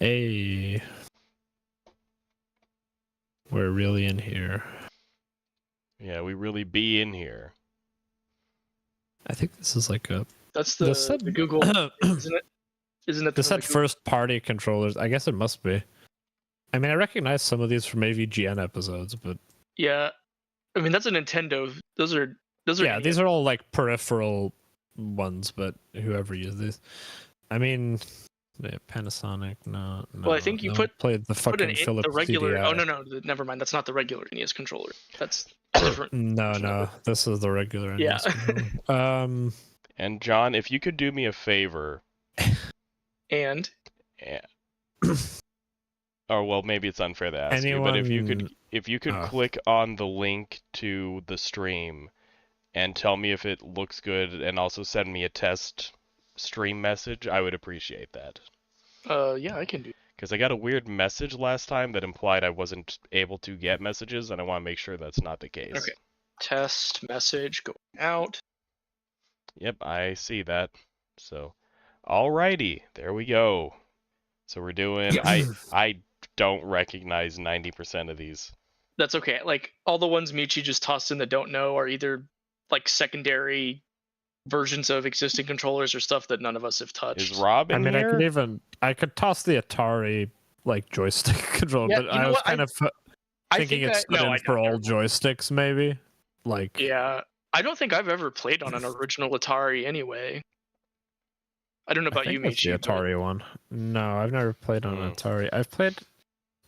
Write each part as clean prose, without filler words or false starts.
Hey, we're really in here. Yeah, we really be in here. I think this is like a. That's This the said- Google, isn't it? Isn't it the This said first-party controllers. I guess it must be. I mean, I recognize some of these from AVGN episodes, but Yeah, I mean that's a Nintendo. Those are yeah, these are all like peripheral ones. But whoever used these, I mean, yeah, Panasonic. No. Well, I think you played the fucking the Philips regular. CDI. Oh no, never mind. That's not the regular NES controller. That's different. No, this is the regular Yeah. NES controller. And John, if you could do me a favor. And. Yeah. Or well, maybe it's unfair to ask Anyone... you, but if you could click on the link to the stream and tell me if it looks good, and also send me a test stream message, I would appreciate that. Yeah, I can do. Because I got a weird message last time that implied I wasn't able to get messages, and I want to make sure that's not the case. Okay. Test message going out. Yep, I see that. So, alrighty, there we go. So we're doing. I don't recognize 90% of these. That's okay. Like all the ones Michi just tossed in that don't know are either like secondary versions of existing controllers or stuff that none of us have touched. Is Rob in here? I could toss the Atari like joystick controller, Yeah, but I was kind of thinking it's for all joysticks, maybe. Like, yeah, I don't think I've ever played on an original Atari anyway. I don't know about you, Michi. The Atari one. No, I've never played on an Atari. I've played.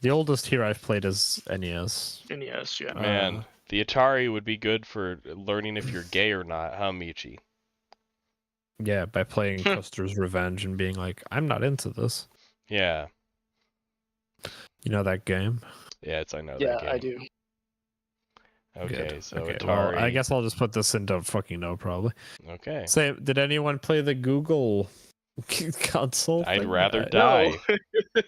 The oldest here I've played is NES. NES, yeah. Man, the Atari would be good for learning if you're gay or not, huh, Michi? Yeah, by playing Custer's Revenge and being like, I'm not into this. Yeah. You know that game? Yes, I know that game. Yeah, I do. Okay, Good. so okay, Atari. well, I guess I'll just put this into fucking no, probably. Okay. Say, did anyone play the Google console? I'd thing? rather die. No.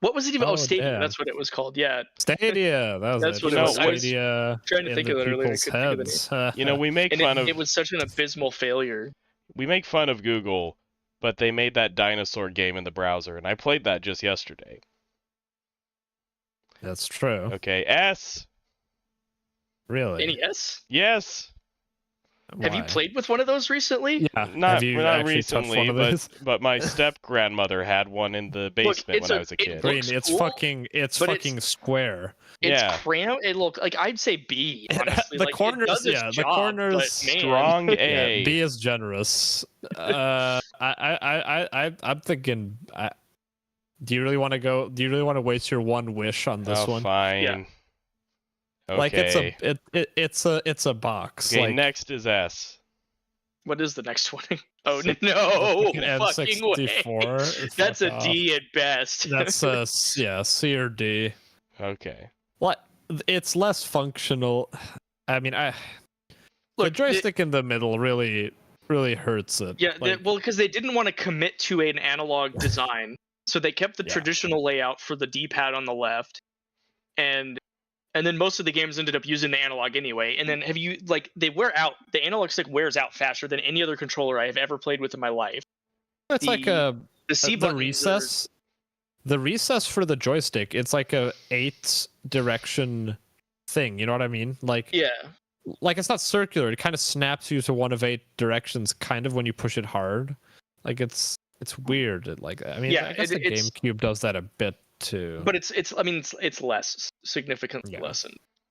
What was it even? Oh, Stadia. Damn. That's what it was called. Yeah. Stadia. That was That's it. what it was. Stadia. I was trying to think of it earlier. I couldn't think of the You know, we make fun of. It was such an abysmal failure. We make fun of Google, but they made that dinosaur game in the browser, and I played that just yesterday. That's true. Okay, S. Really? NES? Yes. Why? Have you played with one of those recently? Yeah. Not Have you actually touched recently, one of those? but my step grandmother had one in the basement when I was a kid. Green, looks it's cool, fucking square. It's Yeah. cramped. It look like I'd say B. Honestly, The like, corners, it does its yeah, the job, corners, but, man, Strong A. Yeah, B is generous. I'm thinking. Do you really want to go? Do you really want to waste your one wish on this one? Fine. Yeah. Okay. Like it's a box. Okay, like, next is S. What is the next one? Oh no! Fucking way. N64. That's a D at best. That's a C or D. Okay. What? It's less functional. I mean, the joystick in the middle really hurts it. Yeah, like, well, because they didn't want to commit to an analog design, so they kept the traditional layout for the D-pad on the left, and then most of the games ended up using the analog anyway. And then they wear out. The analog stick wears out faster than any other controller I have ever played with in my life. it's like the C button recess. The recess for the joystick, it's like a 8-direction thing. You know what I mean? Like, yeah. Like, it's not circular. It kind of snaps you to one of 8 directions, kind of, when you push it hard. Like, it's weird. I guess the GameCube does that a bit too. But it's less, significantly less.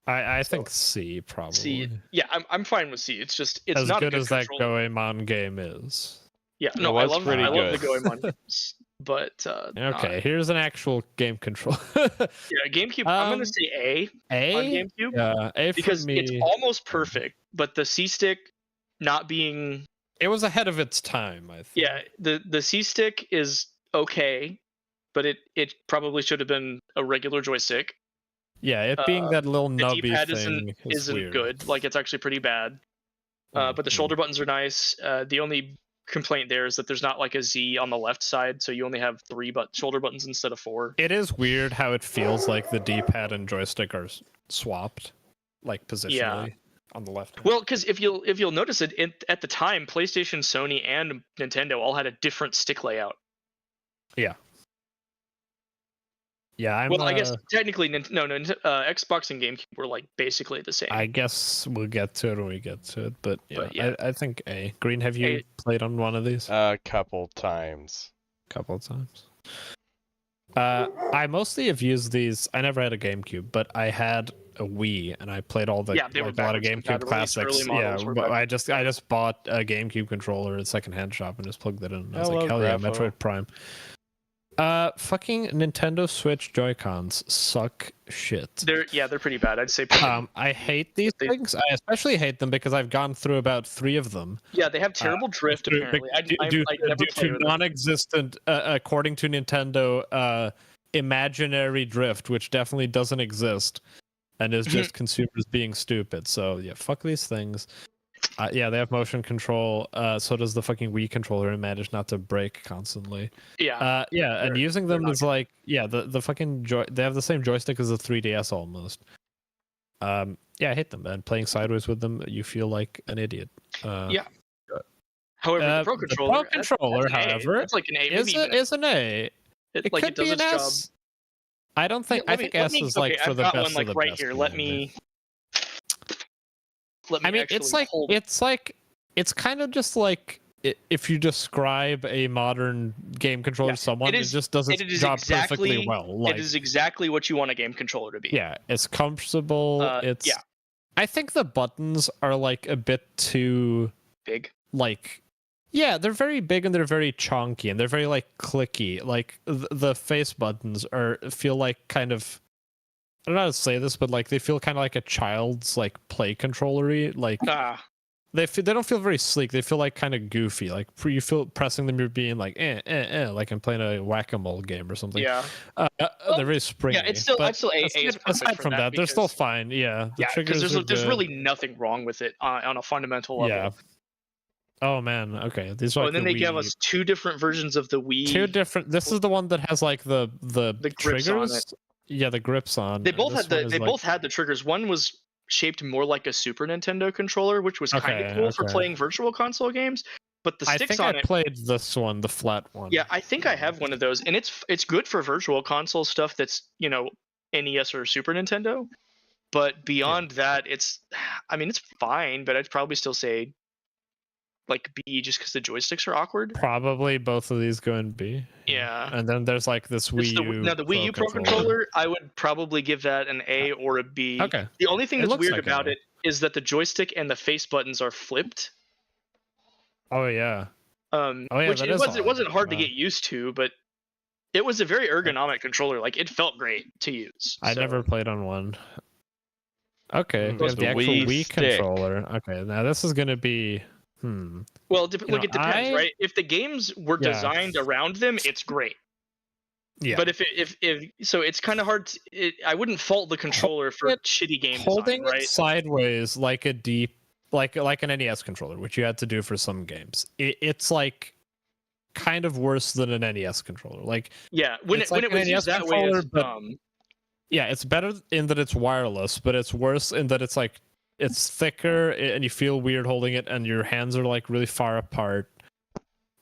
I think C probably. C, yeah, I'm fine with C. It's just it's as not good a good as that controller. Goemon game is. Yeah, no, I love the good. Goemon games, but okay, here's an actual game controller. Yeah, GameCube. I'm gonna say A on GameCube. Yeah, A because for me. It's almost perfect, but the C stick not being. It was ahead of its time, I think. Yeah, the C stick is okay, but it probably should have been a regular joystick. Yeah, it being that little nubby the D-pad thing isn't weird. good. Like, it's actually pretty bad. But the shoulder buttons are nice. The only complaint there is that there's not like a Z on the left side, so you only have 3 shoulder buttons instead of 4. It is weird how it feels like the D-pad and joystick are swapped, like positionally on the left. Well, because if you'll notice it at the time, PlayStation, Sony, and Nintendo all had a different stick layout. Yeah. Yeah, I guess technically, Xbox and GameCube were like basically the same. I guess we'll get to it when we get to it, but yeah. I think A. Green, have you played on one of these? A couple times. Couple of times. I mostly have used these. I never had a GameCube, but I had a Wii, and I played all the they were a lot of GameCube classics. Yeah, I just bought a GameCube controller at a secondhand shop and just plugged it in. I was like, hell yeah, Metroid Prime. Fucking Nintendo Switch Joy-Cons suck shit. They're pretty bad. I'd say. I hate these things. I especially hate them because I've gone through about 3 of them. Yeah, they have terrible drift apparently. Due to non-existent, according to Nintendo, imaginary drift, which definitely doesn't exist, and is just consumers being stupid. So yeah, fuck these things. Yeah, they have motion control. So does the fucking Wii controller, and manage not to break constantly. Yeah. And using them is like, the fucking they have the same joystick as the 3DS almost. Yeah, I hate them, man. Playing sideways with them, you feel like an idiot. Yeah. However, the Pro Controller, however, it's like an A. Is an A. It could be an S. I don't think. I think S is like for the best of the best. Right here. Let me. I mean, it's kind of just like if you describe a modern game controller to someone, it just does its job perfectly well. Like, it is exactly what you want a game controller to be. Yeah, it's comfortable. I think the buttons are like a bit too big. Like, yeah, they're very big and they're very chonky and they're very like clicky. Like the face buttons feel like kind of. I don't know how to say this, but like they feel kind of like a child's like play controller-y. Like they don't feel very sleek. They feel like kind of goofy. Like you feel pressing them, you're being like like I'm playing a whack-a-mole game or something. Yeah. They're very springy. Yeah, it's still A is aside from that, they're still fine. Yeah. Because there's really nothing wrong with it on a fundamental level. Yeah. Oh man, okay. These are. And then they gave us 2 different versions of the Wii. 2 different. This is the one that has like the grips triggers on it. Yeah, the grips on. They both had both had the triggers. One was shaped more like a Super Nintendo controller, which was kind of cool for playing virtual console games. But the sticks on it. I think I played this one, the flat one. Yeah, I think I have one of those, and it's good for virtual console stuff. That's NES or Super Nintendo. But beyond that, it's fine. But I'd probably still say like B, just because the joysticks are awkward. Probably both of these go in B. Yeah. And then there's like this Wii U. Now the Wii U Pro Controller, I would probably give that an A or a B. Okay. The only thing that's weird about it is that the joystick and the face buttons are flipped. Oh yeah. Which it wasn't hard to get used to, but it was a very ergonomic controller. Like it felt great to use. I never played on one. Okay. We have the actual Wii controller. Okay. Now this is gonna be. Well, it depends, right? If the games were designed around them, it's great. Yeah. But if it's kind of hard. I wouldn't fault the controller for shitty game holding design, right? It sideways like a deep, like an NES controller, which you had to do for some games. It's like kind of worse than an NES controller. Like when it was used that way, it's dumb. Yeah, it's better in that it's wireless, but it's worse in that it's like. It's thicker and you feel weird holding it and your hands are like really far apart.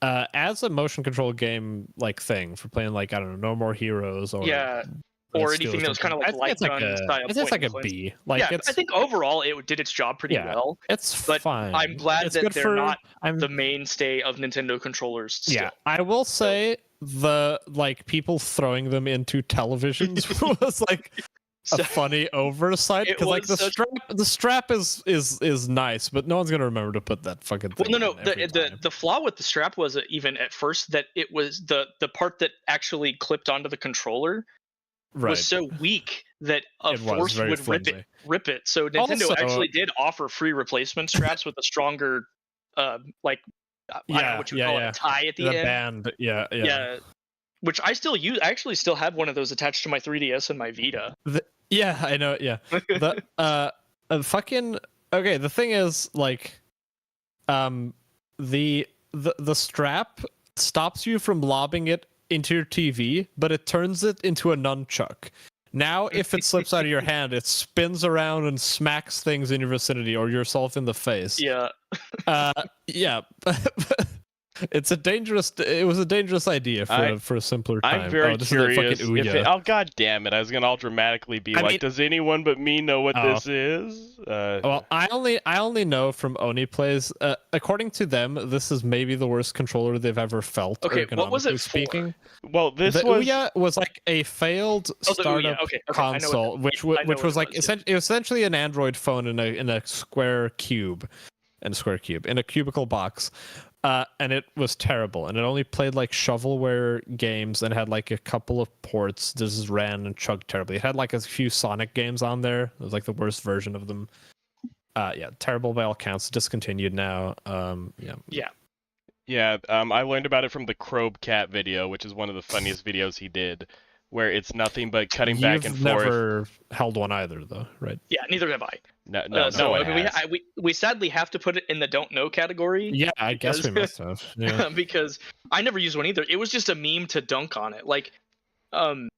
As a motion control game like thing for playing like, I don't know, No More Heroes or anything that was kind of like light gun style. It's like a B. Like I think overall it did its job pretty well. It's fine. I'm glad that they're not the mainstay of Nintendo controllers still. Yeah, I will say the like people throwing them into televisions was like a funny oversight because like the strap is nice, but no one's gonna remember to put that fucking thing. Well, no. The flaw with the strap was even at first that it was the part that actually clipped onto the controller was so weak that a force would rip it. So Nintendo actually did offer free replacement straps with a stronger, I don't know what you call it, a tie at the end. Band, yeah. Which I still use. I actually still have one of those attached to my 3DS and my Vita. I know. Yeah. The thing is, like, the strap stops you from lobbing it into your TV, but it turns it into a nunchuck. Now, if it slips out of your hand, it spins around and smacks things in your vicinity or yourself in the face. Yeah. Yeah. It's a dangerous. It was a dangerous idea for a simpler time. I'm very curious. Oh God damn it! I was gonna all dramatically be does anyone but me know what this is? Well, I only know from Oni plays. According to them, this is maybe the worst controller they've ever felt. Okay, what was it speaking? Well, the Ouya was like a failed startup console, which was like essentially an Android phone in a square cube, in a cubicle box. And it was terrible, and it only played like shovelware games and had like a couple of ports. This just ran and chugged terribly. It had like a few Sonic games on there. It was like the worst version of them. Yeah, terrible by all counts. Discontinued now. Yeah. I learned about it from the Crobe Cat video, which is one of the funniest videos he did, where it's nothing but cutting back and forth. You've never held one either, though, right? Yeah, neither have I. No one has. We sadly have to put it in the don't know category. Yeah, I guess we must have. Yeah. Because I never used one either. It was just a meme to dunk on it. Like, Michi,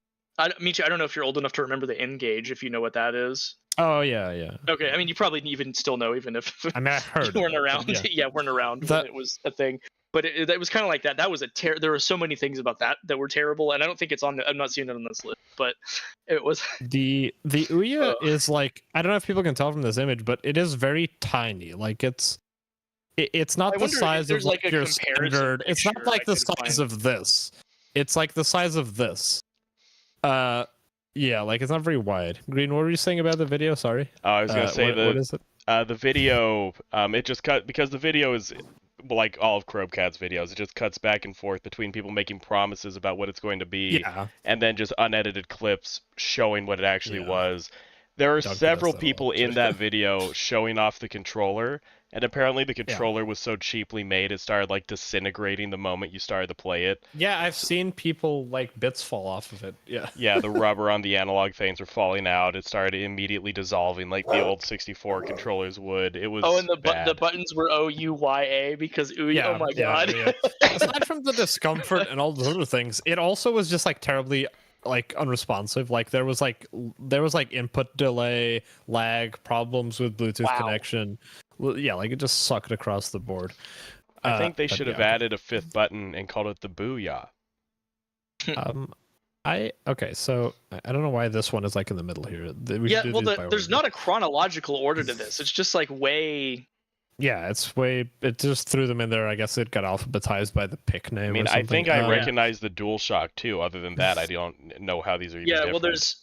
I don't know if you're old enough to remember the N-Gage, if you know what that is. Oh yeah. Okay, I mean you probably even still know, even if I heard you weren't around. Yeah. Weren't around when it was a thing. But it was kind of like that. That was there were so many things about that were terrible, and I don't think it's on. I'm not seeing it on this list, but it was. The Ouya is like, I don't know if people can tell from this image, but it is very tiny. Like it's not the size of like your standard. It's not like the size of this. It's like the size of this. Yeah, like it's not very wide. Green, what were you saying about the video? Sorry. Oh, I was gonna say what is it? The video. It just cut because the video is. Like all of Crobcat's videos, it just cuts back and forth between people making promises about what it's going to be, and then just unedited clips showing what it actually was. There are several people in that video showing off the controller, and apparently the controller was so cheaply made it started like disintegrating the moment you started to play it. Yeah, I've seen people like bits fall off of it. Yeah. Yeah, the rubber on the analog things were falling out. It started immediately dissolving like the old 64 controllers would. It was and the buttons were OUYA because Ouya. Oh my god. Yeah. Aside from the discomfort and all those other things, it also was just like terribly like unresponsive. Like there was like input delay, lag, problems with Bluetooth connection. Well, yeah, like it just sucked across the board. I think they should have added a fifth button and called it the Booyah. So I don't know why this one is like in the middle here. There's not a chronological order to this. It's just like way. Yeah, it just threw them in there. I guess it got alphabetized by the pick name. I mean, I think I recognize the DualShock too. Other than that, I don't know how these are even different.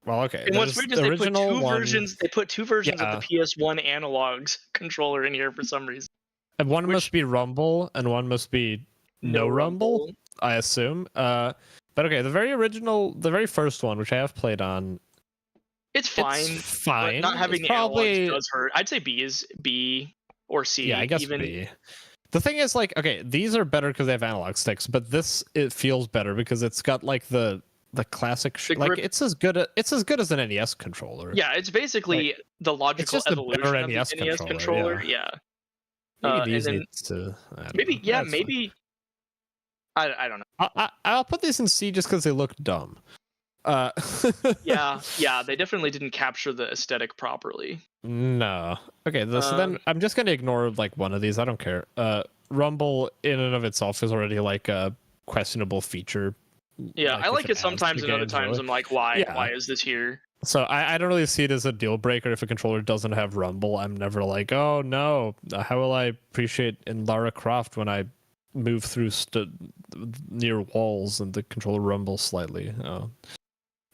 Well, okay. And what's weird is they put two versions. They put two versions of the PS1 analogs controller in here for some reason. And one must be Rumble, and one must be no Rumble, I assume. But okay, the very first one, which I have played on. It's fine. But not having the analogs does hurt. I'd say B or C. Yeah, I guess even. B. The thing is, like, okay, these are better because they have analog sticks, but it feels better because it's got like the classic it's as good as an NES controller. Yeah, it's basically the logical evolution of the NES controller. Yeah. Maybe these needs to. Maybe I don't know. I'll put these in C just because they look dumb. Yeah, they definitely didn't capture the aesthetic properly. No. Okay, so then I'm just gonna ignore like one of these. I don't care. Rumble in and of itself is already like a questionable feature. Yeah, I like it sometimes, and other times I'm like, why is this here? So I don't really see it as a deal breaker if a controller doesn't have Rumble. I'm never like, oh no, how will I appreciate in Lara Croft when I move through near walls and the controller rumbles slightly?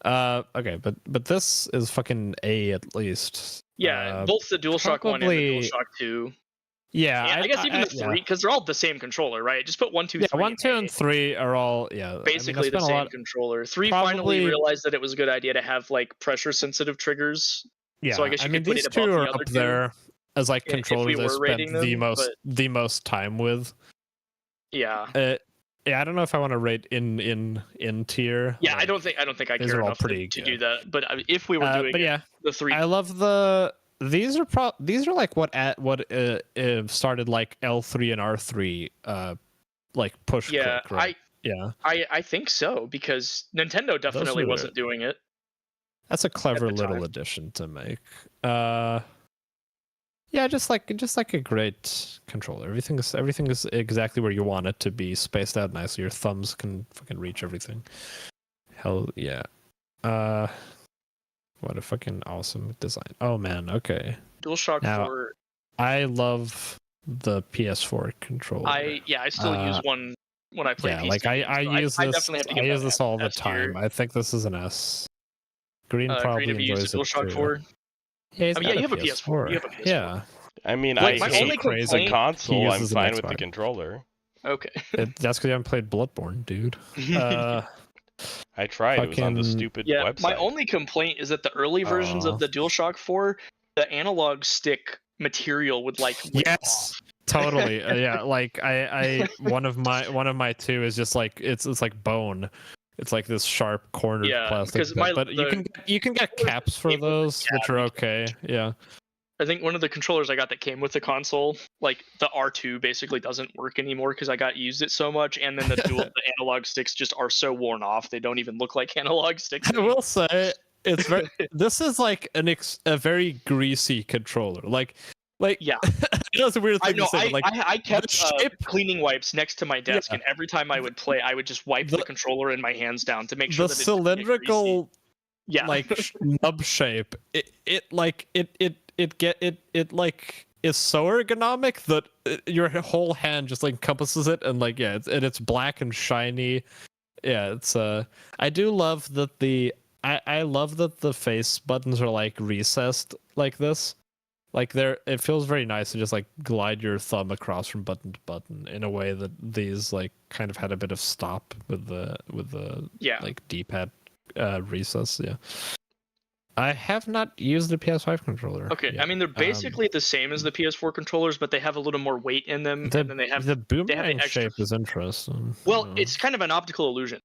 Okay, but this is fucking A at least. Yeah, both the DualShock 1 and the DualShock 2. Yeah, I guess even the 3, because they're all the same controller, right? Just put 1, 2, 3. Yeah, 1, 2, and 3 are all basically the same controller. 3 finally realized that it was a good idea to have like pressure sensitive triggers. Yeah, so I guess you could put these it two above are the other up there as like controllers I spent the most time with. Yeah. Yeah, I don't know if I want to rate in tier. Yeah, I don't think I care enough to do that. But if we were doing the 3, I love these are like what started like L3 and R3 like push. Yeah, click, right? I think so because Nintendo definitely wasn't doing it. That's a clever little addition to make. Yeah, just like a great controller. Everything is exactly where you want it to be, spaced out nicely. Your thumbs can fucking reach everything. Hell yeah. What a fucking awesome design. Oh man, okay. DualShock Now, 4. I love the PS4 controller. I still use one when I play PC. Like I use I this. definitely have to I get use this all the S tier. time. I think this is an S. Green probably Green, have you enjoys used a it DualShock too. 4? Yeah, he's I mean, got you have a PS4. You have a PS4. Yeah. I mean, Like, I my only hate complaint- the console. I'm uses an fine with the Xbox. controller. Okay. That's because you haven't played Bloodborne, dude. I tried. It was on the stupid website. My only complaint is that the early versions of the DualShock 4, the analog stick material would like whip off. Totally. Yeah, like I one of my two is just like it's like bone. It's like this sharp cornered plastic. But you can get caps for those, which are okay. Yeah. I think one of the controllers I got that came with the console, like the R2 basically doesn't work anymore because I got used it so much, and then the analog sticks just are so worn off they don't even look like analog sticks anymore. I will say it's very this is like a very greasy controller. Like yeah, it's a weird thing to say. I kept cleaning wipes next to my desk, and every time I would play, I would just wipe the controller in my hands down to make sure that the cylindrical, like nub shape. It is so ergonomic that your whole hand just like encompasses it, and like it's black and shiny. Yeah, it's I do love that I love that the face buttons are like recessed like this. Like it feels very nice to just like glide your thumb across from button to button in a way that these like kind of had a bit of stop with the like D-pad recess. Yeah. I have not used the PS5 controller. Okay, yet. I mean they're basically the same as the PS4 controllers, but they have a little more weight in them, and then they have the boomerang shape is interesting. Well, it's kind of an optical illusion.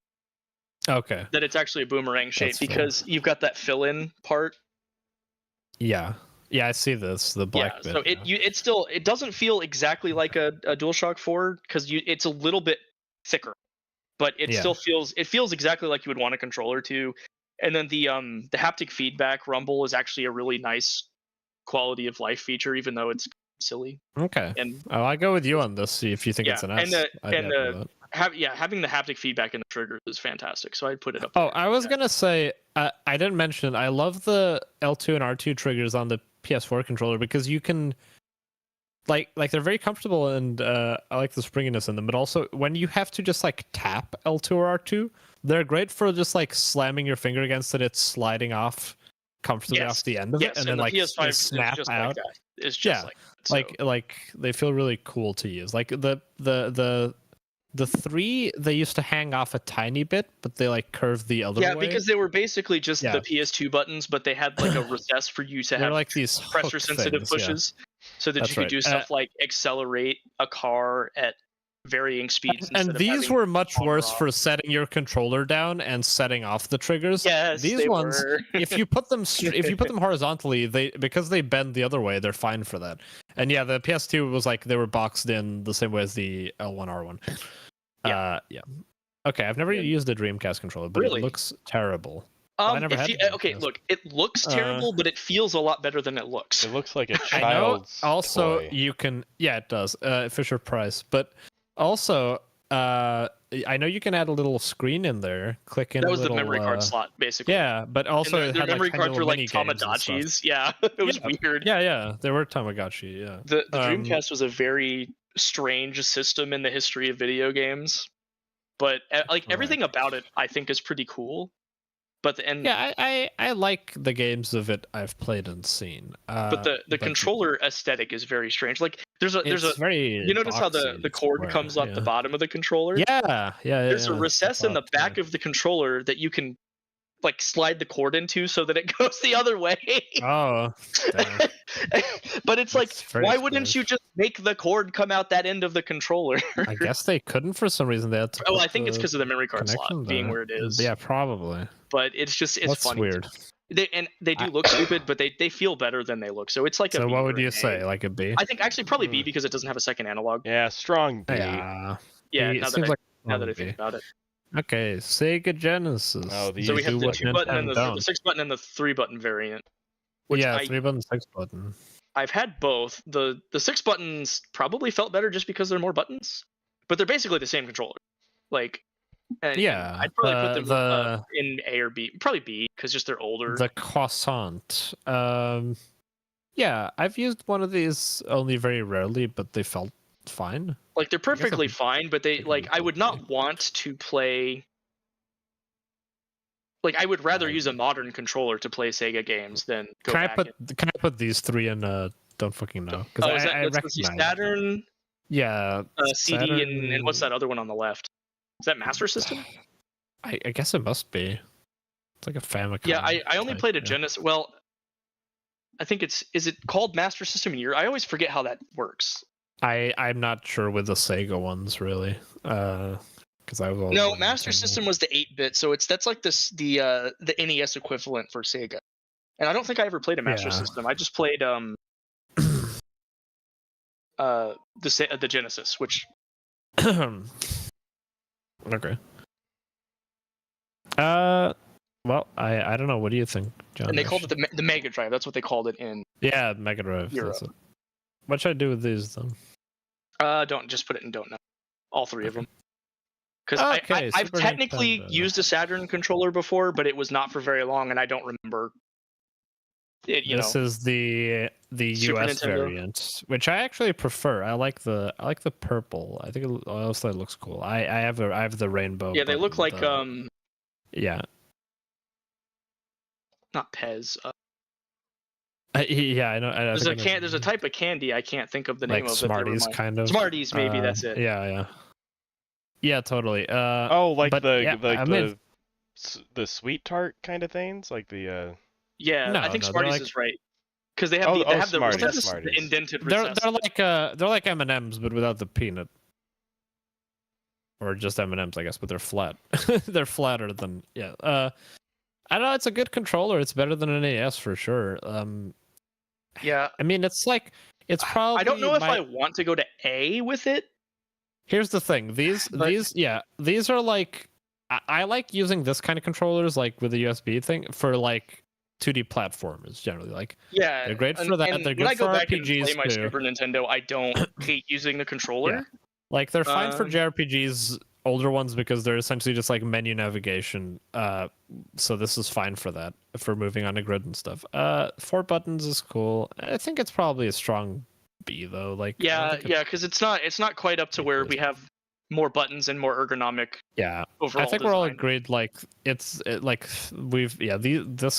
Okay. That it's actually a boomerang shape because you've got that fill-in part. Yeah. Yeah, I see this. The black bit. So it doesn't feel exactly like a DualShock 4 because it's a little bit thicker, but it still feels exactly like you would want a controller to. And then the haptic feedback rumble is actually a really nice quality of life feature, even though it's silly. Okay. And I go with you on this. See if you think it's an S. Having the haptic feedback in the trigger is fantastic. So I'd put it up. Oh, I was gonna say I didn't mention. I love the L2 and R2 triggers on the PS4 controller because you can like they're very comfortable, and I like the springiness in them. But also when you have to just like tap L2 or R2, they're great for just like slamming your finger against it. It's sliding off comfortably off the end of it, and then like PS5 snap just out. Like it's just like they feel really cool to use. Like the three, they used to hang off a tiny bit, but they like curved the other way. Yeah, because they were basically just the PS2 buttons, but they had like a recess for you to have like these pressure sensitive pushes, so that you could do stuff like accelerate a car at varying speeds. And these were much worse for setting your controller down and setting off the triggers. Yes, these ones, if you put them horizontally, because they bend the other way, they're fine for that. And yeah, the PS2 was like they were boxed in the same way as the L1 R1. Yeah. Okay, I've never used a Dreamcast controller, but it looks terrible. I never had look, it looks terrible, but it feels a lot better than it looks. It looks like a child's Also, toy. you can it does. Fisher Price, but also I know you can add a little screen in there. Click in. That was the memory card slot, basically. Yeah, but also the memory cards were like Tamagotchis. Yeah, it was weird. Yeah, they were Tamagotchi. Yeah. The Dreamcast was a very strange system in the history of video games, but like everything about it, I think, is pretty cool. But I like the games of it I've played and seen. But the controller aesthetic is very strange. Like there's a very you notice how the cord comes up the bottom of the controller? Yeah. There's a recess in the back of the controller that you can like slide the cord into so that it goes the other way. Oh. But it's like, why wouldn't you just make the cord come out that end of the controller? I guess they couldn't for some reason. They had to I think it's because of the memory card slot being where it is. Yeah, probably. But it's funny. That's weird. They do look stupid, but they feel better than they look. So it's like a B. What would you say? Like a B? I think actually probably B because it doesn't have a second analog. Yeah, strong B. Yeah. Now that I think about it. Okay, Sega Genesis. So we have the 2 button and the 6 button and the 3 button variant. 3 button, 6 button. I've had both. The 6 buttons probably felt better just because there are more buttons, but they're basically the same controller. Like, and I'd probably put them in A or B, probably B, because just they're older. The croissant. Yeah, I've used one of these only very rarely, but they felt fine. Like, they're perfectly fine, but they like I would not want to play. Like, I would rather use a modern controller to play Sega games than go back. Can I put these three in? Don't fucking know. Because I recognize Saturn. Yeah. CD Saturn... and what's that other one on the left? Is that Master System? I guess it must be. It's like a Famicom. Yeah, I only played a Genesis. Well, I think is it called Master System in Europe? I always forget how that works. I'm not sure with the Sega ones really. Because I was no Master System was the 8-bit, so that's like the NES equivalent for Sega. And I don't think I ever played a Master System. I just played the Genesis, which okay. Well, I don't know. What do you think, John? And they called it the Mega Drive. That's what they called it in. Yeah, Mega Drive. That's it. What should I do with these then? Don't just put it in don't know. All three of them. Because I've technically used a Saturn controller before, but it was not for very long, and I don't remember. This is the US variant, which I actually prefer. I like the purple. I think it also looks cool. I have the rainbow. Yeah, they look like Yeah. Not Pez. Yeah, I know. There's a type of candy I can't think of the name of. Smarties, kind of. Smarties, maybe that's it. Yeah, totally. The sweet tart kind of things, like the. Yeah, I think Smarties is right because they have Smarties. the indented. They're like M&Ms but without the peanut, or just M&Ms, I guess, but they're flat. They're flatter than I don't know. It's a good controller. It's better than an NES for sure. Yeah. I mean, it's probably. I don't know if I want to go to A with it. Here's the thing. These are like. I like using this kind of controllers, like with the USB thing, for like 2D platformers generally. Like, yeah, they're great for that. They're good for RPGs when I go back and play my Super Nintendo, I don't hate using the controller. Yeah. Like, they're fine for JRPGs, older ones, because they're essentially just like menu navigation. So this is fine for that, for moving on a grid and stuff. 4 buttons is cool. I think it's probably a strong B though. Like, because it's not quite up to where we have more buttons and more ergonomic. Yeah, overall I think design. We're all agreed. Like, this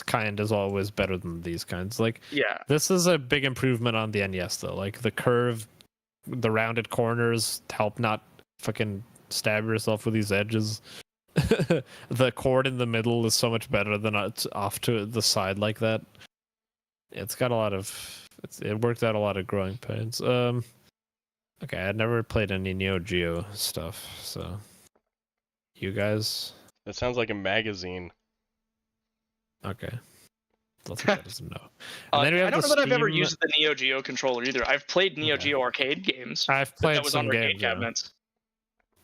kind is always better than these kinds. Like, this is a big improvement on the NES though. Like, the curve, the rounded corners help not fucking stab yourself with these edges. The cord in the middle is so much better than it's off to the side like that. It's got a lot of. It worked out a lot of growing pains. Okay, I'd never played any Neo Geo stuff, so you guys. That sounds like a magazine. Okay. Let's that doesn't know. I don't know that I've ever used the Neo Geo controller either. I've played Neo Geo arcade games. I've played that was some on arcade games, cabinets.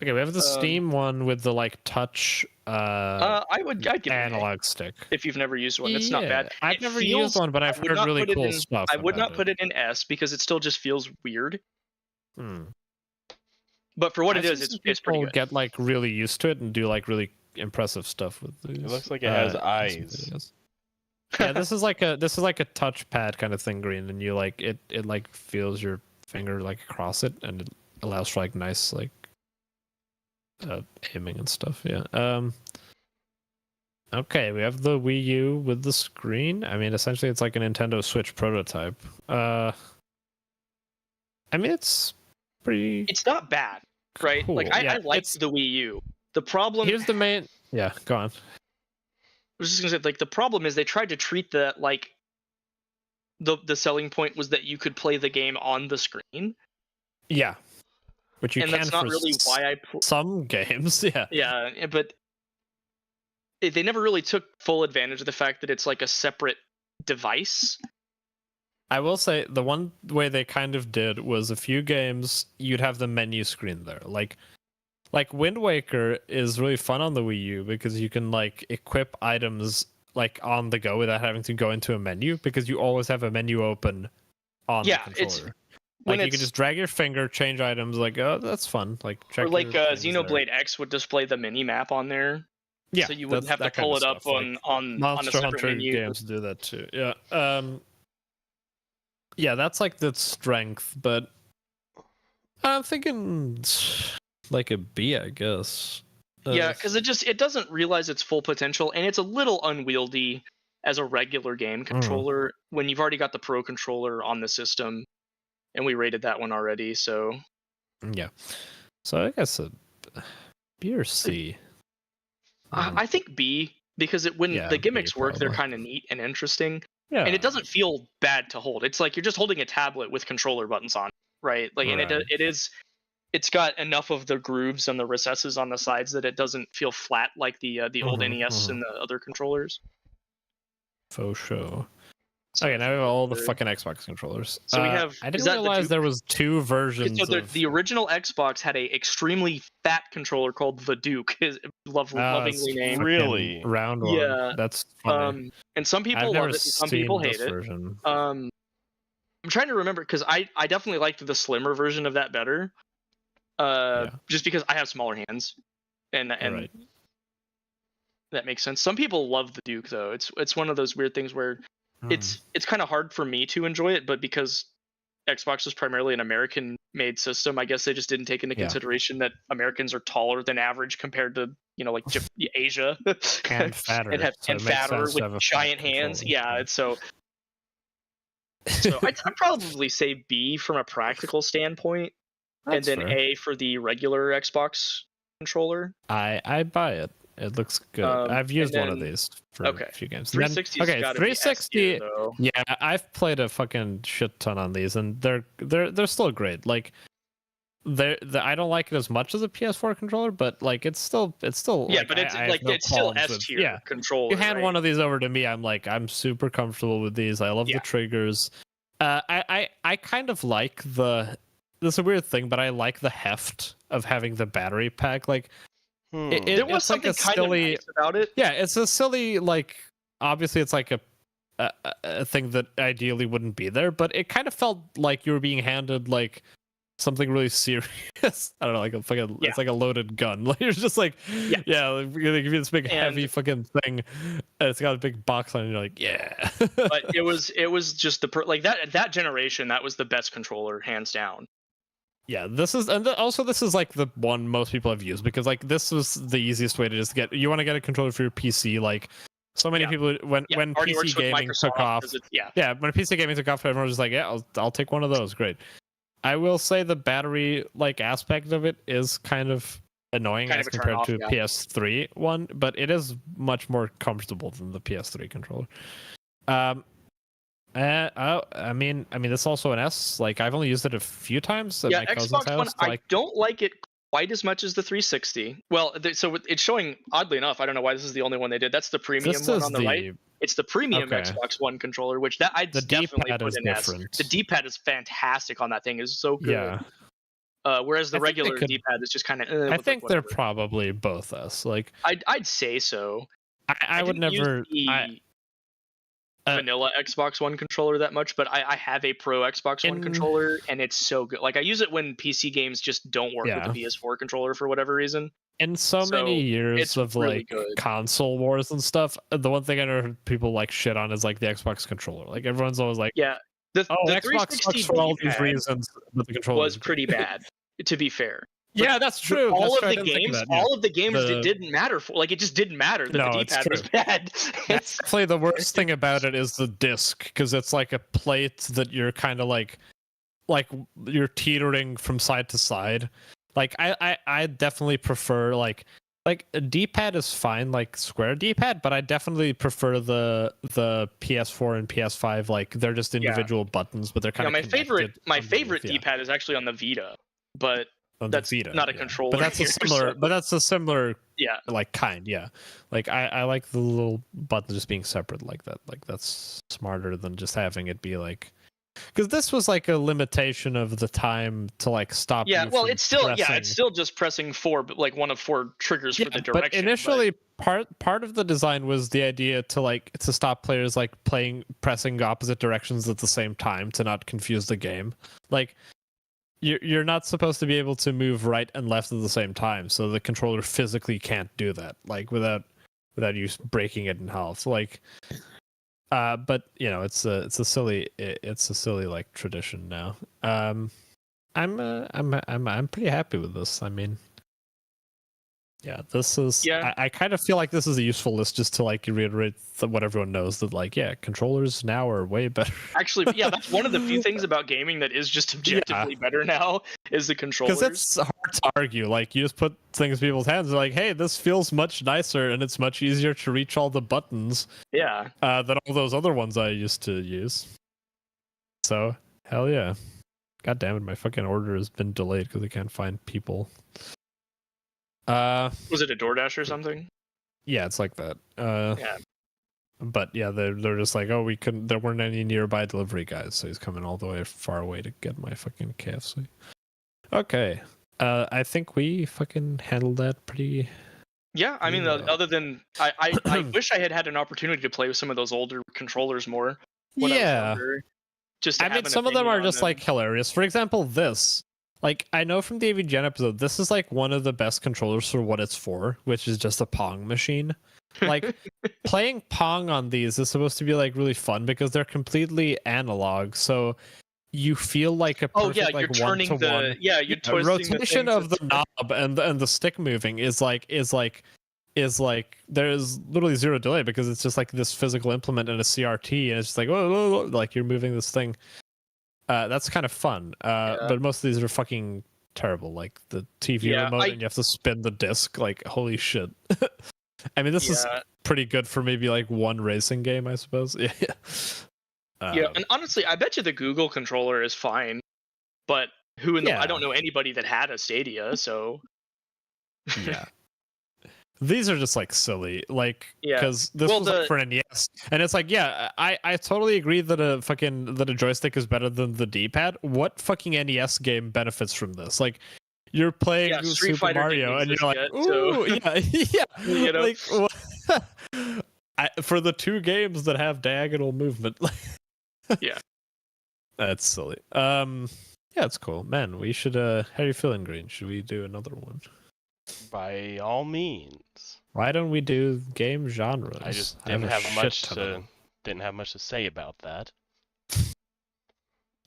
Okay, we have the Steam one with the like touch I'd give analog stick. If you've never used one, it's not bad. I've never used one, but I've heard really cool stuff. I would not put it in S because it still just feels weird. But for what it is, it's pretty good. Get like really used to it and do like really impressive stuff with these. It looks like it has eyes. Yeah, this is like a touchpad kind of thing, green, and you like it like feels your finger like across it, and it allows for like nice like aiming and stuff. Yeah. Okay, we have the Wii U with the screen. I mean, essentially, it's like a Nintendo Switch prototype. I mean, it's pretty. It's not bad, right? Cool. Like I like the Wii U. The problem. Here's the main. Yeah, go on. I was just gonna say, like, the problem is they tried to treat the like. The selling point was that you could play the game on the screen. Yeah. Which you and can that's not for really why some games, yeah. Yeah, but they never really took full advantage of the fact that it's like a separate device. I will say the one way they kind of did was a few games you'd have the menu screen there. Like Wind Waker is really fun on the Wii U because you can like equip items like on the go without having to go into a menu because you always have a menu open on Yeah, the controller. it's like you can just drag your finger, change items. Like, oh, that's fun. Like, check or like your things there. Xenoblade X would display the mini map on there. Yeah, so you wouldn't have to that kind pull of it up stuff. on a Monster separate Hunter menu. games do that too. Yeah. Yeah, that's like the strength, but I'm thinking like a B, I guess. Yeah, because it doesn't realize its full potential, and it's a little unwieldy as a regular game controller when you've already got the Pro controller on the system, and we rated that one already. So yeah, so I guess a B or C. I think B, because when the gimmicks B, work, they're probably. kind of neat and interesting. Yeah, and it doesn't feel bad to hold. It's like you're just holding a tablet with controller buttons on, right? Like, and it's got enough of the grooves and the recesses on the sides that it doesn't feel flat like the old NES and the other controllers. Faux show. Okay, now we have all the fucking Xbox controllers. So we have. I didn't realize there was 2 versions. So the original Xbox had a extremely fat controller called the Duke. Lovingly named. Really? Round one. Yeah, that's funny. And some people love it, and some people hate it. Version. I'm trying to remember because I definitely liked the slimmer version of that better. Just because I have smaller hands, and right. that makes sense. Some people love the Duke though. It's one of those weird things where it's kind of hard for me to enjoy it, but because Xbox is primarily an American-made system, I guess they just didn't take into consideration that Americans are taller than average compared to like Asia and fatter, and fatter with giant hands. Yeah, it's so I'd probably say B from a practical standpoint. That's and then fair. A for the regular Xbox controller. I buy it. It looks good. I've used one of these for a few games. 360. 360. Yeah, I've played a fucking shit ton on these, and they're still great. Like, I don't like it as much as a PS4 controller, but like it's still yeah. Like, but it's it's still S tier controller. You hand one of these over to me, I'm super comfortable with these. I love the triggers. I kind of like the. This is a weird thing, but I like the heft of having the battery pack. Like, there was something like kind of nice about it. Yeah, it's a silly, like, obviously it's like a thing that ideally wouldn't be there, but it kind of felt like you were being handed like something really serious. I don't know, like it's like a loaded gun. Like, you're just like, we're gonna give you this big heavy fucking thing, and it's got a big box on it, and you're like, yeah. But it was just like that generation. That was the best controller, hands down. Yeah, this is like the one most people have used, because like this was the easiest way to just get. You want to get a controller for your PC, like so many people when PC gaming took off. When PC gaming took off, everyone was just like, I'll take one of those. Great. I will say the battery like aspect of it is kind of annoying as compared to PS3 one, but it is much more comfortable than the PS3 controller. I mean, it's also an S. Like, I've only used it a few times at my cousin's Xbox house. One, I don't like it quite as much as the 360. Well, so it's showing, oddly enough, I don't know why this is the only one they did. That's the premium one on the right. It's the premium Xbox One controller, which I'd definitely put in S. The D-pad is fantastic on that thing. It's so good. Yeah. Whereas the regular D-pad is just kind of. I think they're probably both S. Like, I'd say so. I would never. Vanilla Xbox One controller that much, but I have a Pro Xbox One controller, and it's so good. Like, I use it when PC games just don't work with the PS4 controller for whatever reason. In so many years of really like console wars and stuff, the one thing I know people like shit on is like the Xbox controller. Like, everyone's always like, the Xbox sucks for all these reasons, but the controller was pretty bad, to be fair. Yeah, that's true. All of the games it didn't matter for. Like, it just didn't matter that the D-pad was bad. Actually, the worst thing about it is the disc, because it's like a plate that you're kind of like you're teetering from side to side. Like, I definitely prefer like a D-pad is fine, like square D-pad, but I definitely prefer the PS4 and PS5. Like, they're just individual buttons, but they're kind of my favorite D-pad is actually on the Vita, but that's Vita, not a controller. But that's a similar like kind, Like, I like the little buttons just being separate like that. Like, that's smarter than just having it be like because this was like a limitation of the time to like stop. Yeah, you well, from it's still pressing. it's still just pressing 4, but like one of 4 triggers for the direction. But initially, part of the design was the idea to stop players like pressing opposite directions at the same time to not confuse the game. Like you're not supposed to be able to move right and left at the same time, so the controller physically can't do that. Like without you breaking it in half. Like. But you know, it's a silly like tradition now. I'm pretty happy with this. I mean, yeah, this is. Yeah. I kind of feel like this is a useful list just to like reiterate what everyone knows, that like, yeah, controllers now are way better. Actually, yeah, that's one of the few things about gaming that is just objectively better now is the controllers. Because it's hard to argue. Like you just put things in people's hands, and like, hey, this feels much nicer, and it's much easier to reach all the buttons. Yeah. Than all those other ones I used to use. So hell yeah. God damn it, my fucking order has been delayed because I can't find people. Was it a DoorDash or something? Yeah, it's like that. Yeah. But yeah, they're just like, oh, there weren't any nearby delivery guys, so he's coming all the way far away to get my fucking KFC. Okay. I think we fucking handled that pretty. Yeah, I mean, other than I wish I had an opportunity to play with some of those older controllers more. When I was younger, just I mean, some of them are just like hilarious. For example, this. Like, I know from the AVGen episode, this is like one of the best controllers for what it's for, which is just a Pong machine. Like, playing Pong on these is supposed to be like really fun because they're completely analog. So you feel like a perfect, you're turning the you're rotation of the knob and the stick moving is like there's literally zero delay because it's just like this physical implement and a CRT, and it's just like whoa, like you're moving this thing. That's kind of fun. But most of these are fucking terrible. Like the TV remote, and you have to spin the disc. Like holy shit. I mean, this is pretty good for maybe like one racing game, I suppose. Yeah. And honestly, I bet you the Google controller is fine, but I don't know anybody that had a Stadia, so. Yeah. These are just like silly, like because this was like, for NES, and it's like, yeah, I totally agree that a joystick is better than the D-pad. What fucking NES game benefits from this? Like, you're playing Super Mario, and you're like, ooh, yeah. You know? Like, for the 2 games that have diagonal movement, yeah, that's silly. Yeah, it's cool, man. We should. How are you feeling, Green? Should we do another one? By all means. Why don't we do game genres? I just didn't have much to say about that.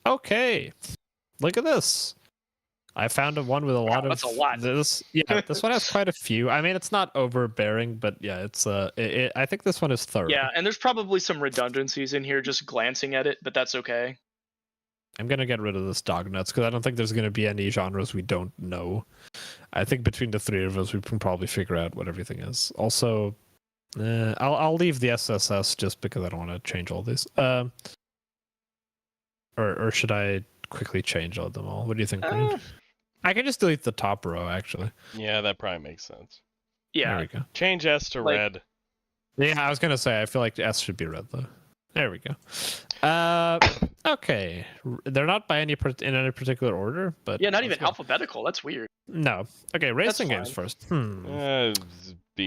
Okay, look at this. I found one with a lot of. That's a lot. This one has quite a few. I mean, it's not overbearing, but yeah, it's I think this one is thorough. Yeah, and there's probably some redundancies in here just glancing at it, but that's okay. I'm gonna get rid of this dog nuts because I don't think there's gonna be any genres we don't know. I think between the 3 of us, we can probably figure out what everything is. Also, I'll leave the SSS just because I don't want to change all these. Or should I quickly change all them all? What do you think, Green? I can just delete the top row, actually. Yeah, that probably makes sense. Yeah. There we go. Change S to red. Yeah, I was gonna say I feel like S should be red though. There we go. Okay, they're not in any particular order, but yeah, not even alphabetical. That's weird. No. Okay, racing games first. B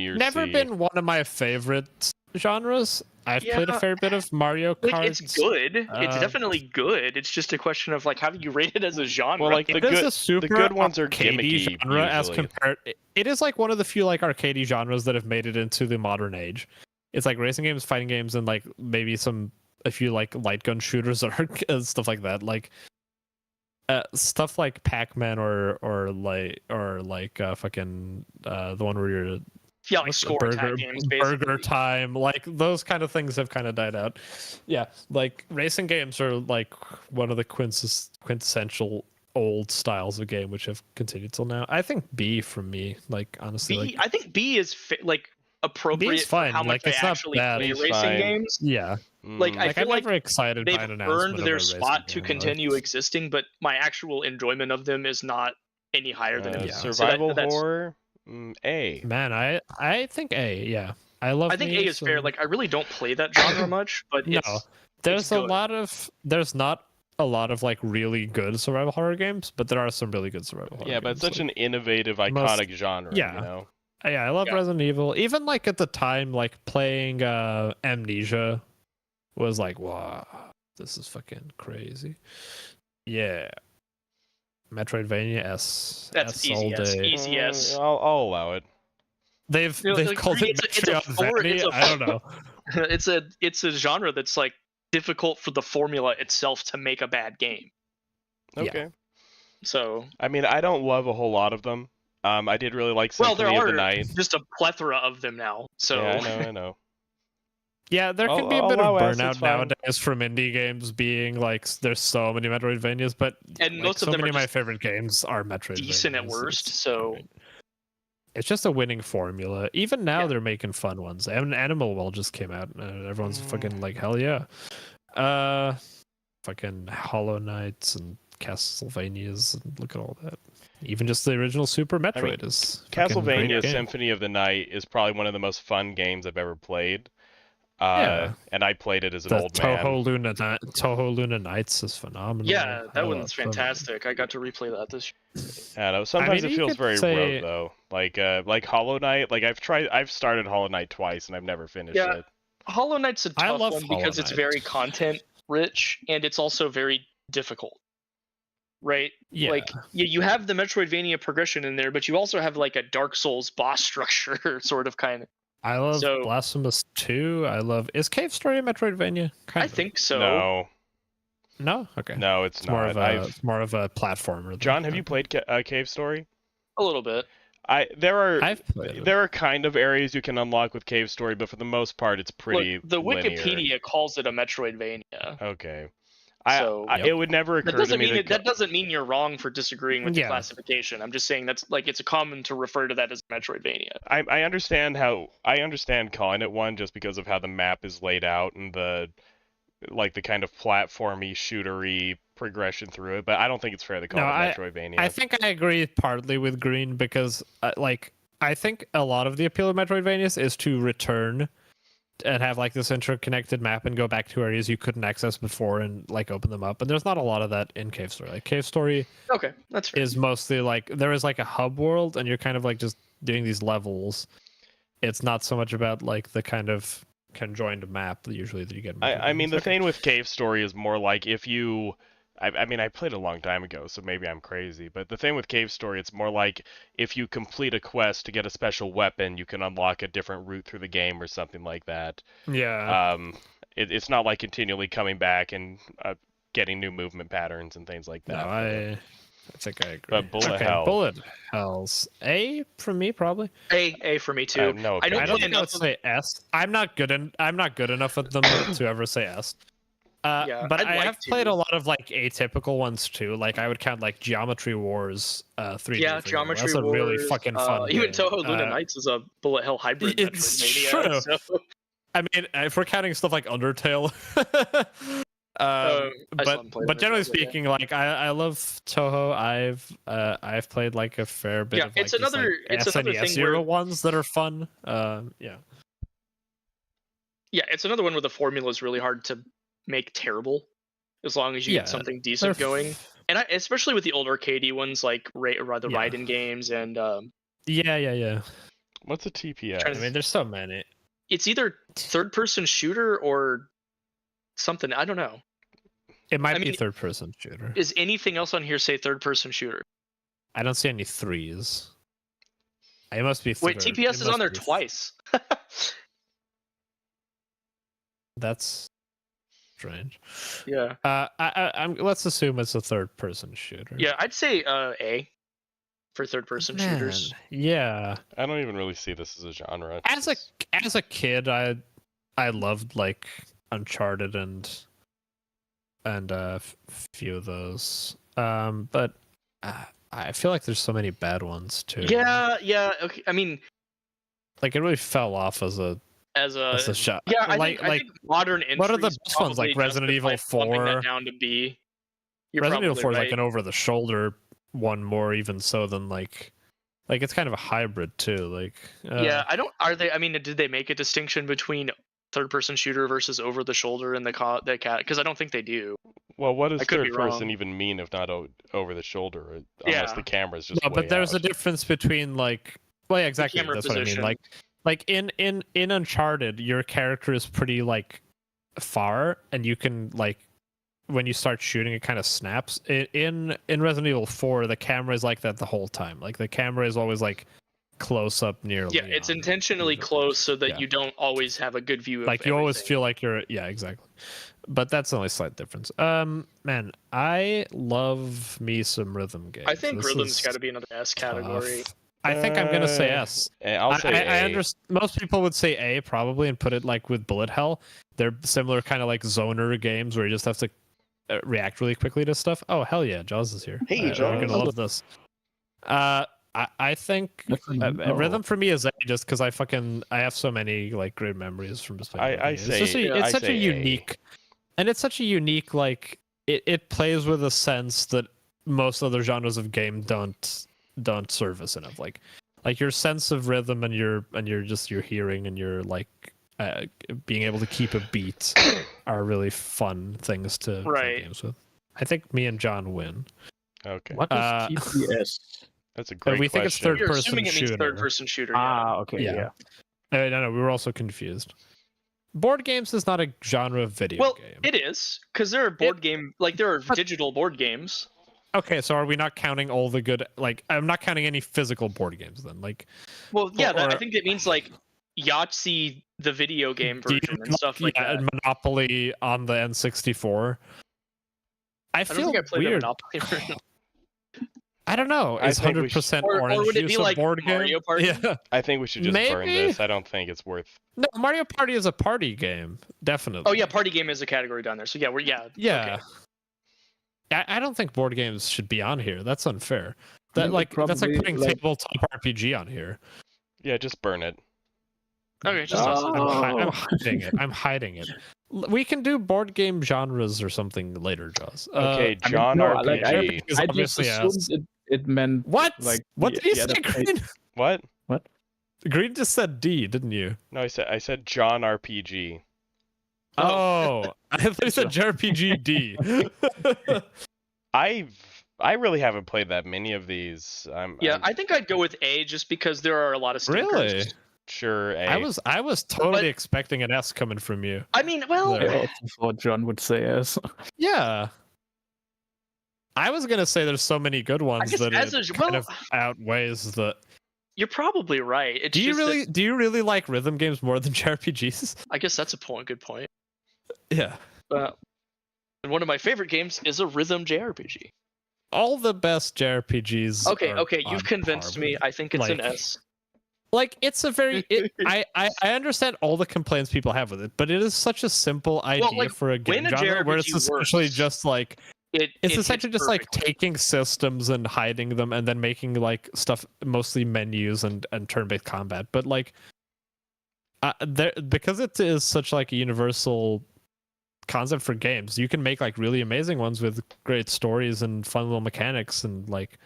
or Never C. been one of my favorite genres. I've played a fair bit of Mario Kart. Like, it's good. It's definitely good. It's just a question of like, how do you rate it as a genre? Well, like the good ones are gimmicky genre as compared. It is like one of the few like arcadey genres that have made it into the modern age. It's like racing games, fighting games, and like maybe a few like light gun shooters or stuff like that. Like stuff like Pac-Man or fucking the one where you're like score attack games, basically. Burger Time, like those kind of things have kind of died out. Yeah, like racing games are like one of the quintessential old styles of game which have continued till now. I think B from me, like honestly, I think B is appropriate for how much like, I actually play racing games. Yeah. Like I feel I'm like never excited they've by an earned their spot to game, continue existing, but my actual enjoyment of them is not any higher than it. Survival horror, A. Man, I think A. Yeah, I think A is fair. Like I really don't play that genre much, but there's not a lot of like really good survival horror games, but there are some really good survival horror games. Yeah, but it's such an like, innovative, iconic genre. Yeah. You know. Yeah, I love Resident Evil. Even like at the time, like playing Amnesia was like, wow, this is fucking crazy. Yeah. Metroidvania S. That's S easy all S. day. Easy S. I'll allow it. They've like, called it Metroidvania. I don't know. It's a genre that's like difficult for the formula itself to make a bad game. Okay. Yeah. So I mean, I don't love a whole lot of them. I did really like Symphony of the Night. Just a plethora of them now. So yeah, I know. Yeah, there can be a bit of burnout fine. nowadays from indie games being like there's so many Metroidvanias, but and like, most so of them many are of my just favorite games are Metroidvanias. decent at worst. So it's just a winning formula. Even now they're making fun ones. Animal Well just came out and everyone's fucking like hell yeah. Fucking Hollow Knights and Castlevanias and look at all that. Even just the original Super Metroid is Castlevania Symphony of the Night is probably one of the most fun games I've ever played. And I played it as an old man. Toho Luna Nights is phenomenal. Yeah, that one's fantastic. I got to replay that this year. Yeah, no, sometimes it feels very rote though. Like Hollow Knight. Like I've started Hollow Knight twice and I've never finished it. Hollow Knight's a tough one because it's very content rich and it's also very difficult. Right? Yeah. Like you have the Metroidvania progression in there, but you also have like a Dark Souls boss structure sort of kind of. I love Blasphemous 2. Is Cave Story a Metroidvania? I think so. No? Okay. No, it's not. It's more of a platformer. John, have you played Cave Story? A little bit. There are kind of areas you can unlock with Cave Story, but for the most part, it's pretty. Look, the linear. Wikipedia calls it a Metroidvania. Okay. It would never occur to me. That doesn't mean you're wrong for disagreeing with the classification. I'm just saying that's like it's common to refer to that as Metroidvania. I understand calling it one just because of how the map is laid out and the kind of platformy, shootery progression through it, but I don't think it's fair to call it Metroidvania. I think I agree partly with Green because I think a lot of the appeal of Metroidvanias is to return and have like this interconnected map and go back to areas you couldn't access before and like open them up. And there's not a lot of that in Cave Story. Like Cave Story that's fair. Is mostly like there is like a hub world and you're kind of like just doing these levels. It's not so much about like the kind of conjoined map usually that you get. I mean the thing with Cave Story is more like if you I mean, I played a long time ago, so maybe I'm crazy. But the thing with Cave Story, it's more like if you complete a quest to get a special weapon, you can unlock a different route through the game or something like that. Yeah. It's not like continually coming back and getting new movement patterns and things like that. No, I think I agree. But Bullet Hells. A for me, probably. A for me too. I don't think I would say S. I'm not good enough at them to ever say S. But I have played a lot of like atypical ones too. Like I would count like Geometry Wars 3D. Yeah, Geometry Wars. That's a really fucking fun even game. Toho Luna Nights is a bullet hell hybrid. It's true. So. I mean, if we're counting stuff like Undertale. But generally speaking, like I love Toho. I've played like a fair bit of like, it's another SNES era ones that are fun. Yeah, it's another one where the formula is really hard to make terrible as long as you get something decent going. And especially with the old arcadey ones like the Raiden games and yeah. What's a TPS? I mean, there's so many. It's either third-person shooter or something. I don't know. It might be third-person shooter. Is anything else on here say third-person shooter? I don't see any threes. I must be. Wait, TPS is on there twice. That's strange. Yeah. Let's assume it's a third-person shooter. Yeah, I'd say A for third-person shooters. Yeah. I don't even really see this as a genre. As a kid, I loved like Uncharted and a few of those. But I feel like there's so many bad ones too. Yeah. Okay. I mean, like it really fell off as a shot. Yeah, I think modern entries. What are the best ones like Resident Evil 4? That down to B. Resident Evil 4 is like an over-the-shoulder one more even so than like it's kind of a hybrid too. Like I don't. Are they? I mean, did they make a distinction between third-person shooter versus over-the-shoulder in the cat, because I don't think they do. Well, what does I could be third person wrong. even mean if not over the shoulder? Unless the camera's just No, way but there's out. a difference between like, well, yeah, exactly. camera That's position. what I mean. Like in Uncharted, your character is pretty like far, and you can like when you start shooting, it kind of snaps. In Resident Evil 4, the camera is like that the whole time. Like the camera is always like close up near. Yeah, it's intentionally close so that you don't always have a good view of like you always feel like you're exactly. But that's the only slight difference. Man, I love me some rhythm games. I think rhythm's got to be another S category. I think I'm gonna say S. I'll say A. I understand. Most people would say A probably and put it like with Bullet Hell. They're similar kind of like zoner games where you just have to react really quickly to stuff. Oh hell yeah, Jaws is here. Hey, We're Jaws. gonna love this. I think rhythm for me is A just because I have so many like great memories from just playing. It's such a unique, and it's such a unique like it plays with a sense that most other genres of game don't service enough. Like your sense of rhythm and your hearing and your like being able to keep a beat are really fun things to play games with. I think me and John win. Okay. What is TPS? That's a great question. We think it's third You're person assuming it means shooter. third-person shooter. Okay, yeah. No, we were also confused. Board games is not a genre of video game. Well, it is, because there are there are digital board games. Okay, so are we not counting all the good? Like, I'm not counting any physical board games then. Like, well, yeah, I think it means like Yahtzee, the video game version, and stuff like that. And Monopoly on the N64. I don't think I played weird. the Monopoly version. I don't know. Is 100% orange or would it be like board Mario game? Party? Yeah. I think we should just burn this. I don't think it's worth. No, Mario Party is a party game, definitely. Oh yeah, party game is a category down there. So yeah, Yeah. Okay. I don't think board games should be on here. That's unfair. That's like putting tabletop RPG on here. Yeah, just burn it. Okay, just I'm hiding it. I'm hiding it. We can do board game genres or something later, Jaws. Okay, RPG. I just assumed it meant what? Like what did you say, Green? What? Green just said D, didn't you? No, I said John RPG. Oh, I thought you said JRPG D. I really haven't played that many of these. I think I'd go with A just because there are a lot of stickers. Really? Sure, A. I was totally expecting an S coming from you. I mean, well, I also thought John would say S. Yeah. I was gonna say there's so many good ones that it kind of outweighs the. You're probably right. It's do you really like rhythm games more than JRPGs? I guess that's a good point. Yeah. And one of my favorite games is a rhythm JRPG. All the best JRPGs. Okay, you've convinced me. I think it's an S. Like it's a very I understand all the complaints people have with it, but it is such a simple idea for a game genre where it's essentially just like it's essentially just like taking systems and hiding them and then making like stuff mostly menus and turn-based combat. But like because it is such like a universal concept for games, you can make like really amazing ones with great stories and fun little mechanics and like.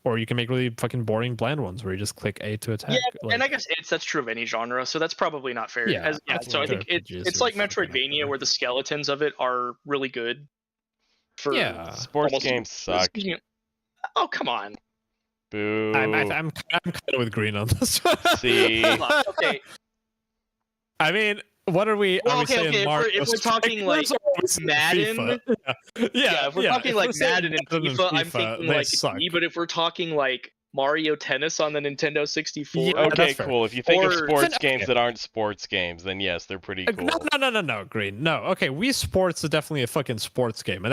Or you can make really fucking boring, bland ones where you just click A to attack. Yeah, and I guess that's true of any genre, so that's probably not fair. So I think it's like Metroidvania, where the skeletons of it are really good. Sports games suck. Oh come on. Boo. I'm kind of with Green on this one. See. Okay. I mean, what are we? Well, are we saying if we're talking like Madden, if we're talking like Madden and FIFA, I'm thinking like D. But if we're talking like Mario Tennis on the Nintendo 64, okay, cool. If you think of sports games that aren't sports games, then yes, they're pretty cool. No, Green. No, okay. Wii Sports is definitely a fucking sports game, and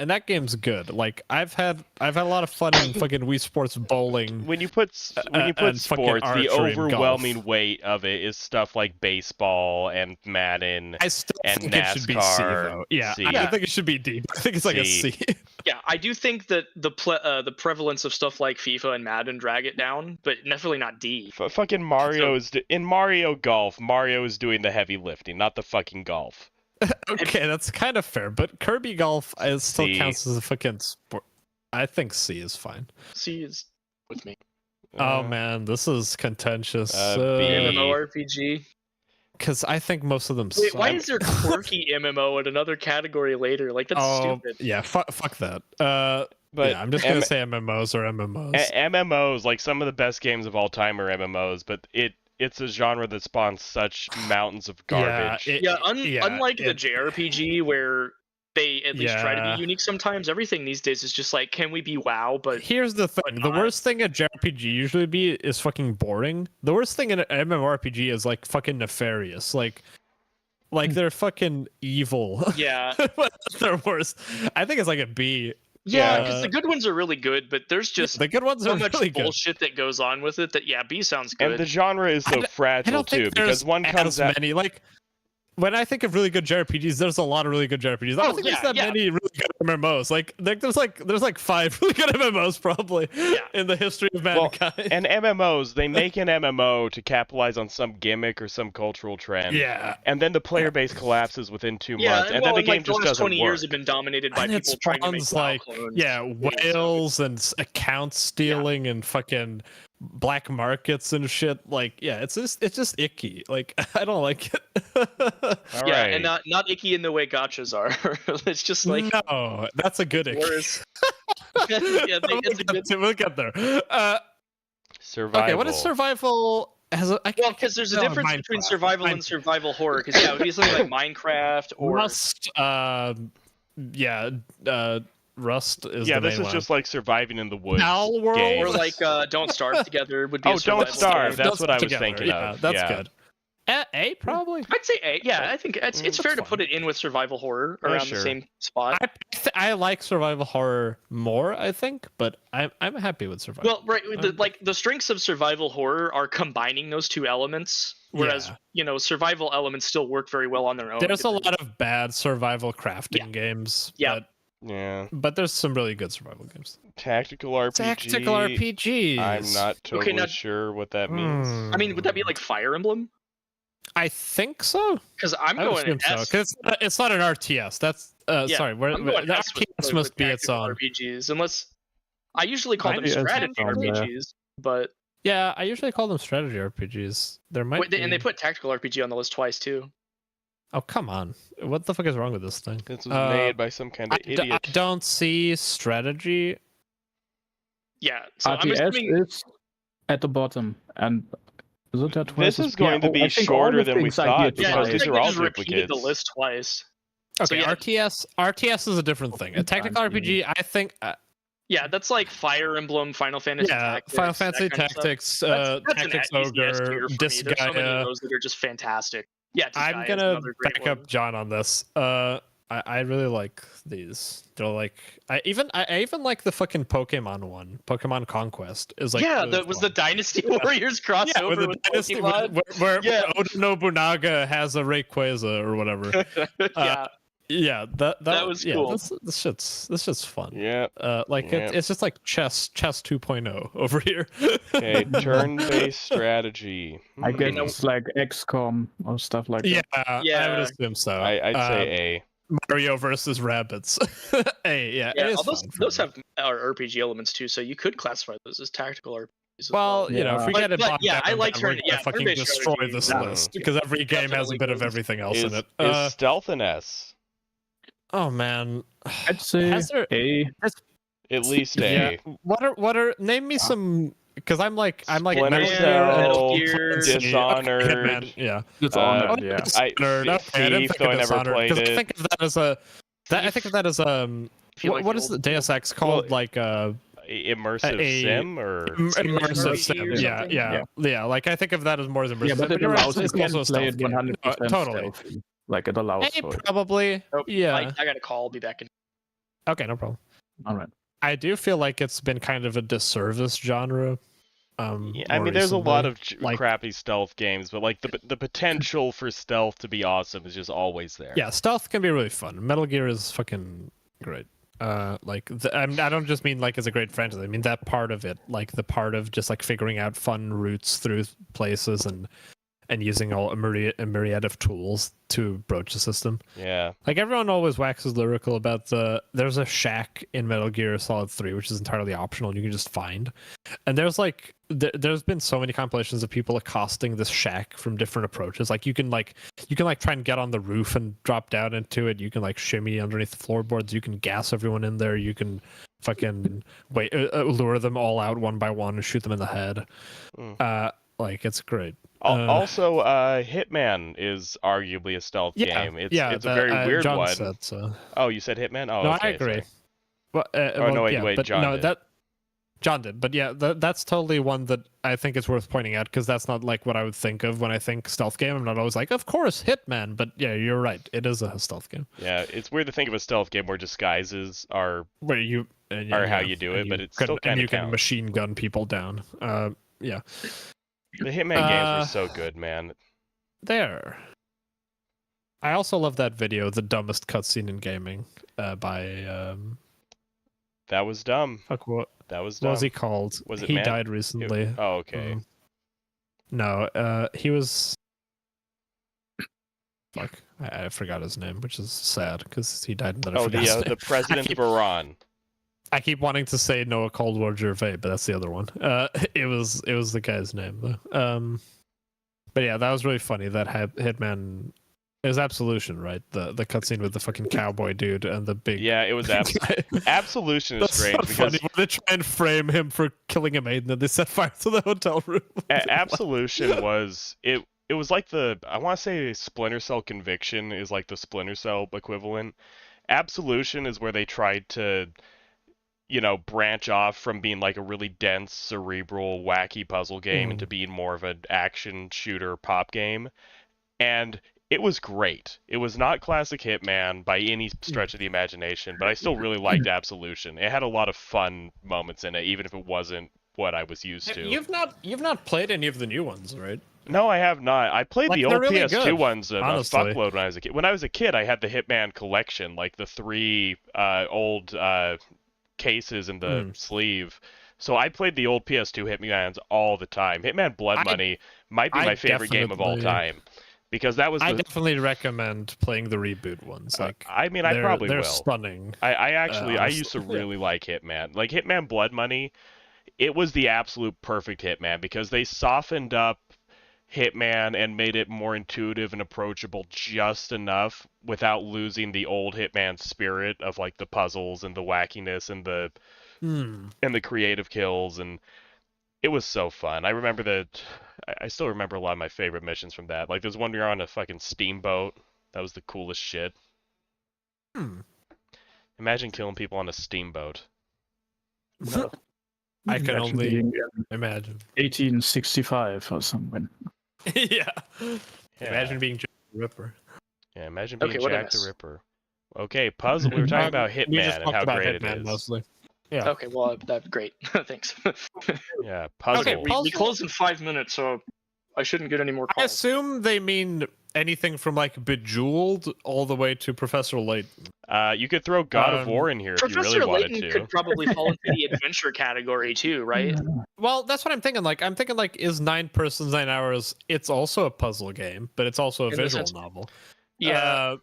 that game's good. Like I've had a lot of fun in fucking Wii Sports bowling. When you put sports, the overwhelming weight of it is stuff like baseball and Madden I still and think NASCAR. It should be C, though. Yeah, C. I think it should be D. I think it's like a C. Yeah, I do think that the prevalence of stuff like FIFA and Madden drag it down, but definitely not D. Fucking Mario in Mario Golf. Mario is doing the heavy lifting, not the fucking golf. Okay, that's kind of fair, but Kirby Golf still counts as a fucking sport. I think C is fine. C is with me. Oh man, this is contentious. MMORPG. because I think most of them. Wait, why is there quirky MMO in another category later? Like that's stupid. Yeah, fuck that. But yeah, I'm just gonna say MMOs or MMOs. MMOs, like some of the best games of all time are MMOs, but it's a genre that spawns such mountains of garbage. Unlike the JRPG where they at least try to be unique sometimes, everything these days is just like, can we be WoW? But here's the thing: the worst thing a JRPG usually be is fucking boring. The worst thing in an MMORPG is like fucking nefarious. Like they're fucking evil. Yeah, they're worst. I think it's like a B. Yeah, because the good ones are really good, but there's just the good ones so are much really bullshit that goes on with it that B sounds good. And the genre is so fragile too, because one comes out. Many, like when I think of really good JRPGs, there's a lot of really good JRPGs. I don't think there's that many really good MMOs. Like there's like 5 really good MMOs probably in the history of mankind. Well, and MMOs, they make an MMO to capitalize on some gimmick or some cultural trend. Yeah. And then the player base collapses within 2 months, and then the game just doesn't 20 work. years have been dominated by people trying to make like clones. whales and account stealing and fucking black markets and shit. Like it's just icky. Like I don't like it. Right. And not icky in the way gachas are. It's just like no, that's a good icky. We'll get there. Survival. Okay, what is survival? Well, because there's a difference between survival and survival horror. Because it would be something like Minecraft or Rust. Rust is the main this is one. just like surviving in the woods. Owl World, or like Don't Starve Together would be. Oh, Don't Starve. That's what I was thinking of. That's good. A probably. I'd say A. Yeah, I think it's fair to put it in with survival horror around the same spot. I like survival horror more, I think, but I'm happy with survival. Well, right, the strengths of survival horror are combining those two elements, whereas survival elements still work very well on their own. There's a lot of bad survival crafting games. But there's some really good survival games. Tactical RPG. I'm not totally sure what that means. I mean, would that be like Fire Emblem? I think so. Because I'm going so. Because it's not an RTS. That's sorry. Where the RTS must be its own RPGs, unless I usually call them strategy RPGs. But yeah, I usually call them strategy RPGs. There might be... and they put tactical RPG on the list twice too. Oh come on! What the fuck is wrong with this thing? This was made by some kind of idiot. I don't see strategy. Yeah, so RTS I'm assuming... is at the bottom, and this is going to be shorter than we thought because these are all duplicates. The list twice. Okay, so RTS is a different thing. A tactical RPG, I think. Yeah, that's like Fire Emblem, Final Fantasy Tactics. Final Fantasy Tactics, Tactics Ogre, Disgaea. There's so many of those that are just fantastic. Yeah, I'm gonna back up John on this. I really like these. They're like I even like the fucking Pokemon one. Pokemon Conquest is like really that was the Dynasty Warriors crossover with Dynasty where Oda Nobunaga has a Rayquaza or whatever. That was cool. This shit's fun. Yeah. It's just like chess 2.0 over here. Okay, turn-based strategy. I guess it's like XCOM or stuff like that. Yeah, I would assume so. I'd say A. Mario versus rabbits. A, those have RPG elements too, so you could classify those as tactical RPGs. Well, if we get it bogged down, I like fucking destroy this list because every game has a bit of everything else in it. Is stealth an S? Oh man, I'd say A. At least A. Yeah. What are name me some. Because I'm like Splinter Cell, Dishonored, Dishonored, Thief, though I never played it. I think of that as I think of that as what is the Deus Ex called? Immersive sim or immersive sim? Yeah. Like I think of that as more as immersive. Yeah, but it allows you to play it 100% totally. Like it allows. Probably. Yeah. I got a call. I'll be back in. Okay, no problem. All right. I do feel like it's been kind of a disservice genre. I mean, there's a lot of crappy stealth games, but like the potential for stealth to be awesome is just always there. Yeah, stealth can be really fun. Metal Gear is fucking great. I don't just mean like as a great franchise. I mean that part of it, like the part of just like figuring out fun routes through places and and using a myriad of tools to broach the system. Yeah. Like everyone always waxes lyrical about there's a shack in Metal Gear Solid 3 which is entirely optional and you can just find. And there's like there's been so many compilations of people accosting this shack from different approaches. Like you can try and get on the roof and drop down into it. You can like shimmy underneath the floorboards. You can gas everyone in there. You can fucking lure them all out one by one and shoot them in the head. Like it's great. Also, Hitman is arguably a stealth game. It's a very weird John one. Said so. Oh, you said Hitman? Oh, no, okay, I agree. Well, wait, John did. John did, but yeah, that's totally one that I think is worth pointing out because that's not like what I would think of when I think stealth game. I'm not always like, of course, Hitman, but yeah, you're right. It is a stealth game. Yeah, it's weird to think of a stealth game where disguises are how you do it, but it's still kind of can machine gun people down. Yeah. The Hitman games were so good, man. There. I also love that video, the dumbest cutscene in gaming, by That was dumb. Fuck what? That was dumb. What was he called? Was it he Man? Died recently. Oh, okay. No, he was. Fuck, I forgot his name, which is sad because he died. And then the president of Iran. I keep wanting to say Noah Caldwell Gervais, but that's the other one. It was the guy's name though. But yeah, that was really funny. That Hitman. It was Absolution, right? The cutscene with the fucking cowboy dude and the big. Yeah, it was Absolution is That's strange so because funny when they try and frame him for killing a maid and then they set fire to the hotel room. Absolution was it was like I want to say Splinter Cell Conviction is like the Splinter Cell equivalent. Absolution is where they tried to branch off from being like a really dense, cerebral, wacky puzzle game into being more of an action shooter pop game. And it was great. It was not classic Hitman by any stretch of the imagination, but I still really liked Absolution. It had a lot of fun moments in it, even if it wasn't what I was used to. You've not played any of the new ones, right? No, I have not. I played the old really PS2 good, ones a honestly. fuckload when I was a kid. When I was a kid, I had the Hitman collection, like the 3 old cases in the sleeve. So I played the old PS2 Hitmans all the time. Hitman Blood Money might be my favorite game of all time. Because that was I definitely recommend playing the reboot ones. Like, I mean, I probably will. They're stunning. I used to really like Hitman. Like Hitman Blood Money, it was the absolute perfect Hitman because they softened up Hitman and made it more intuitive and approachable just enough without losing the old Hitman spirit of like the puzzles and the wackiness and the creative kills, and it was so fun. I still remember a lot of my favorite missions from that. Like there's one where you're on a fucking steamboat. That was the coolest shit. Imagine killing people on a steamboat. No. I can only imagine. 1865 or something. Yeah. Imagine being Jack the Ripper. Yeah, imagine being Jack the Ripper. Okay, puzzle. We were talking about Hitman and how great it is. Mostly. Yeah. Okay, well, that's great. Thanks. Yeah, puzzle. Okay, we close in 5 minutes, so I shouldn't get any more calls. I assume they mean anything from like Bejeweled all the way to Professor Layton. You could throw God of War in here if you really wanted to. Professor Layton could probably fall into the adventure category too, right? Well, that's what I'm thinking. Like, is 9 Persons 9 Hours? It's also a puzzle game, but it's also a visual novel. Yeah.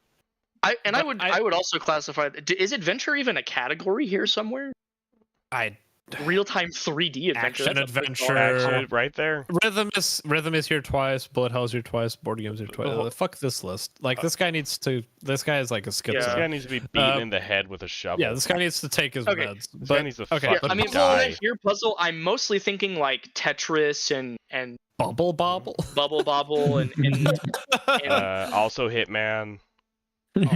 I would also classify. Is adventure even a category here somewhere? Real-time 3D adventure. Action adventure, right there. Rhythm is here twice. Bullet Hell's here twice. Board games here twice. Fuck this list. Like this guy is like a schizo. This guy needs to be beaten in the head with a shovel. Yeah, this guy needs to take his meds. This guy needs to fucking I mean, when I hear puzzle, I'm mostly thinking like Tetris and Bubble Bobble, and also Hitman. No,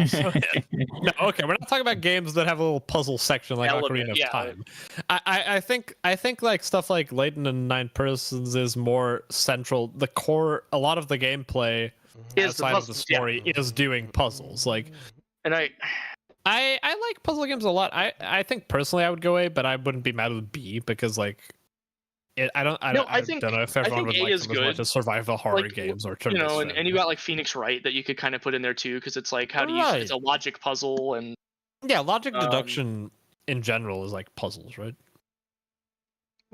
okay, we're not talking about games that have a little puzzle section like Ocarina of Time. I think like stuff like Layton and 9 Persons is more central. The core, a lot of the gameplay outside of the story is doing puzzles. Like, and I like puzzle games a lot. I think personally I would go A, but I wouldn't be mad with B because like. I don't know if everyone would like them as much as survival horror games or and you got like Phoenix Wright that you could kind of put in there too because it's like how do you it's a logic puzzle and logic deduction in general is like puzzles, right?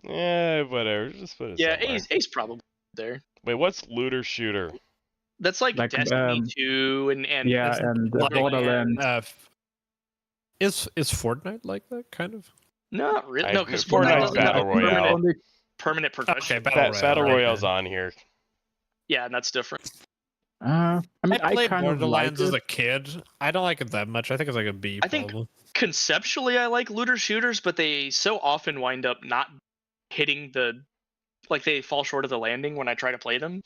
Yeah, whatever. Just put it. Yeah, A's probably there. Wait, what's looter shooter? That's like Destiny 2 and yeah, and Borderlands. Is Fortnite like that kind of? Not really. No, because Fortnite's Fortnite doesn't have Battle Royale. permanent progression. Okay, Battle Royale's on here. Yeah, and that's different. I mean, I played kind Borderlands of as like a kid. I don't like it that much. I think it's like a B. I think conceptually I like looter shooters, but they so often wind up not hitting they fall short of the landing when I try to play them.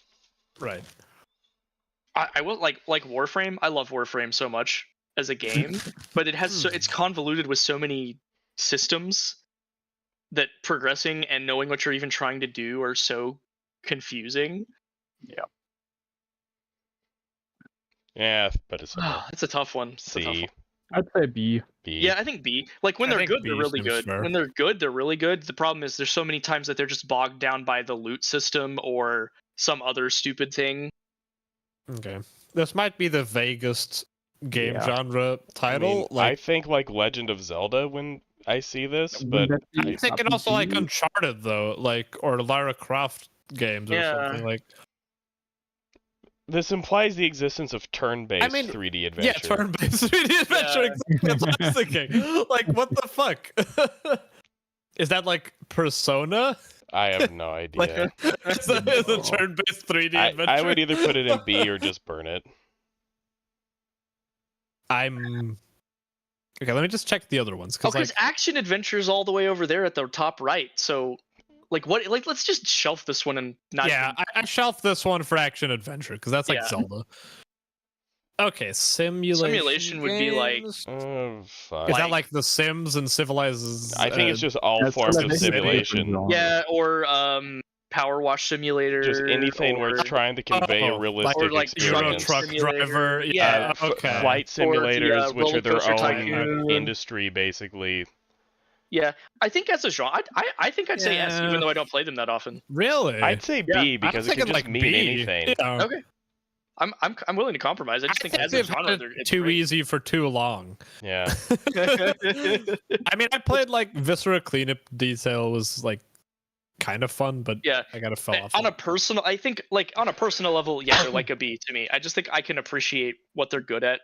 Right. I will like Warframe. I love Warframe so much as a game, but it's convoluted with so many systems that progressing and knowing what you're even trying to do are so confusing. Yeah, but it's It's a tough one. C. I'd say B. Yeah, I think B. Like when they're good, they're really good. When they're good, they're really good. The problem is there's so many times that they're just bogged down by the loot system or some other stupid thing. Okay. This might be the vaguest game genre title. I think like Legend of Zelda when I see this, but I'm thinking also like Uncharted though, or Lara Croft games or something like. This implies the existence of turn-based 3D adventure. Yeah, turn-based 3D adventure. Exactly. That's what I was thinking. Like, what the fuck? Is that like Persona? I have no idea. Is a turn-based 3D adventure? I would either put it in B or just burn it. Okay, let me just check the other ones. Because action adventures all the way over there at the top right. So, let's just shelf this one and not. Yeah, I shelf this one for action adventure because that's like Zelda. Okay, simulation would be like. Fuck. Is that like The Sims and Civilizes? I think it's just all forms of simulation. Yeah, or Power Wash Simulator. Just anything where it's trying to convey a realistic experience. Truck driver. Yeah. Okay. Flight simulators, which are their own industry, basically. Yeah, I think as a genre, I think I'd say S, even though I don't play them that often. Really? I'd say B because it can just mean anything. Yeah. Okay. I'm willing to compromise. I just think as a genre, it's too great. easy for too long. Yeah. I mean, I played like Viscera Cleanup Detail was like kind of fun, but I gotta fell off. On a personal level, they're like a B to me. I just think I can appreciate what they're good at.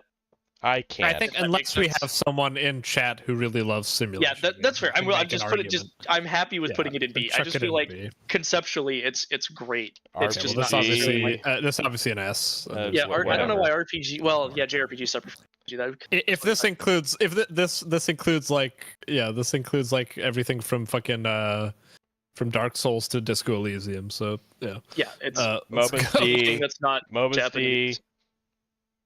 I can't. I think unless we have someone in chat who really loves simulation. Yeah, that's fair. I'm happy with putting it in B. I just feel like conceptually, it's great. It's just this obviously an S. I don't know why RPG. Well, yeah, JRPG separate. If this includes this includes like everything from fucking from Dark Souls to Disco Elysium. So yeah. Yeah, it's MOBA's D. That's not MOBA's Japanese. D.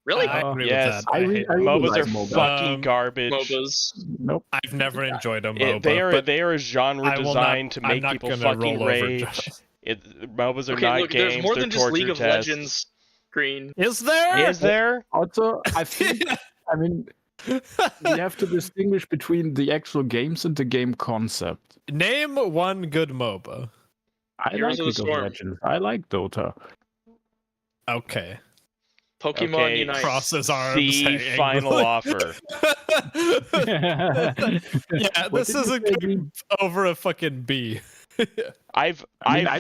Really? I agree yes, with that. MOBAs are fucking garbage. MOBAs. Nope. I've never enjoyed a MOBA. They are a genre designed to make people fucking rage. MOBAs are not games. There's more than just League of tests. Legends. Green. Is there? Is there? Also, I think. I mean, we have to distinguish between the actual games and the game concept. Name one good MOBA. I like League of Legends. I like Dota. Okay. Pokemon Unite. Crosses arms. C final offer. Yeah, this is a good over a fucking B. I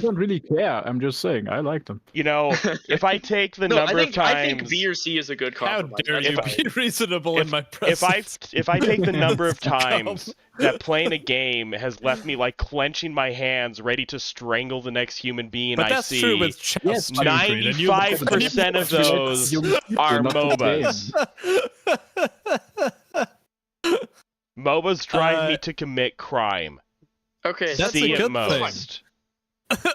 don't really care. I'm just saying I like them. You know, if I take the number of times, I think B or C is a good compromise. How dare you be reasonable in my presence? If I take the number of times that playing a game has left me like clenching my hands, ready to strangle the next human being I see, true with chess. 95% of those are MOBAs. MOBAs drive me to commit crime. Okay, that's a good most.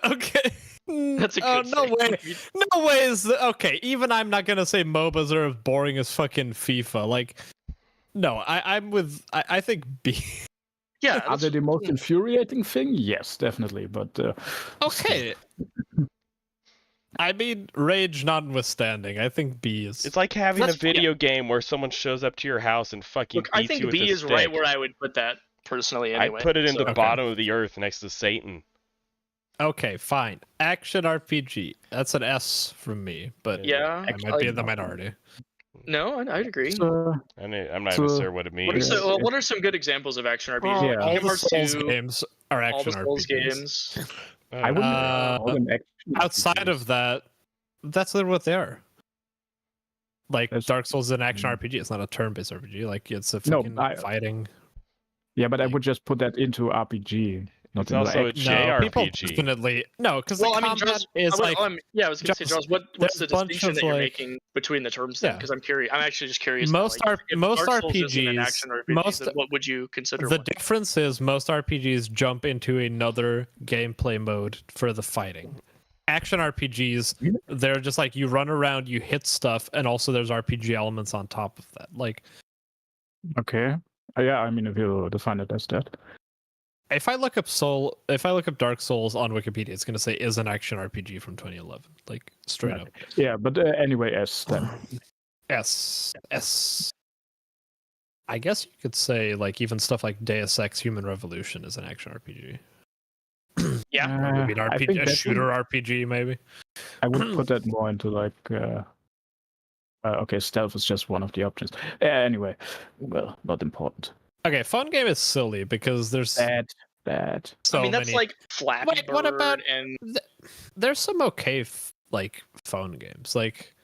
Okay. That's a good no way. No way is okay. Even I'm not gonna say MOBAs are as boring as fucking FIFA. Like, no, I'm with. I think B. Yeah. Are they the most infuriating thing? Yes, definitely. But okay. I mean, rage notwithstanding, I think B is. It's like having a video game where someone shows up to your house and fucking beats you with a stick. I think B is right where I would put that. Personally, anyway. I put it in the bottom of the earth next to Satan. Okay, fine. Action RPG. That's an S from me, but yeah, I might be in the minority. No, I'd agree. I'm not even sure what it means. What are some good examples of action RPGs? All the Souls games are action RPGs. Games. I wouldn't call them outside of that, that's literally what they are. Like Dark Souls is an action RPG. It's not a turn-based RPG. Like it's a fucking fighting. Yeah, but I would just put that into RPG. It's also a JRPG. People definitely because I was gonna say, Jaws, what's the distinction that you're making between the terms then? Because I'm curious. I'm actually just curious. Most RPGs, what would you consider? The difference is most RPGs jump into another gameplay mode for the fighting. Action RPGs, they're just like you run around, you hit stuff, and also there's RPG elements on top of that. Like, okay, yeah, I mean, if you define it as that. If I look up Dark Souls on Wikipedia, it's going to say is an action RPG from 2011, like straight up. Yeah, but anyway, S then. S. I guess you could say like even stuff like Deus Ex: Human Revolution is an action RPG. Yeah, maybe an RPG, a shooter RPG, maybe. I would put that more into like. Okay, stealth is just one of the options. Anyway, well, not important. Okay, fun game is silly because there's bad. So I mean, that's many... like Flappy Bird. What about and there's some okay like phone games like.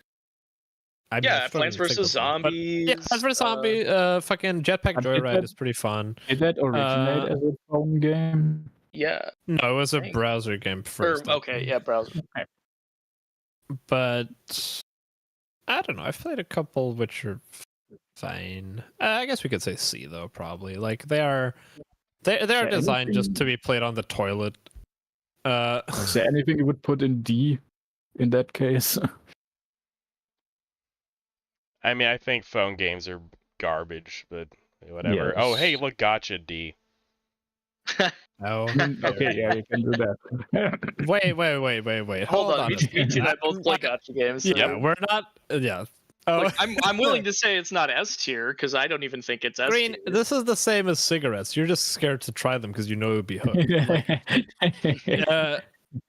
Plants vs Zombies. Plants vs Zombie. Fucking Jetpack Joyride is pretty fun. Did that originate as a phone game? Yeah. No, it was a browser game first. Browser. Okay. But I don't know. I've played a couple which are fine. I guess we could say C though, probably. Like they are designed just to be played on the toilet. Is there anything you would put in D in that case? I mean, I think phone games are garbage, but whatever. Yes. Oh, hey, look, gotcha, D. Oh, okay, yeah, you can do that. Wait. Hold on. Peachy and I both play gotcha games. So. Yeah, we're not. Yeah. Oh. Look, I'm willing to say it's not S tier because I don't even think it's S tier. Green, this is the same as cigarettes. You're just scared to try them because you know it would be hooked.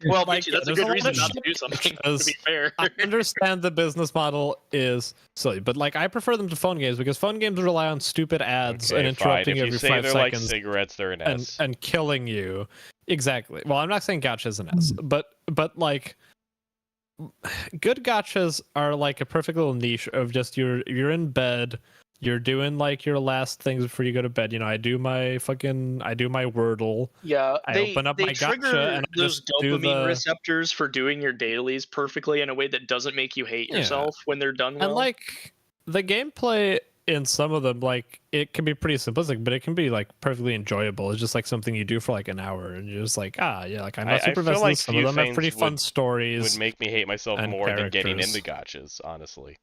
Well, like, that's a good reason not to do something, to be fair. I understand the business model is silly, but like I prefer them to phone games because phone games rely on stupid ads and interrupting every 5 seconds. Like cigarettes, they're an S. And killing you. Exactly. Well, I'm not saying gotcha's an S, but like good gotchas are like a perfect little niche of just you're in bed, you're doing like your last things before you go to bed. You know, I do my Wordle. Yeah, I open up my gotcha and those dopamine receptors for doing your dailies perfectly in a way that doesn't make you hate yourself when they're done well. And like the gameplay in some of them, like it can be pretty simplistic, but it can be like perfectly enjoyable. It's just like something you do for like an hour, and you're just like, like I'm not super invested. Like some of them have pretty fun stories. Would make me hate myself more than getting into gotchas, honestly.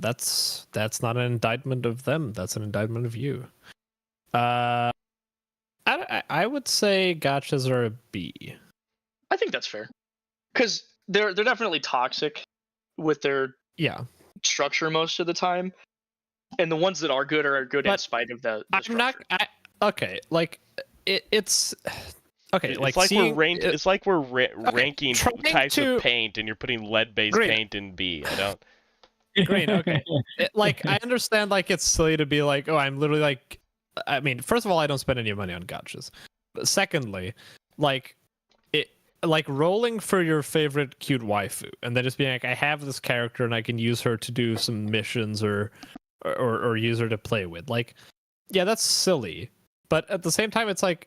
That's not an indictment of them. That's an indictment of you. I would say gotchas are a B. I think that's fair, because they're definitely toxic with their structure most of the time, and the ones that are good in spite of the structure. Okay. Like it's okay. It's like we're ranking types of paint, and you're putting lead-based paint in B. I don't. Green, okay. Like I understand like it's silly to be like, oh, I'm literally like, I mean, first of all, I don't spend any money on gotchas. But secondly, like rolling for your favorite cute waifu and then just being like, I have this character and I can use her to do some missions or use her to play with. Like, yeah, that's silly. But at the same time, it's like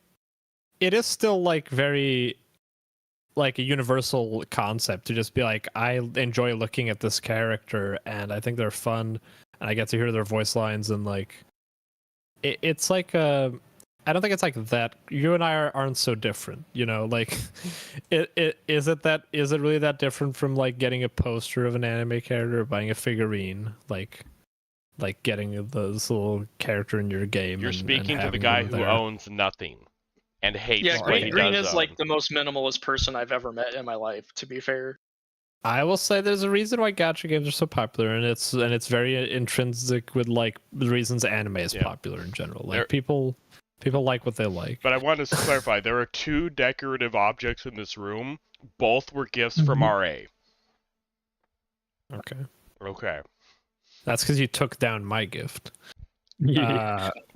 it is still like very like a universal concept to just be like, I enjoy looking at this character and I think they're fun and I get to hear their voice lines and like it's like I don't think it's like that. You and I aren't so different, you know, like is it really that different from like getting a poster of an anime character or buying a figurine, like getting this little character in your game? You're speaking to the guy who owns nothing and hates what he does. Green is like the most minimalist person I've ever met in my life, to be fair. I will say there's a reason why gacha games are so popular, and it's very intrinsic with like the reasons anime is popular in general. Like people like what they like. But I want to clarify, there are 2 decorative objects in this room. Both were gifts from RA. Okay. Okay. That's because you took down my gift.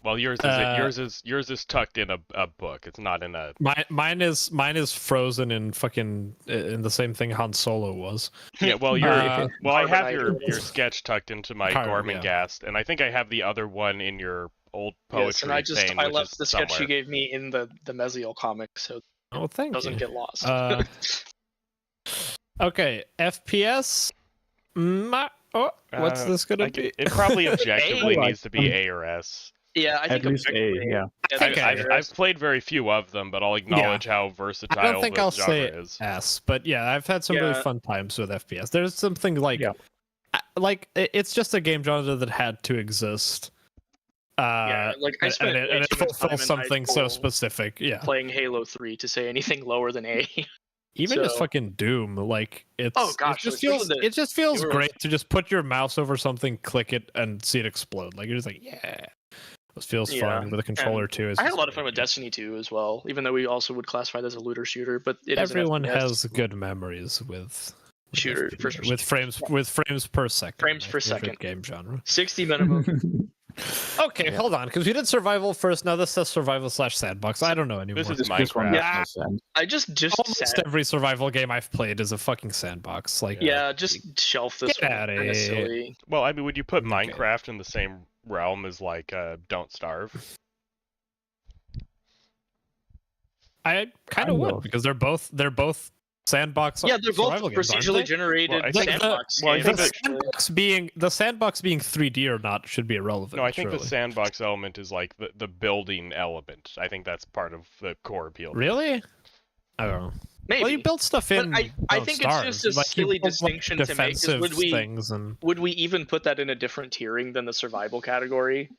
Well, yours is tucked in a book. It's not in a. Mine is frozen in fucking in the same thing Han Solo was. Yeah, well, I have your sketch tucked into my Gormenghast, and I think I have the other one in your old poetry thing. I left the sketch you gave me in the Meziel comic, so it doesn't get lost. Okay, FPS. What's this gonna be? It probably objectively needs to be A or S. Yeah, I think at least A. Yeah. I've played very few of them, but I'll acknowledge how versatile I don't think I'll genre say is. S, but yeah, I've had some really fun times with FPS. There's something like it's just a game genre that had to exist. I spent and it fulfills something so specific. Yeah, playing Halo 3 to say anything lower than A. Even just fucking Doom, like it's. Oh gosh, it just feels great to just put your mouse over something, click it, and see it explode. Like you're just like, yeah, this feels fun with a controller too. I had a lot of fun with Destiny 2 as well, even though we also would classify it as a looter shooter. But everyone has good memories with shooter with frames per second. Frames per second. Game genre. 60 minimum. Okay, hold on, because we did survival first. Now this says survival/sandbox. I don't know anymore. This is Minecraft. Yeah, I just almost every survival game I've played is a fucking sandbox. Like, just shelf this. Get out of here. Silly. Well, I mean, would you put Minecraft in the same realm as like Don't Starve? I kind of would, because they're both sandbox. Yeah, they're both procedurally generated sandbox. The sandbox being 3D or not should be irrelevant. No, I think the sandbox element is like the building element. I think that's part of the core appeal. Really? I don't know. Maybe. Well, you build stuff in. But I think it's just a silly distinction to make. Would we even put that in a different tiering than the survival category?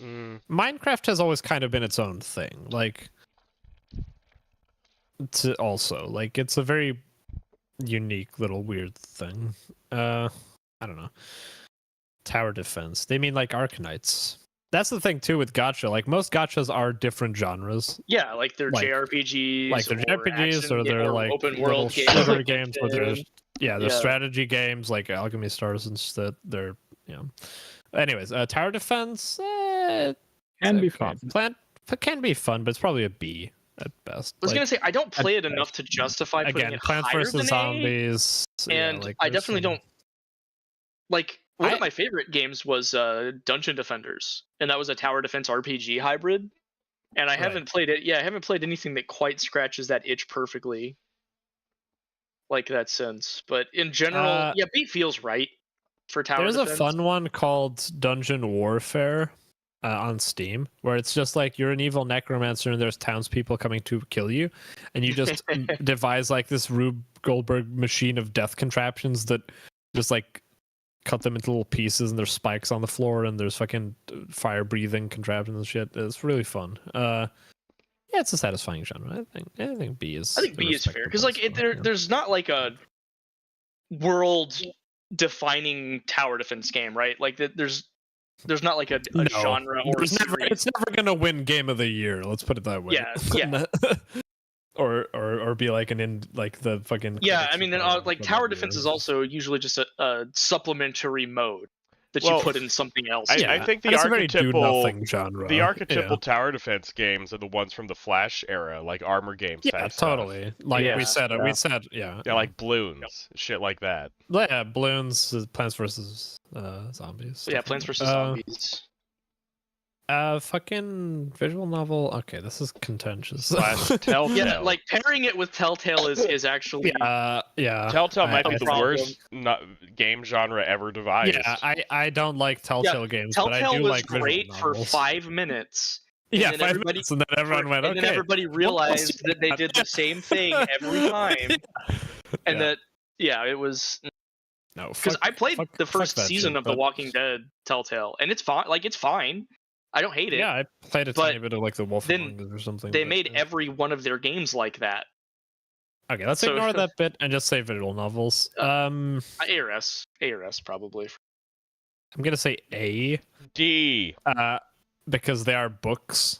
Minecraft has always kind of been its own thing. Like, it's a very unique little weird thing. I don't know. Tower defense. They mean like Arkanites. That's the thing too with gacha. Like most gachas are different genres. Yeah, like they're JRPGs. Like they're JRPGs or they're like open world games. Or they're strategy games like Alchemy Stars and stuff. They're Anyways, tower defense can be fun. Can be fun, but it's probably a B at best. I was gonna say I don't play it enough to justify putting it Plants higher vs than Zombies, and I definitely don't like. One of my favorite games was Dungeon Defenders, and that was a tower defense RPG hybrid. And I haven't played it. Yeah, I haven't played anything that quite scratches that itch perfectly, like that sense. But in general, B feels right for tower defense. There's a fun one called Dungeon Warfare on Steam, where it's just like you're an evil necromancer and there's townspeople coming to kill you, and you just devise like this Rube Goldberg machine of death contraptions that just like cut them into little pieces, and there's spikes on the floor, and there's fucking fire breathing contraptions and shit. It's really fun. It's a satisfying genre. I think B is. I think B is fair because like there's not like a world defining tower defense game, right? Like there's not like a genre or it's never gonna win game of the year. Let's put it that way. Yeah. or be like the fucking I mean then like tower defense is also usually just a supplementary mode that you put in something else. I think the archetypal genre. Tower defense games are the ones from the Flash era, like Armor Games. Totally. Like we said, like Bloons, shit like that. Yeah, Bloons, Plants vs Zombies. Yeah, Plants vs Zombies. Fucking visual novel. Okay, this is contentious. Telltale. Yeah, like pairing it with Telltale is actually. Telltale might be the worst game genre ever devised. Yeah, I don't like Telltale games, but I do like visual novels. Telltale was great for 5 minutes. Yeah, 5 minutes, and then everyone went, okay. And then everybody realized that they did the same thing every time, and it was. No, because I played the first season of The Walking Dead Telltale, and it's fine. Like it's fine. I don't hate it. Yeah, I played a tiny bit of like the Wolf Among Us or something. They made every one of their games like that. Okay, let's ignore that bit and just say visual novels. ARS probably. I'm gonna say A. D. Because they are books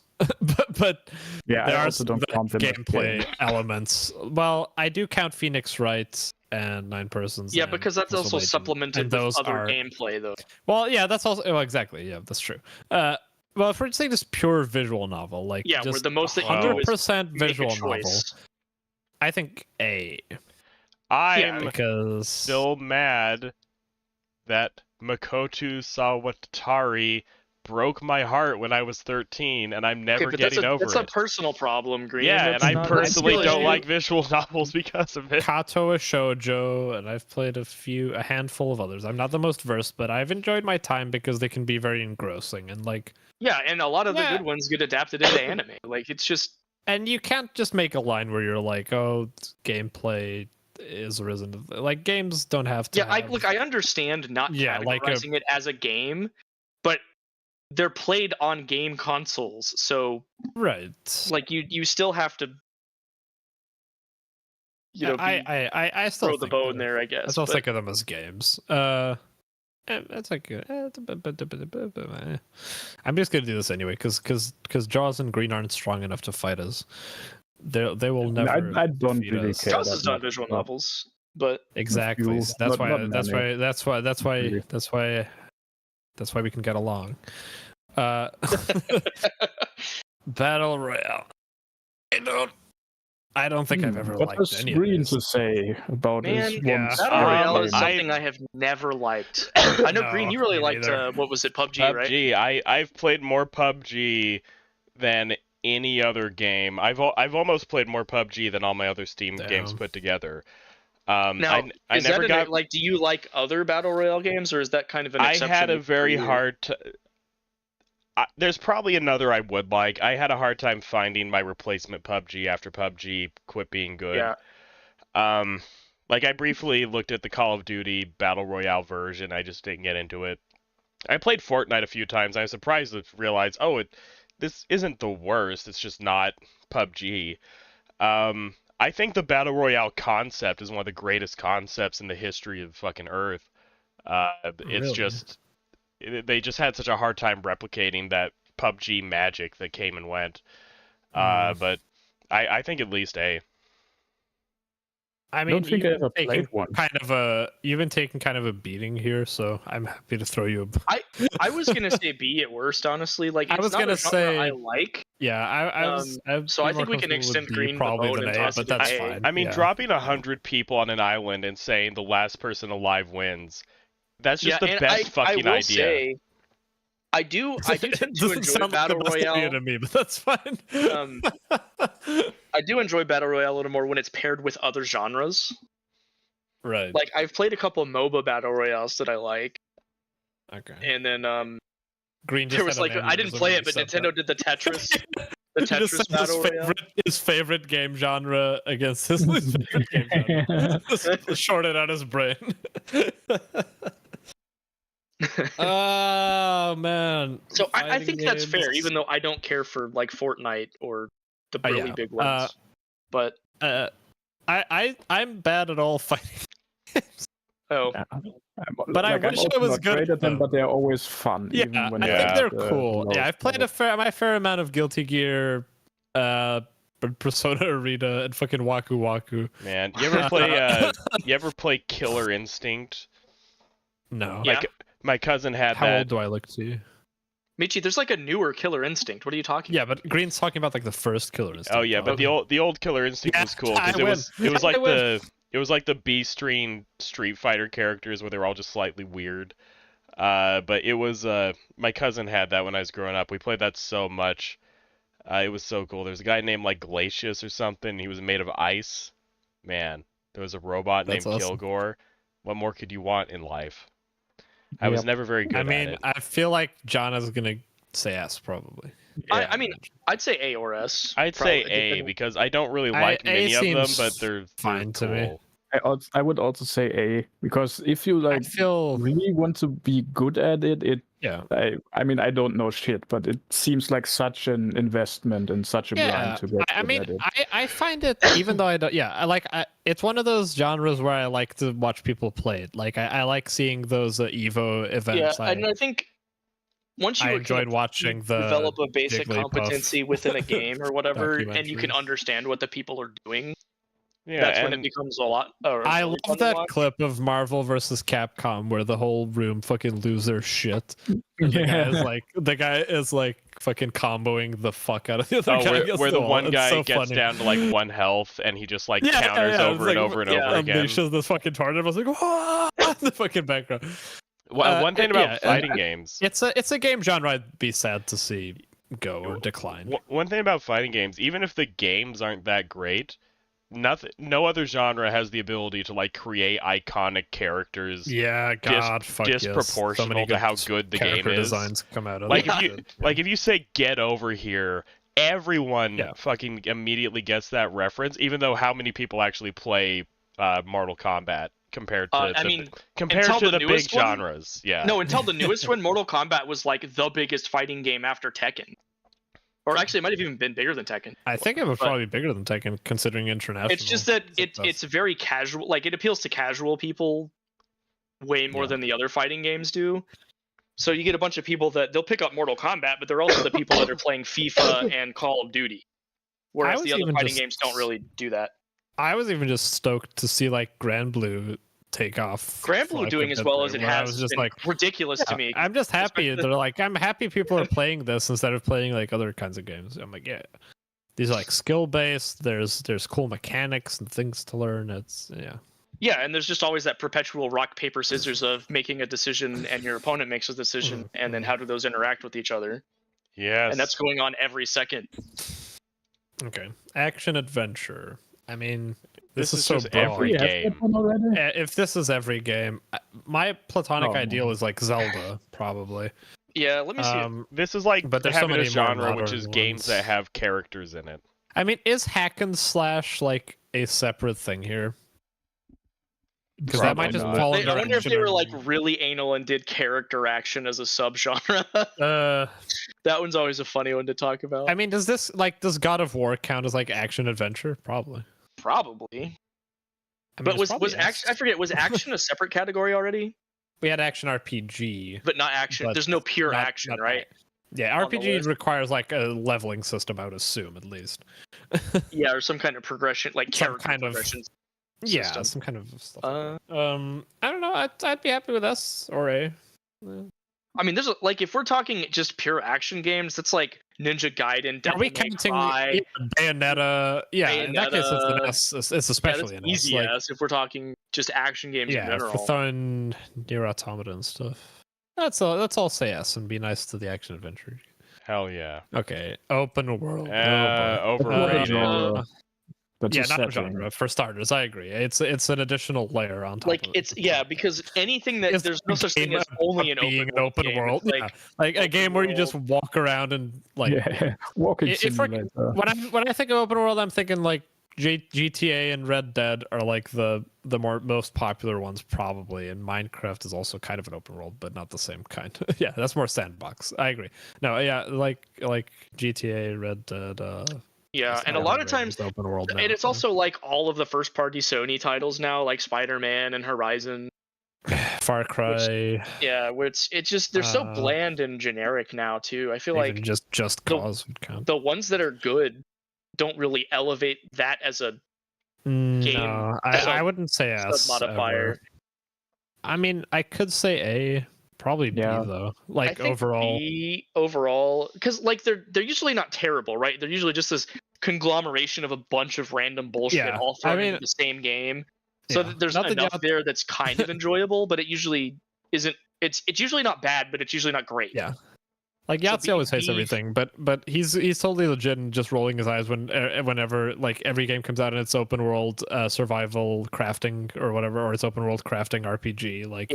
but yeah, there I are also don't count them as gameplay game. elements. Well, I do count Phoenix Wright and 9 Persons. Yeah, and because that's Crystal also Legend, supplemented and with those other are gameplay, though. well, yeah, that's also exactly, yeah, that's true. Well, if we're saying just pure visual novel, like Yeah, where just the most that you do is 100% make a visual novel, choice. I think A. I'm Because still mad that Makoto Sawatari broke my heart when I was 13, and I'm never getting over that's a it. personal problem, Green. Yeah, That's and I not personally a don't issue. like visual novels because of it. Kato is shoujo, and I've played a handful of others. I'm not the most versed, but I've enjoyed my time because they can be very engrossing and like. Yeah, and a lot of the good ones get adapted into anime. Like, it's just. And you can't just make a line where you're like, "Oh, gameplay is risen." Like games don't have to. Yeah, I understand not categorizing it as a game, but they're played on game consoles, so right. Like you still have to. I still throw the bow in there, I guess. I still think of them as games. That's like I'm just gonna do this anyway because Jaws and Green aren't strong enough to fight us. They will never. I don't really care. Jaws is not visual novels, but exactly. That's why we can get along. Battle Royale. I don't think I've ever liked any of Green these. to say about this one. Battle Royale is something I have never liked. I know, Green, you really liked what was it, PUBG, right? PUBG. I've played more PUBG than any other game. I've almost played more PUBG than all my other Steam games put together. Now, I is never that like? Do you like other Battle Royale games, or is that kind of an exception? I had a very hard. There's probably another I would like. I had a hard time finding my replacement PUBG after PUBG quit being good. Yeah. Like I briefly looked at the Call of Duty Battle Royale version. I just didn't get into it. I played Fortnite a few times. I was surprised to realize, this isn't the worst. It's just not PUBG. I think the Battle Royale concept is one of the greatest concepts in the history of fucking Earth. It's just they just had such a hard time replicating that PUBG magic that came and went. But I think at least A. I mean, I ever played one. You've been taking kind of a beating here, so I'm happy to throw you a. I was gonna say B at worst, honestly. Like it's I was not gonna a genre say I like. Yeah, so I think we can extend Green probably the than A, but that's fine. I mean, dropping 100 people on an island and saying the last person alive wins. That's just the best fucking I will idea. Say, I do tend to enjoy Battle Royale. To me, but that's fine. I do enjoy Battle Royale a little more when it's paired with other genres. Right. Like I've played a couple of MOBA Battle Royales that I like. Okay. And then Green just there was like I didn't play it, but Nintendo did the Tetris. The Tetris Battle Royale. His favorite game genre against his least favorite game genre. Just shorted out his brain. Oh man. So I think that's fair, even though I don't care for like Fortnite or the really big ones. But I'm bad at all fighting games. Oh. But I wish I was good at them, but they're always fun. Yeah, even when I think they're cool. Yeah, I've played my fair amount of Guilty Gear, Persona Arena, and fucking Waku Waku. Man, you ever play Killer Instinct? No. Like my cousin had How that. How old do I look to you? Michi, there's like a newer Killer Instinct. What are you talking about? Yeah, but Green's talking about like the first Killer Instinct. Oh yeah, but the old Killer Instinct was cool because it was like the B-string Street Fighter characters where they were all just slightly weird. But it was my cousin had that when I was growing up. We played that so much. It was so cool. There's a guy named like Glacius or something. He was made of ice. Man, there was a robot named Kilgore. What more could you want in life? I was never very good at it. I feel like John is gonna say S probably. Yeah. I mean, I'd say A or S. I'd say A because I don't really like many of them, but they're fine to me. I would also say A because if you really want to be good at it, I mean, I don't know shit, but it seems like such an investment and such a grind to get good at it. I find it, even though I don't, it's one of those genres where I like to watch people play it. Like I like seeing those Evo events. Yeah, and I think once you enjoyed watching the develop a basic Jigglypuff competency within a game or whatever, and you can documentaries. understand what the people are doing, Yeah, that's when it becomes a lot. I really love that clip of Marvel versus Capcom where the whole room fucking lose their shit. And the guy is like fucking comboing the fuck out of the other guy. Where the one guy so gets funny. down to like 1 health and he just like counters over and over and over again. Unleashes this fucking tornado. I was like, "Whoa!" the fucking background. One thing about fighting games. It's a game genre I'd be sad to see go or decline. One thing about fighting games, even if the games aren't that great, no other genre has the ability to like create iconic characters. Yeah, God, disproportional to how good the game is. Designs come out of if you say "get over here," everyone fucking immediately gets that reference, even though how many people actually play Mortal Kombat compared to the big genres. Yeah. No, until the newest one, Mortal Kombat was like the biggest fighting game after Tekken. Or actually, it might have even been bigger than Tekken. I think it was probably bigger than Tekken, considering international. It's just that it's very casual. Like, it appeals to casual people way more than the other fighting games do. So you get a bunch of people that they'll pick up Mortal Kombat, but they're also the people that are playing FIFA and Call of Duty. Whereas the other fighting games don't really do that. I was even just stoked to see like Grand Blue take off. Grand Blue doing as well as it has was just like ridiculous to me. I'm just happy. They're like, I'm happy people are playing this instead of playing like other kinds of games. I'm like, yeah, these are like skill based. There's cool mechanics and things to learn. Yeah, and there's just always that perpetual rock paper scissors of making a decision and your opponent makes a decision, and then how do those interact with each other? Yes, and that's going on every second. Okay, action adventure. I mean, this is so just every game. If this is every game, my platonic ideal is like Zelda, probably. Yeah, let me see. This is like but there's having so many a genre which is ones. games that have characters in it. I mean, is hack and slash like a separate thing here? Because that might just fall under. I wonder if they were like really anal and did character action as a subgenre. That one's always a funny one to talk about. I mean, does God of War count as like action adventure? Probably. But was action? I forget. Was action a separate category already? We had action RPG, but not action. There's no pure action, right? Yeah, RPG requires like a leveling system, I would assume, at least. Yeah, or some kind of progression, like character progression. Yeah, some kind of stuff. I don't know. I'd be happy with S or A. Yeah. I mean, there's like if we're talking just pure action games, that's like Ninja Gaiden, Devil May Cry, Bayonetta. Yeah, in that case, it's an S. It's especially an easy S if we're talking just action games in general. Yeah, for throwing Nier Automata and stuff. Let's all say S and be nice to the action adventure. Hell yeah. Okay, open world. Overrated. Not a genre for starters. I agree. It's an additional layer on top. Like of it. Because anything that there's no such thing as only an open world. Like a game where you just walk around and like walking simulator. When I think of open world, I'm thinking like GTA and Red Dead are like the most popular ones probably, and Minecraft is also kind of an open world, but not the same kind. Yeah, that's more sandbox. I agree. No, yeah, like GTA, Red Dead. Yeah, and a lot of times, open world and it's also like all of the first-party Sony titles now, like Spider-Man and Horizon, Far Cry. Which it's just they're so bland and generic now too. I feel like just cause would count. The ones that are good don't really elevate that as a game. No, I wouldn't say S. Modifier. Ever. I mean, I could say A. Probably B though. Like overall. B overall, because like they're usually not terrible, right? They're usually just this conglomeration of a bunch of random bullshit all thrown into the same game. So there's enough there that's kind of enjoyable, but it usually isn't. It's usually not bad, but it's usually not great. Yeah. Like Yahtzee always hates everything, but he's totally legit and just rolling his eyes whenever like every game comes out and it's open world survival crafting or whatever, or it's open world crafting RPG. Like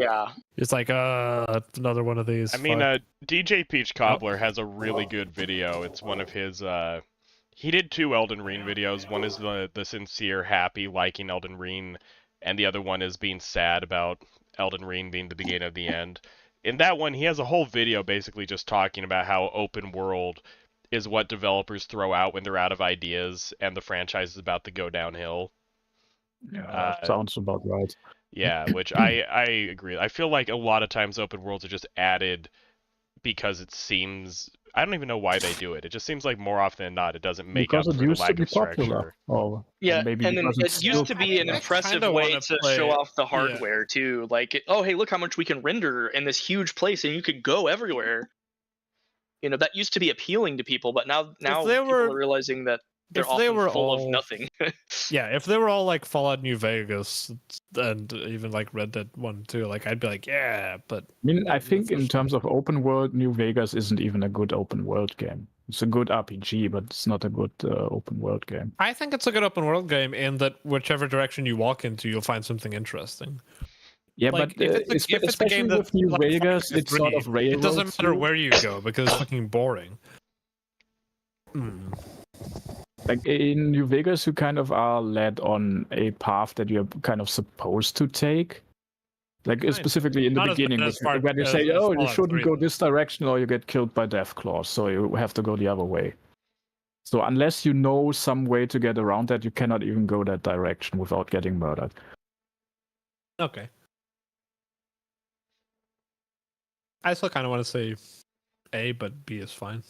it's like another one of these. I mean, DJ Peach Cobbler has a really good video. It's one of his. He did 2 Elden Ring videos. One is the sincere, happy, liking Elden Ring, and the other one is being sad about Elden Ring being the beginning of the end. In that one, he has a whole video basically just talking about how open world is what developers throw out when they're out of ideas and the franchise is about to go downhill. Yeah, sounds about right. Yeah, which I agree. I feel like a lot of times open worlds are just added because it seems... I don't even know why they do it. It just seems like more often than not, it doesn't make because up it for the used to lack be of popular. structure. Yeah, maybe and then it used to be an impressive way to show off the hardware too. Like, oh hey, look how much we can render in this huge place, and you could go everywhere. You know, that used to be appealing to people, but now people are realizing that they're often full of nothing. Yeah, if they were all like Fallout New Vegas and even like Red Dead 1 too, like I'd be like, yeah, but I mean, I think in terms of open world, New Vegas isn't even a good open world game. It's a good RPG, but it's not a good open world game. I think it's a good open world game in that whichever direction you walk into, you'll find something interesting. Yeah, like, but if it's a game with New Vegas, it's sort of railroad. It doesn't matter where you go because it's fucking boring. Like in New Vegas, you kind of are led on a path that you're kind of supposed to take. Like specifically in the beginning, when you say, "Oh, you shouldn't go this direction, or you get killed by deathclaws," so you have to go the other way. So unless you know some way to get around that, you cannot even go that direction without getting murdered. Okay. I still kind of want to say A, but B is fine.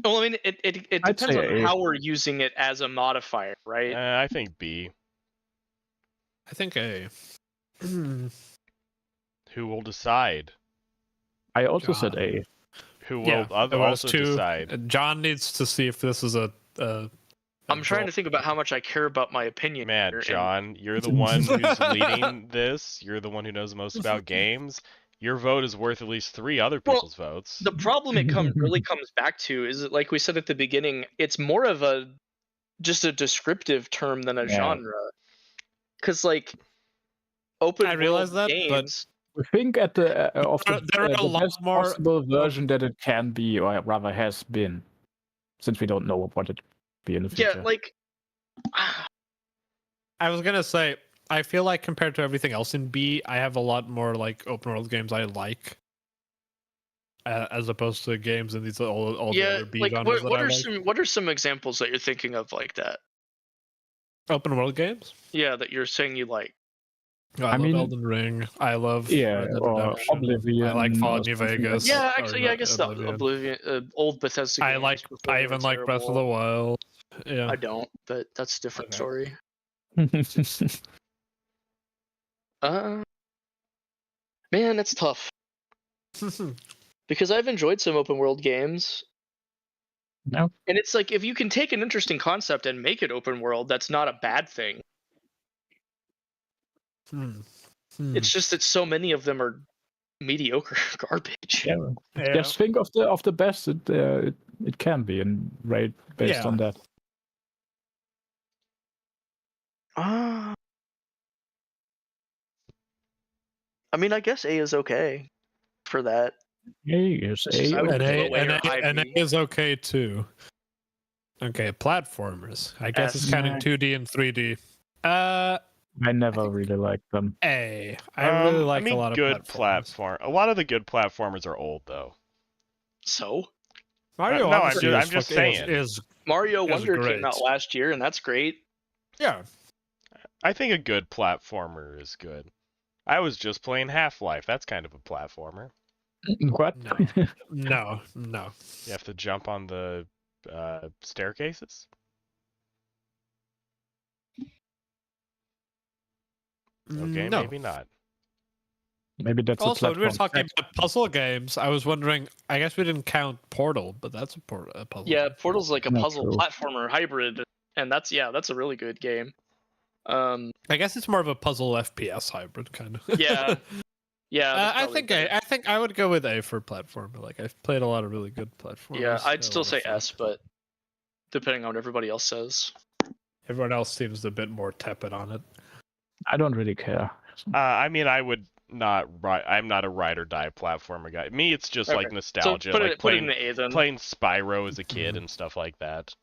Well, I mean, it depends on how we're using it as a modifier, right? I think B. I think A. Who will decide? I also said A. Who will also decide? John needs to see if this is a I'm trying to think about how much I care about my opinion. Man, John, you're the one who's leading this. You're the one who knows the most about games. Your vote is worth at least 3 other people's votes. The problem it really comes back to is that, like we said at the beginning, it's more of just a descriptive term than a genre. Because like open world games, we think at the of the best possible version that it can be, or rather has been, since we don't know what it be in the future. Yeah, like I was gonna say, I feel like compared to everything else in B, I have a lot more like open world games I like, as opposed to games in these all the other B genres. What are some examples that you're thinking of like that? Open world games? Yeah, that you're saying you like. I love Elden Ring. I love Oblivion. I like Fallout New Vegas. Yeah, actually, I guess the Oblivion, old Bethesda. I even like Breath of the Wild. Yeah, I don't, but that's a different story. Man, that's tough. Because I've enjoyed some open world games. No. And it's like, if you can take an interesting concept and make it open world, that's not a bad thing. It's just that so many of them are mediocre garbage. Yeah. Just think of the best it can be, and rate based on that. I mean, I guess A is okay for that. A is A. And A is okay too. Okay, platformers. I guess it's counting 2D and 3D. I never really liked them. A. I really like a lot of good platform. A lot of the good platformers are old though. So? Mario. No, I'm just saying. Mario Wonder came out last year, and that's great. Yeah. I think a good platformer is good. I was just playing Half-Life. That's kind of a platformer. What? No. You have to jump on the staircases? Okay, no. Maybe not. Maybe that's also, when we were talking about puzzle games, I was wondering, I guess we didn't count Portal, but that's a puzzle. Yeah, Portal's like a puzzle platformer hybrid, and that's a really good game. I guess it's more of a puzzle FPS hybrid kind of. Yeah. I think I would go with A for platformer. Like, I've played a lot of really good platformers. Yeah, I'd still say S, but depending on what everybody else says. Everyone else seems a bit more tepid on it. I don't really care. I mean, I would not. I'm not a ride or die platformer guy. Me, it's just like nostalgia, so like playing Spyro as a kid and stuff like that.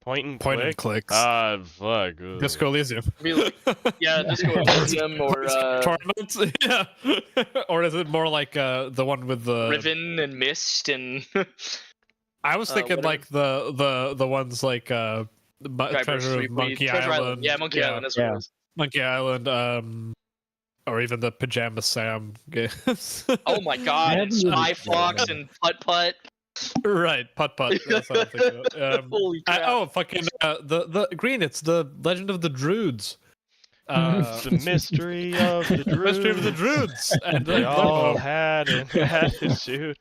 Point and clicks. Fuck. Disco Elysium. Yeah, Disco Elysium or Tournaments. Yeah. Or is it more like the one with the Riven and Mist and? I was thinking like the ones like Treasure of Monkey Island. Yeah, Monkey Island. That's what it was. Monkey Island. or even the Pajama Sam games. Oh my god, Spy Fox and Putt Putt. Right, Putt Putt. That's what I'm thinking of. Holy crap. Fucking the Green. It's the Legend of the Druids. The mystery of the Druids. Mystery of the Druids. And they all had an attitude.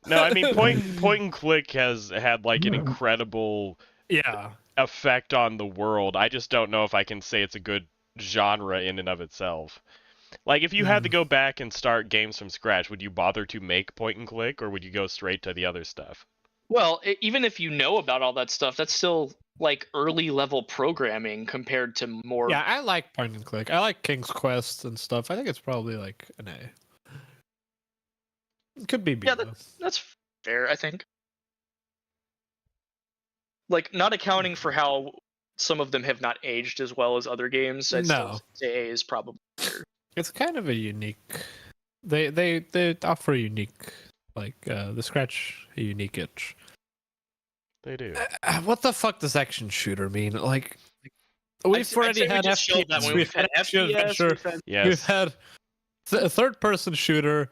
No, I mean point and click has had like an incredible effect on the world. I just don't know if I can say it's a good genre in and of itself. Like, if you had to go back and start games from scratch, would you bother to make point and click, or would you go straight to the other stuff? Well, even if you know about all that stuff, that's still like early level programming compared to more. Yeah, I like point and click. I like King's Quest and stuff. I think it's probably like an A. It could be B. Yeah, that's fair, I think. Like, not accounting for how some of them have not aged as well as other games, I'd still say A is probably better. It's kind of a unique. They offer a unique, like the Scratch a unique itch. They do. What the fuck does action shooter mean? Like we've already had FPS. We've had action adventure. Yes. We've had a third-person shooter.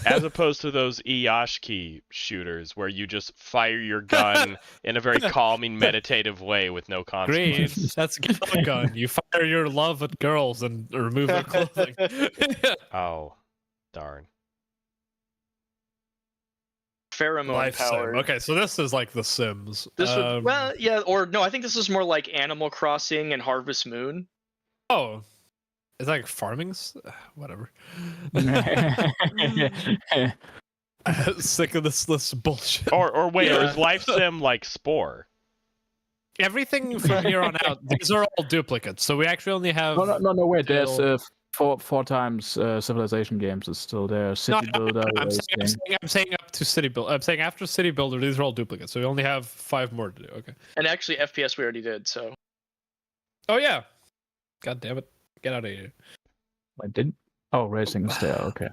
As opposed to those Iyashiki shooters where you just fire your gun in a very calming, meditative way with no consequence. Green, that's a gun. You fire your love at girls and remove their clothing. Oh, darn. Pheromone power. Okay, so this is like The Sims. This would, well, yeah, or no, I think this is more like Animal Crossing and Harvest Moon. Oh. It's like farming, whatever. Sick of this bullshit. Or wait, or is Life Sim like Spore? Everything from here on out, these are all duplicates. So we actually only have. No. Wait, there's four times Civilization games is still there. City Builder. I'm saying up to City Builder. I'm saying after City Builder, these are all duplicates. So we only have 5 more to do. Okay. And actually, FPS we already did. So. Oh yeah. God damn it. Get out of here. I didn't. Oh, racing is there. Okay.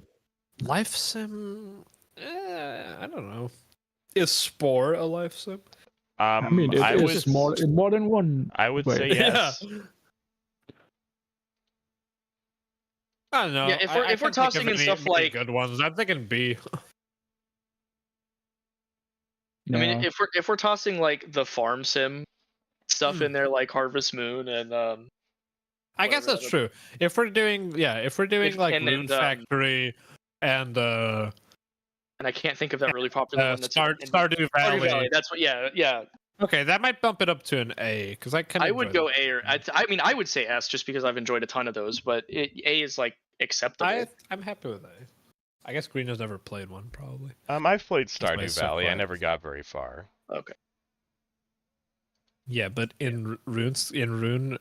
Life sim. I don't know. Is Spore a life sim? I mean, it's more than one. I would say yes. Yeah. I don't know. Yeah, if we're tossing in stuff like good ones, I'm thinking B. I mean, if we're tossing like the farm sim stuff in there, like Harvest Moon and I guess that's true. If we're doing like Rune Factory and I can't think of that really popular one. That's Stardew Valley. That's what. Yeah. Okay, that might bump it up to an A because I would go A or I mean I would say S just because I've enjoyed a ton of those, but A is like acceptable. I'm happy with A. I guess Green has never played one probably. I've played Stardew Valley. I never got very far. Okay. Yeah, but in Rune Factory?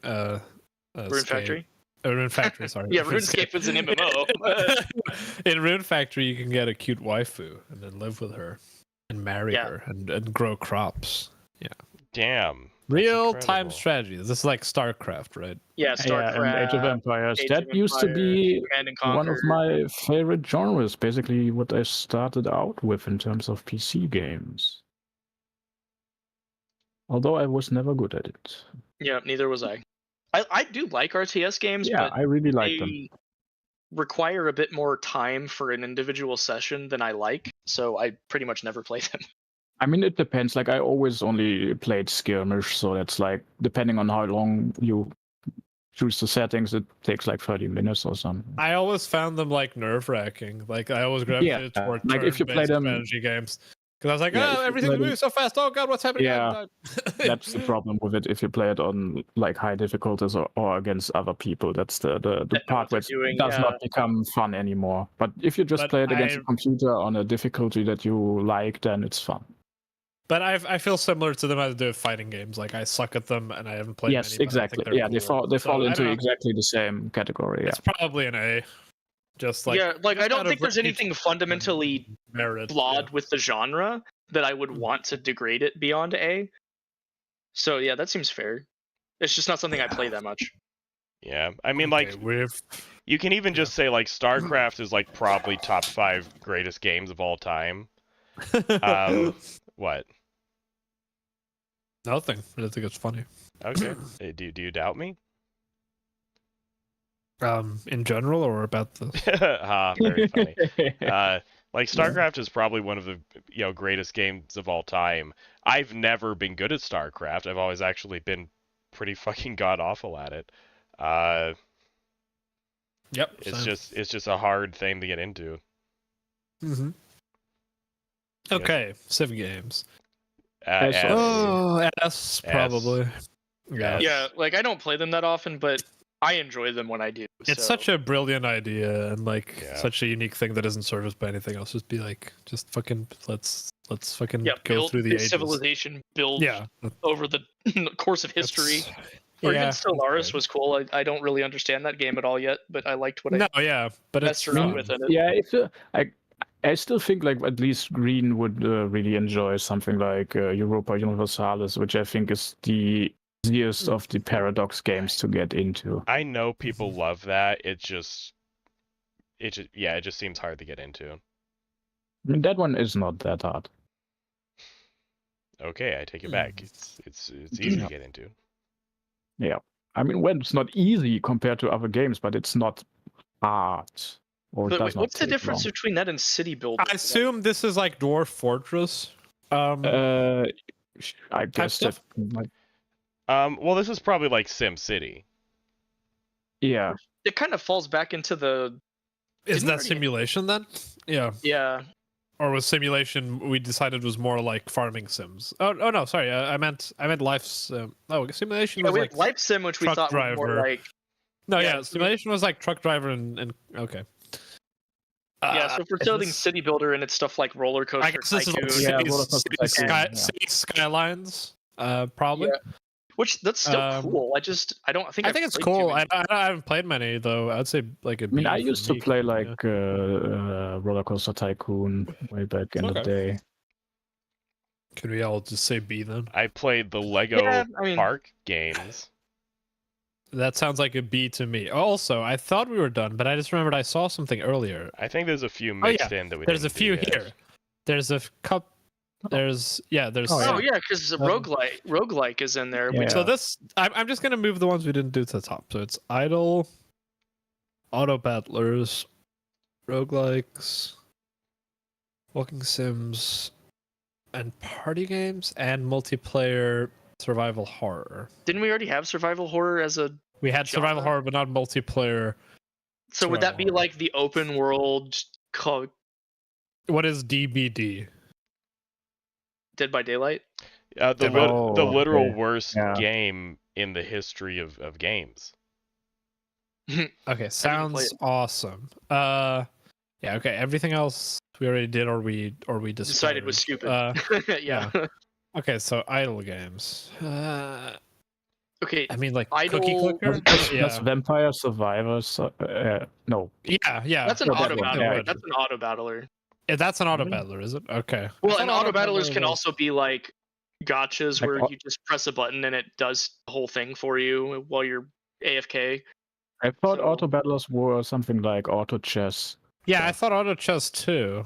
Rune Factory, sorry. Yeah, RuneScape is an MMO. In Rune Factory, you can get a cute waifu and then live with her and marry her and grow crops. Yeah. Damn. Real-time strategy. This is like StarCraft, right? Yeah, StarCraft. Yeah, and Age of Empires. That used to be one of my favorite genres, basically what I started out with in terms of PC games. Although I was never good at it. Yeah, neither was I. I do like RTS games, but I really like them. Require a bit more time for an individual session than I like, so I pretty much never play them. I mean, it depends. Like, I always only played skirmish, so that's like, depending on how long you choose the settings, it takes like 30 minutes or something. I always found them like nerve-wracking. Like, I always gravitated toward like if you play them strategy games. Because I was like, everything's moving so fast. Oh god, what's happening? Yeah, that's the problem with it. If you play it on like high difficulties or against other people, that's the part where it does not become fun anymore. But if you just play it against a computer on a difficulty that you like, then it's fun. But I feel similar to them as I do fighting games. Like I suck at them, and I haven't played. Yes, exactly. Yeah, cool. They fall into exactly the same category. Yeah. It's probably an A. Just like I don't think there's anything fundamentally flawed with the genre that I would want to degrade it beyond A. So yeah, that seems fair. It's just not something I play that much. Yeah, I mean, you can even just say like StarCraft is like probably top 5 greatest games of all time. What? Nothing. I don't think it's funny. Okay. Do you doubt me? In general, or about the? Very funny. Like StarCraft is probably one of the greatest games of all time. I've never been good at StarCraft. I've always actually been pretty fucking god awful at it. Yep. It's just a hard thing to get into. Mm-hmm. Okay, Civ games. S probably. Yeah, like I don't play them that often, but I enjoy them when I do. It's such a brilliant idea and like such a unique thing that isn't serviced by anything else. Just be like, just fucking let's fucking go through the ages. Civilization build over the course of history. Or even Stellaris was cool. I don't really understand that game at all yet, but I liked what but it's with it. Yeah, I still think like at least Green would really enjoy something like Europa Universalis, which I think is the easiest of the Paradox games to get into. I know people love that. It just seems hard to get into. I mean, that one is not that hard. Okay, I take it back. It's easy to get into. Yeah, I mean, well, it's not easy compared to other games, but it's not hard. But what's the difference between that and City Builder? I assume this is like Dwarf Fortress. I guess that. Well, this is probably like Sim City. Yeah. It kind of falls back into the. Is that simulation then? Yeah. Yeah. Or was simulation we decided was more like farming sims? Oh no, sorry. I meant life sim. Oh, simulation was like life sim, which we thought was more like. No, simulation was like truck driver and okay. So if we're building City Builder and it's stuff like Roller Coaster, I guess this is like City Skylines, probably. Yeah. Which that's still cool. I think it's cool. I haven't played many though. I'd say like a. I mean, I used to play like Roller Coaster Tycoon way back in the day. Could we all just say B then? I played the Lego Park games. That sounds like a B to me. Also, I thought we were done, but I just remembered I saw something earlier. I think there's a few mixed in that we. There's a few here. There's a couple. There's because roguelike is in there. Yeah. So this I'm just gonna move the ones we didn't do to the top. So it's Idle, Auto Battlers, roguelikes, walking sims, and party games, and multiplayer survival horror. Didn't we already have survival horror as a? We had survival horror, but not multiplayer. So would that be like the open world? What is DBD? Dead by Daylight? The literal worst game in the history of games. Okay, sounds awesome. Okay, everything else we already did or we decided was stupid. Yeah. Okay, so idle games. Okay. I mean like Idle... Cookie Clicker? That's Vampire Survivors. No. Yeah. That's an auto battler. That's an auto battler. Yeah, that's an auto battler, is it? Okay. Well, and auto battlers can also be like gotchas where you just press a button and it does the whole thing for you while you're AFK. I thought auto battlers were something like auto chess. Yeah, I thought auto chess too.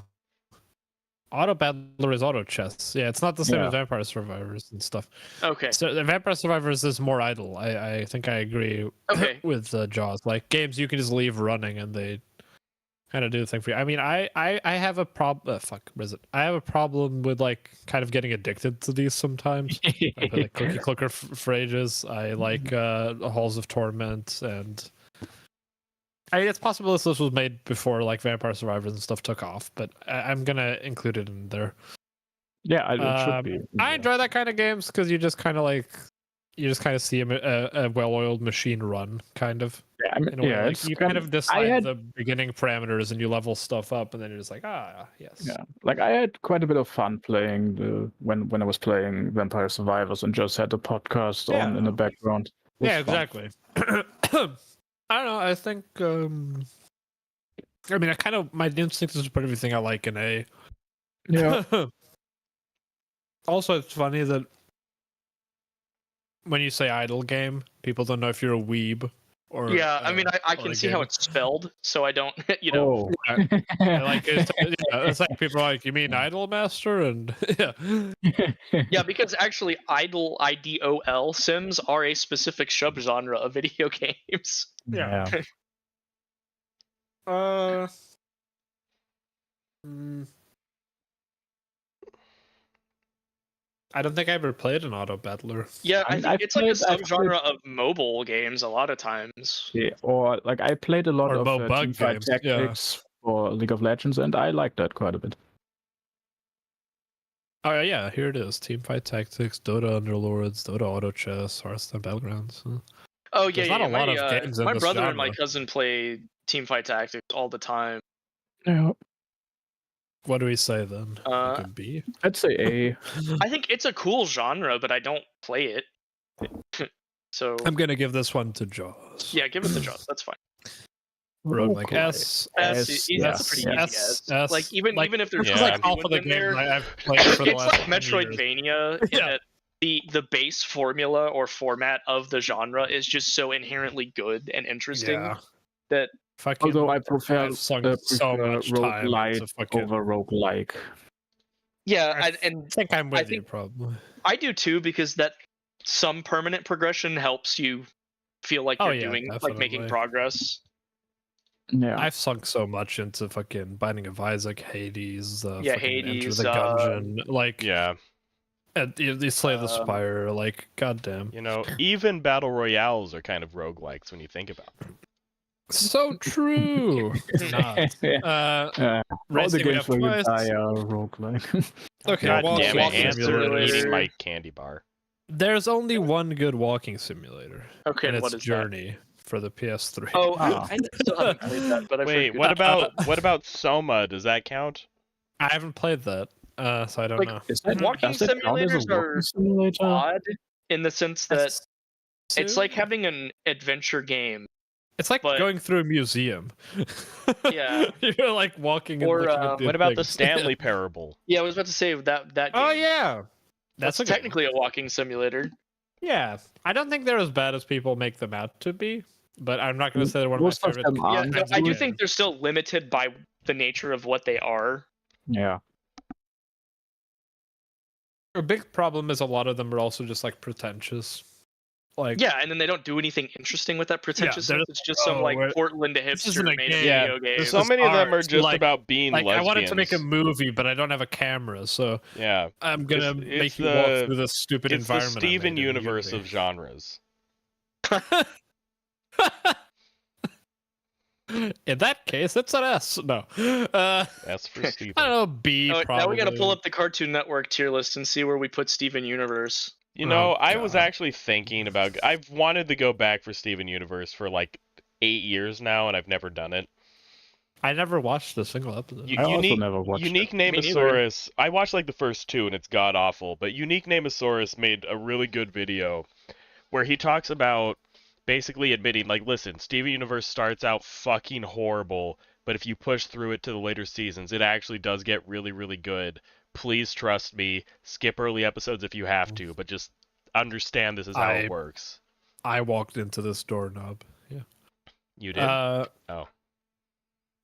Auto battler is auto chess. Yeah, it's not the same as Vampire Survivors and stuff. Okay. So the Vampire Survivors is more idle. I think I agree with Jaws. Like games you can just leave running and they kind of do the thing for you. I mean, I have a problem. I have a problem with like kind of getting addicted to these sometimes. I play like Cookie Clicker for ages. I like Halls of Torment, and I mean, it's possible this was made before like Vampire Survivors and stuff took off, but I'm gonna include it in there. Yeah, it should be. I enjoy that kind of games because you just kind of see a well-oiled machine run, kind of. Yeah, I mean, like you kind of decide the beginning parameters and you level stuff up, and then you're just like, yes. Yeah, like I had quite a bit of fun playing when I was playing Vampire Survivors and just had the podcast on in the background. Yeah, exactly. I don't know. I think. I mean, my instinct is to put everything I like in A. Yeah. Also, it's funny that when you say idle game, people don't know if you're a weeb or. Yeah, I mean, I can see how it's spelled, so I don't, Oh. Like it's like people are like, you mean Idol Master, and Yeah, because actually, idle IDOL sims are a specific subgenre of video games. Yeah. I don't think I ever played an auto battler. Yeah, I think it's like a subgenre of mobile games a lot of times. Yeah, or like I played a lot Or of Teamfight Tactics for League of Legends, and I liked that quite a bit. Oh yeah, here it is: Teamfight Tactics, Dota Underlords, Dota Auto Chess, Hearthstone Battlegrounds. Oh yeah, There's not a lot of games in my this brother genre. and my cousin play Teamfight Tactics all the time. Yeah. What do we say then? Like a B? I'd say A. I think it's a cool genre, but I don't play it. So I'm gonna give this one to Jaws. Yeah, give it to Jaws. That's fine. Roguelike S. That's a pretty easy S. Like even if there's like half of the games I've played for the last it's like Metroidvania. Yeah. The base formula or format of the genre is just so inherently good and interesting that. Although I prefer so much time over roguelike. Yeah, I think I'm with you probably. I do too, because that some permanent progression helps you feel like you're doing like making progress. Yeah, I've sunk so much into fucking Binding of Isaac, Hades, Hades, Enter the Gungeon, and the Slay of the Spire, like goddamn. You know, even battle royales are kind of roguelikes when you think about them. So true. All the games where you die are roguelike. Okay, God damn it, answer eating my candy bar. There's only one good walking simulator. Okay, and what it's is Journey for the PS3. Oh, I still haven't played that, but wait, what about Soma? Does that count? I haven't played that, so I don't know. Walking simulators are odd in the sense that it's like having an adventure game. It's like going through a museum. Yeah, you're like walking. Or what about the Stanley Parable? Yeah, I was about to say that game. Oh yeah, that's technically a walking simulator. Yeah, I don't think they're as bad as people make them out to be, but I'm not going to say they're one of my favorite. Yeah, no, I do think they're still limited by the nature of what they are. Yeah. A big problem is a lot of them are also just like pretentious. Like, yeah, and then they don't do anything interesting with that pretentiousness. It's just some like Portland to hipster made video game. So many of them are just about being lesbians. I wanted to make a movie, but I don't have a camera, so I'm gonna make you walk through this stupid environment. It's the Steven universe of genres. In that case, it's an S. No. S for Steven. I don't know, B. Probably. Now we gotta pull up the Cartoon Network tier list and see where we put Steven Universe. You know, I was actually thinking about. I've wanted to go back for Steven Universe for like 8 years now, and I've never done it. I never watched a single episode. I also never watched Unique Namosaurus. I watched like the first 2, and it's god awful. But Unique Namosaurus made a really good video where he talks about basically admitting, like, listen, Steven Universe starts out fucking horrible, but if you push through it to the later seasons, it actually does get really, really good. Please trust me. Skip early episodes if you have to, but just understand this is how it works. I walked into this doorknob. Yeah. You did? Oh.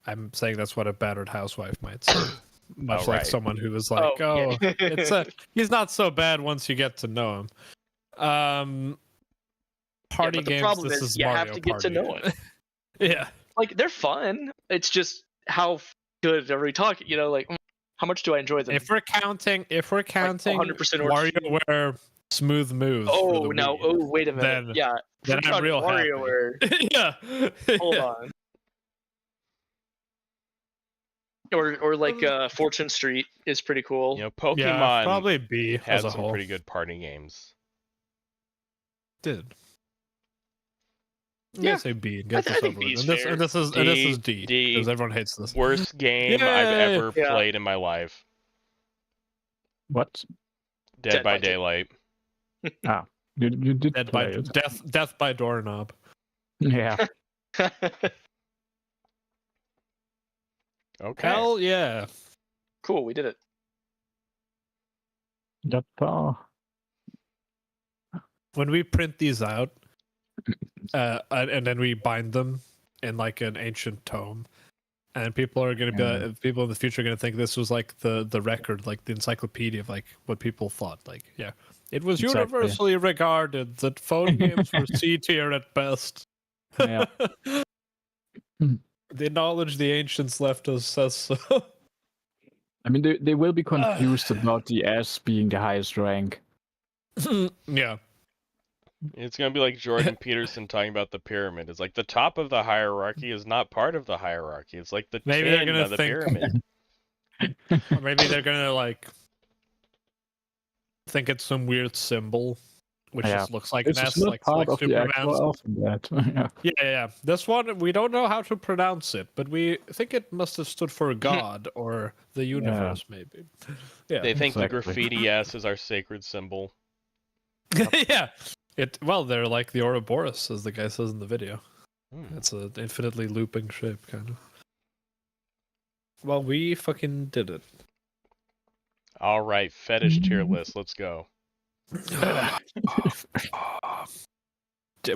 I'm saying that's what a battered housewife might say. Much like someone who was like, he's not so bad once you get to know him. Party games, problem is you have to get to know him. Yeah. Like, they're fun. It's just how good are we talking? You know, like, how much do I enjoy them? If we're counting, like 100% WarioWare smooth moves. Oh, no. Oh, wait a minute. Then I'm real WarioWare. Yeah. Hold on. Or like Fortune Street is pretty cool. You know, Pokemon probably B has as a some whole. pretty good party games. Did. I'm Yeah, gonna say B and get this over with. And this is D because everyone hates this. Worst game I've ever played in my life. What? Dead by Daylight. You did Dead play by it. Death by Doorknob. Yeah. Okay. Hell yeah. Cool, we did it. When we print these out, and then we bind them in like an ancient tome, and people are going to be people in the future are going to think this was like the record, like the encyclopedia of like what people thought. Like, yeah, it was universally regarded that phone games were C tier at best. Yeah. The knowledge the ancients left us says so. I mean, they will be confused about the S being the highest rank. Yeah. It's gonna be like Jordan Peterson talking about the pyramid. It's like the top of the hierarchy is not part of the hierarchy. It's like the maybe they're tin gonna of the think, pyramid. Or maybe they're gonna like think it's some weird symbol, which just looks like an S, like part of the actual alphabet. Yeah. This one we don't know how to pronounce it, but we think it must have stood for God or the universe, maybe. Yeah. They think the graffiti S is our sacred symbol. Yeah. They're like the Ouroboros, as the guy says in the video. It's an infinitely looping shape, kind of. Well, we fucking did it. All right, fetish tier list. Let's go.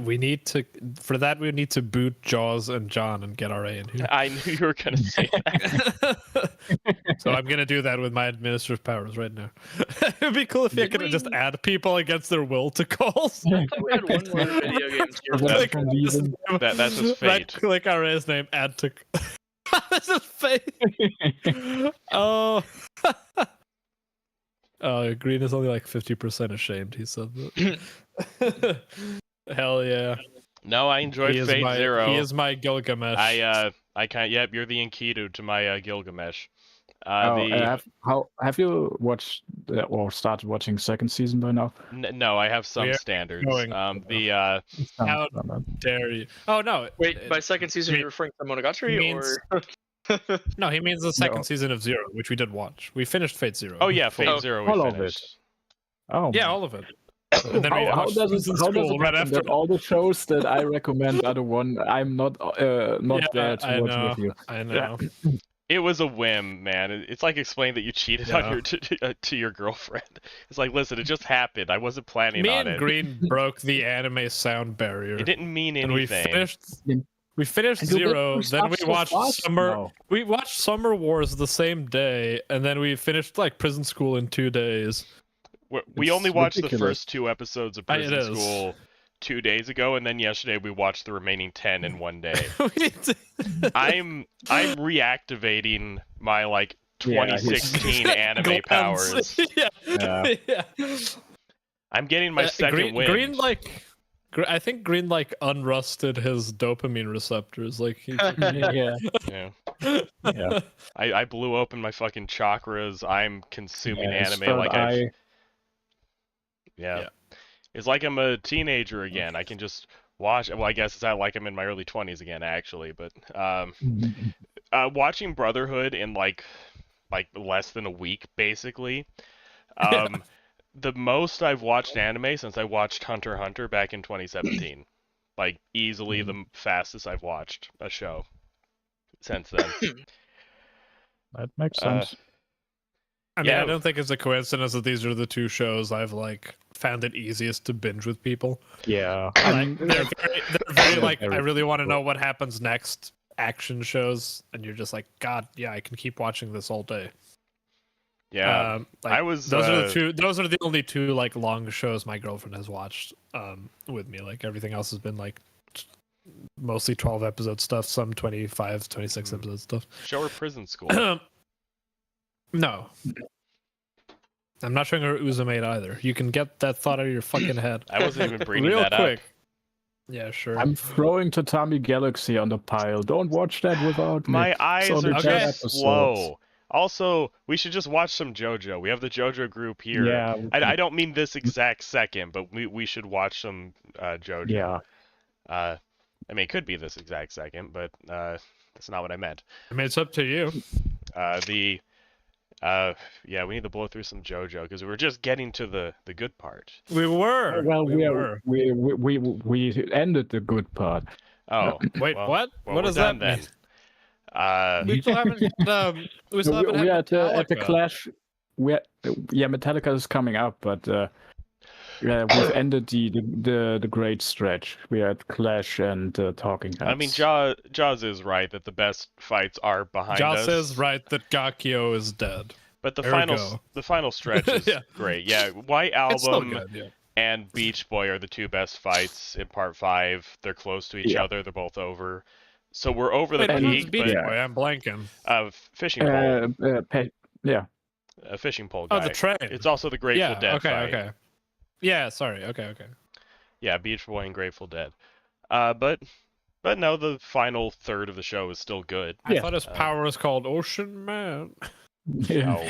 We need to boot Jaws and John and get RA in here. I knew you were gonna say that. So I'm gonna do that with my administrative powers right now. It'd be cool if you could just add people against their will to calls. We had one more video game tier. That's just fate. Click RA's name, add to. This is fate. Oh. Oh, Green is only like 50% ashamed. He said that. Hell yeah. No, I enjoyed Fate Zero. He is my Gilgamesh. I can't. Yep, you're the Enkidu to my Gilgamesh. Have you watched or started watching second season by now? No, I have some standards. How dare you? Oh no! Wait, by second season, you're referring to Monogatari or? No, he means the second season of Zero, which we did watch. We finished Fate Zero. Oh yeah, Fate Zero. We all finished. Of it. Oh yeah, all of it. And then how does it right after that all the shows that I recommend are the one I'm not there to watch with you? I know. It was a whim, man. It's like explaining that you cheated on your to your girlfriend. It's like, listen, it just happened. I wasn't planning on it. Me and Green broke the anime sound barrier. It didn't mean anything. We finished Zero, then we watched We watched Summer Wars the same day, and then we finished like Prison School in 2 days. We only watched the first 2 episodes of Prison School 2 days ago, and then yesterday we watched the remaining 10 in 1 day. I'm reactivating my like 2016 anime powers. Yeah. I'm getting my second win. I think Green like unrusted his dopamine receptors. Like I blew open my fucking chakras. I'm consuming anime like it's like I'm a teenager again. I can just watch. Well, I guess it's not like I'm in my early 20s again, actually. But watching Brotherhood in like less than a week, basically. The most I've watched anime since I watched Hunter x Hunter back in 2017. Like easily the fastest I've watched a show since then. That makes sense. I mean, I don't think it's a coincidence that these are the 2 shows I've like found it easiest to binge with people. Yeah, like, they're very like I really want to know what happens next. Action shows, and you're just like, God, yeah, I can keep watching this all day. Yeah, I was. Those are the only 2 like long shows my girlfriend has watched with me. Like everything else has been like mostly 12 episode stuff, some 25, 26 episode stuff. Show her Prison School. No. I'm not showing her Uzumate either. You can get that thought out of your fucking head. I wasn't even bringing Real that quick. up. Yeah, sure. I'm throwing Tatami Galaxy on the pile. Don't watch that without me. My eyes are just slow. Also, we should just watch some JoJo. We have the JoJo group here. Yeah. I don't mean this exact second, but we should watch some JoJo. Yeah. I mean, it could be this exact second, but that's not what I meant. I mean, it's up to you. Yeah, we need to blow through some JoJo because we were just getting to the good part. We were. Well, we ended the good part. Oh, wait, what? What does that mean? We still haven't. We at the Clash. Metallica is coming up, but we've ended the great stretch. We had Clash and Talking Heads. I mean, Jaws is right that the best fights are behind us. Jaws is right that Gakio is dead. But the final stretch is great. Yeah, White Album and Beach Boy are the 2 best fights in Part 5. They're close to each other. They're both over. So we're over the peak, Beach Boy? I'm blanking. Fishing pole. Yeah. A fishing pole guy. Oh, the train. It's also the Grateful Dead fight. Okay. Yeah, sorry. Okay. Yeah, Beach Boy and Grateful Dead. But no, the final third of the show is still good. I thought his power was called Ocean Man. Oh,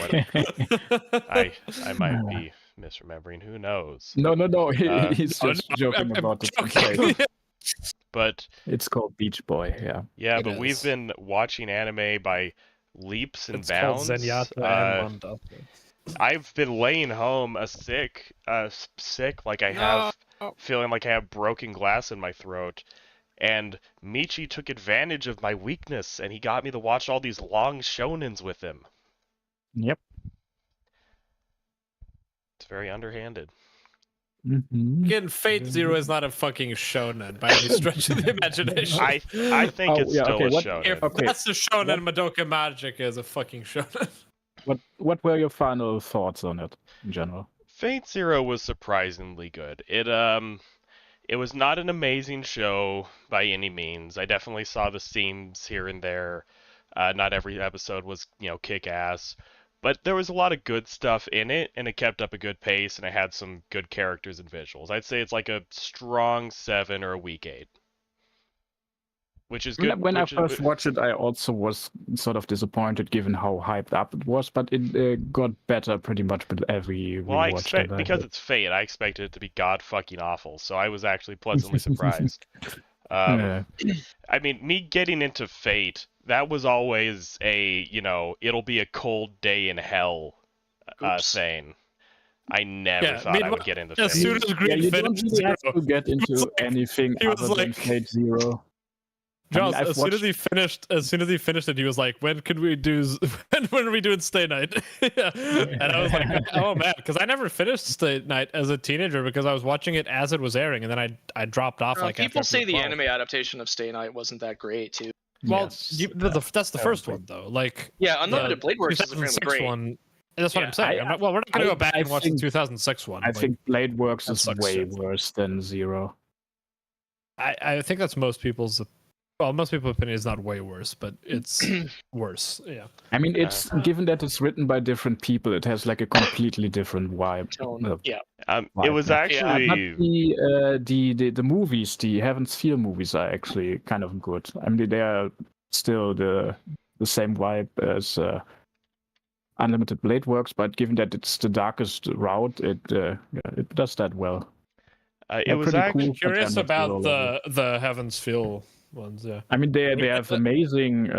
I might be misremembering. Who knows? No. He's just joking about it. But it's called Beach Boy. Yeah. Yeah, but we've been watching anime by leaps and bounds. Called Zenyatta and Mondo. I've been laying home sick, like I have, feeling like I have broken glass in my throat. And Michi took advantage of my weakness, and he got me to watch all these long shonens with him. Yep. It's very underhanded. Mm-hmm. Again, Fate Zero is not a fucking shonen by any stretch of the imagination. I think it's still a shonen. If that's a shonen, Madoka Magic is a fucking shonen. What were your final thoughts on it in general? Fate Zero was surprisingly good. It was not an amazing show by any means. I definitely saw the seams here and there. Not every episode was, kick-ass. But there was a lot of good stuff in it, and it kept up a good pace, and it had some good characters and visuals. I'd say it's like a strong 7 or a weak 8. Which is good. When I first watched it, I also was sort of disappointed given how hyped up it was, but it got better pretty much with every rewatch. Because it's Fate, I expected it to be god-fucking awful, so I was actually pleasantly surprised. I mean, me getting into Fate, that was always a, it'll be a cold day in hell thing. I never thought I would get into Fate. As soon as Green you don't really have to get into anything other than Fate Zero. Joss, as soon as he finished it, he was like, when are we doing Stay Night? And I was like, oh man, because I never finished Stay Night as a teenager because I was watching it as it was airing, and then I dropped off. People say the anime adaptation of Stay Night wasn't that great too. Well, that's the first one though. Like, Unlimited Blade Works is apparently great. One, that's what I'm saying. We're not going to go back and watch the 2006 one. I think Blade Works is way worse than Zero. I think that's most people's opinion is not way worse, but it's worse. Yeah. I mean, it's given that it's written by different people, it has like a completely different vibe. It was actually the movies, the Heaven's Feel movies are actually kind of good. I mean, they are still the same vibe as Unlimited Blade Works, but given that it's the darkest route, it does that well. It was actually curious about the Heaven's Feel ones. Yeah, I mean they have amazing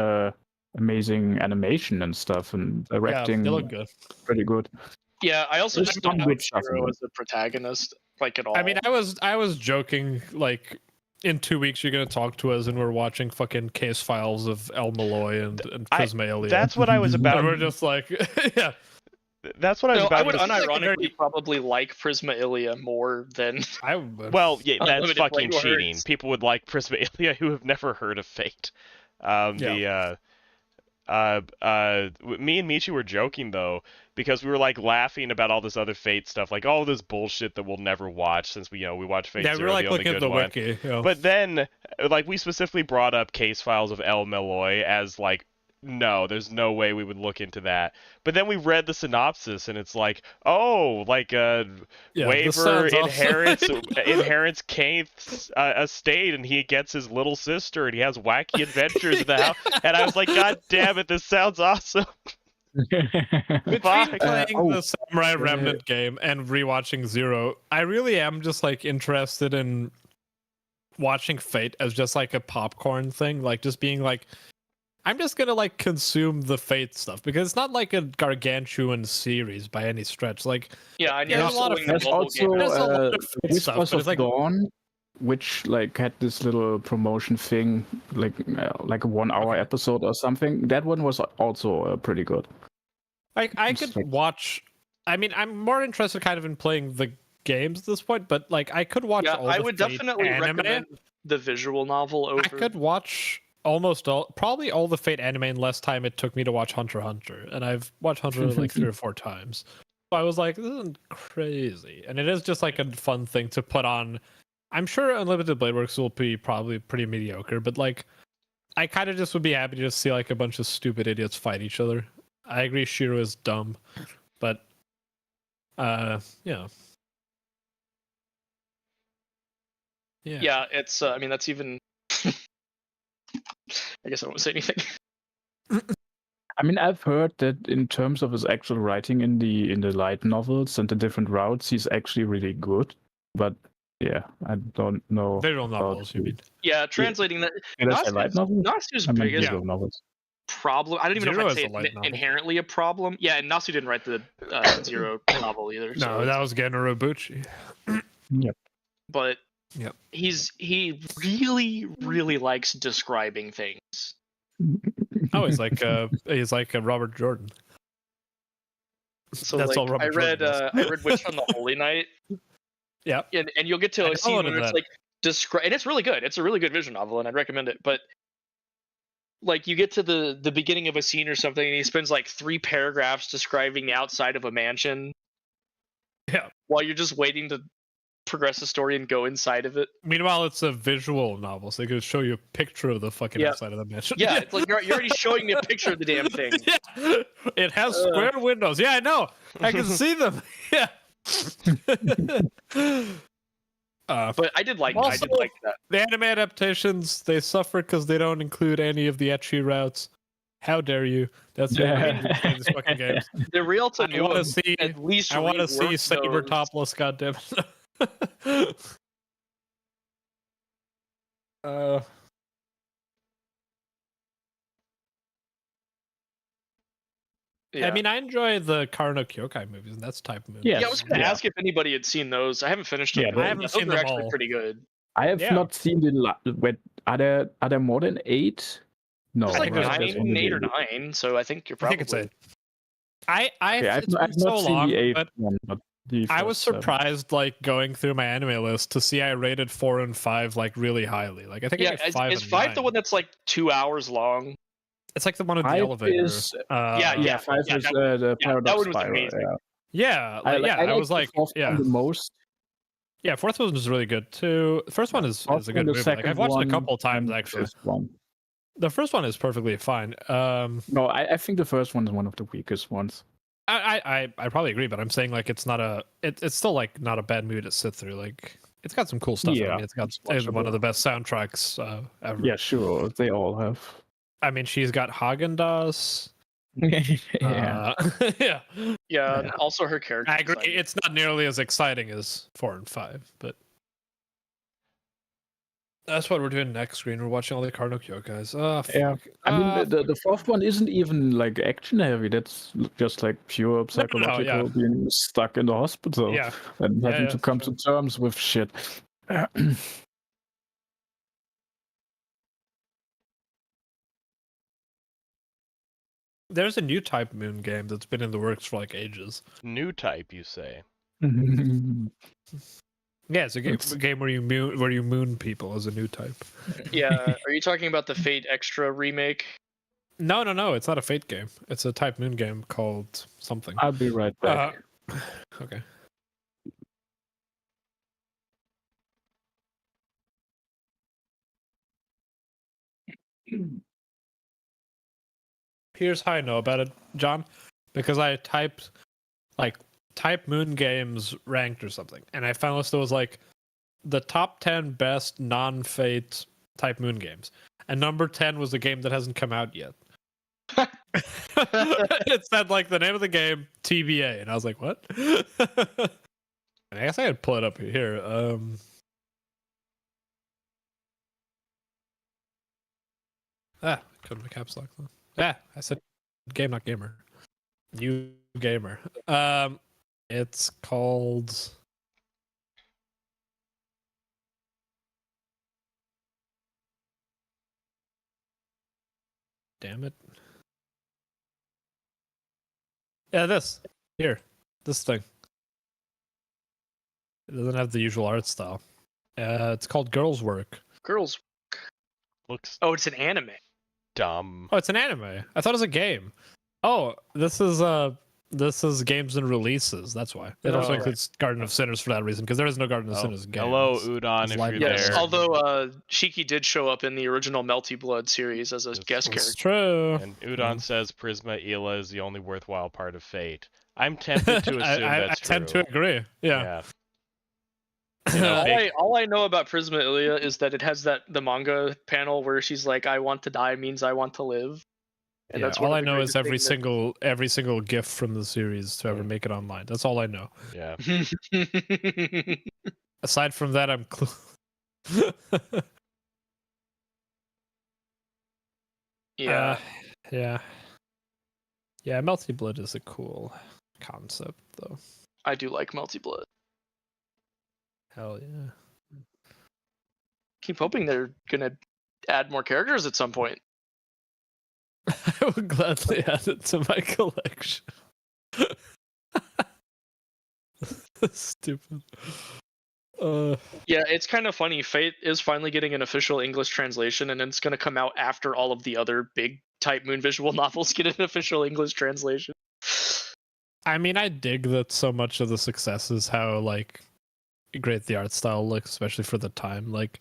animation and stuff, and directing. They look good. Pretty good. Yeah, I also just don't like Zero as the protagonist at all. I mean, I was joking like, in 2 weeks you're gonna talk to us and we're watching fucking case files of El Malloy and Prismaelia. That's what I was about. And we're just like, yeah. That's what I was about. I would unironically probably like Prismaelia more than I would. Well, yeah, that's fucking cheating. People would like Prismaelia who have never heard of Fate. Me and Michi were joking though, because we were like laughing about all this other Fate stuff, like all this bullshit that we'll never watch since we watch Fate Zero, we were like the only looking at good the one. wiki. Yeah. But then, like, we specifically brought up case files of El Malloy as like, no, there's no way we would look into that. But then we read the synopsis, and it's like, oh, like Waver inherits Kaith's estate, and he gets his little sister, and he has wacky adventures in the house. And I was like, God damn it, this sounds awesome. Between playing the Samurai Remnant game and rewatching Zero, I really am just like interested in watching Fate as just like a popcorn thing, like just being like, I'm just gonna like consume the Fate stuff because it's not like a gargantuan series by any stretch. Like, I need there's a lot of Fate stuff, but it's like Dawn, which like had this little promotion thing, like a 1 hour episode or something. That one was also pretty good. Like I could watch. I mean, I'm more interested kind of in playing the games at this point, but like I could watch. I would definitely recommend the visual novel over. I could watch probably all the Fate anime in less time it took me to watch Hunter x Hunter, and I've watched Hunter like 3 or 4 times. So I was like, this isn't crazy, and it is just like a fun thing to put on. I'm sure Unlimited Blade Works will be probably pretty mediocre, but like I kind of just would be happy to just see like a bunch of stupid idiots fight each other. I agree Shiro is dumb, but yeah. Yeah, it's I mean that's even I guess I won't say anything. I mean, I've heard that in terms of his actual writing in the light novels and the different routes, he's actually really good. But yeah, I don't know. Visual novels, you mean? Yeah, translating that. Light novels? Nasu's I mean, biggest visual novels. problem. I don't even know if I'd say it's inherently a problem. Yeah, and Nasu didn't write the Zero novel either. No, so that was Genro Bucci. Yep. But yep. he really likes describing things. Oh, he's like a Robert Jordan. So that's like, all Robert Jordan I read Witch from the Holy Night. Yeah. And you'll get to a scene where it's like describe, and it's really good. It's a really good visual novel, and I'd recommend it. But like, you get to the beginning of a scene or something, and he spends like 3 paragraphs describing the outside of a mansion. Yeah. While you're just waiting to progress the story and go inside of it. Meanwhile, it's a visual novel, so they could show you a picture of the fucking outside of the mansion. Yeah, it's like you're already showing me a picture of the damn thing. Yeah. It has square windows. Yeah, I know. I can see them. Yeah. But I did like that. The anime adaptations, they suffer because they don't include any of the ecchi routes. How dare you? That's these fucking games. The real to I want to see. At least I want to see Saber topless. Goddamn. Yeah. I mean, I enjoy the Karno Kyokai movies, and that's type movies. Yeah, I was going to ask if anybody had seen those. I haven't finished them. I haven't seen them actually all. Pretty good. I have not seen the. Are there more than 8? No, it's like right? 8 or 9. So I think you're probably. I think it's 8. I've not so seen long, the 8th but one, but I was surprised, like going through my anime list to see I rated 4 and 5 like really highly. Like I think I rated 5 is and 5 9. the one that's like 2 hours long? It's like the one in the elevator. 5 is the Paradox that one was Spiral. amazing. Yeah, I was like, the most. Yeah, 4th one was really good too. The first one is a good movie. Like, I've watched it a couple of times actually. The first one is perfectly fine. No, I think the first one is one of the weakest ones. I probably agree, but I'm saying like it's not a it's still like not a bad movie to sit through. Like it's got some cool stuff. Yeah, I mean, it's one of the best soundtracks ever. Yeah, sure, they all have. I mean, she's got Häagen-Dazs. Yeah. Also, her character. I agree. It's not nearly as exciting as 4 and 5, but that's what we're doing next screen. We're watching all the Karno Kyokais. Yeah, I mean the 4th one isn't even like action heavy. That's just like pure psychological being stuck in the hospital and having to come to terms with shit. There's a new Type Moon game that's been in the works for like ages. New type, you say? Yeah, it's a game where you moon people as a new type. Yeah, are you talking about the Fate Extra remake? No, it's not a Fate game. It's a Type Moon game called something. I'll be right back. Okay. Here's how I know about it, John, because I typed like Type Moon games ranked or something, and I found this was like the top 10 best non-Fate Type Moon games, and number 10 was a game that hasn't come out yet. It said like the name of the game TBA, and I was like, what? I guess I could pull it up here. Couldn't make caps lock though. Yeah, I said game, not gamer. You gamer. It's called. Damn it. Yeah, this thing. It doesn't have the usual art style. It's called Girls Work. Girls looks. Oh, it's an anime. Dumb. Oh, it's an anime. I thought it was a game. Oh, this is This is games and releases. That's why. It also includes Garden of Sinners for that reason, because there is no Garden of Sinners game. Hello, Udon, if you're there. Although Shiki did show up in the original Melty Blood series as a guest character. It's true. And Udon says Prisma Ela is the only worthwhile part of Fate. I'm tempted to assume that's true. I tend to agree. Yeah. You know, all I know about Prisma Ilia is that it has the manga panel where she's like, "I want to die means I want to live." And that's all I know is every single GIF from the series to ever make it online. That's all I know. Yeah. Aside from that, I'm yeah. Yeah, Melty Blood is a cool concept, though. I do like Melty Blood. Hell yeah. Keep hoping they're gonna add more characters at some point. I would gladly add it to my collection. Stupid. Yeah, it's kind of funny. Fate is finally getting an official English translation, and it's going to come out after all of the other big Type Moon visual novels get an official English translation. I mean, I dig that so much of the success is how like great the art style looks, especially for the time. Like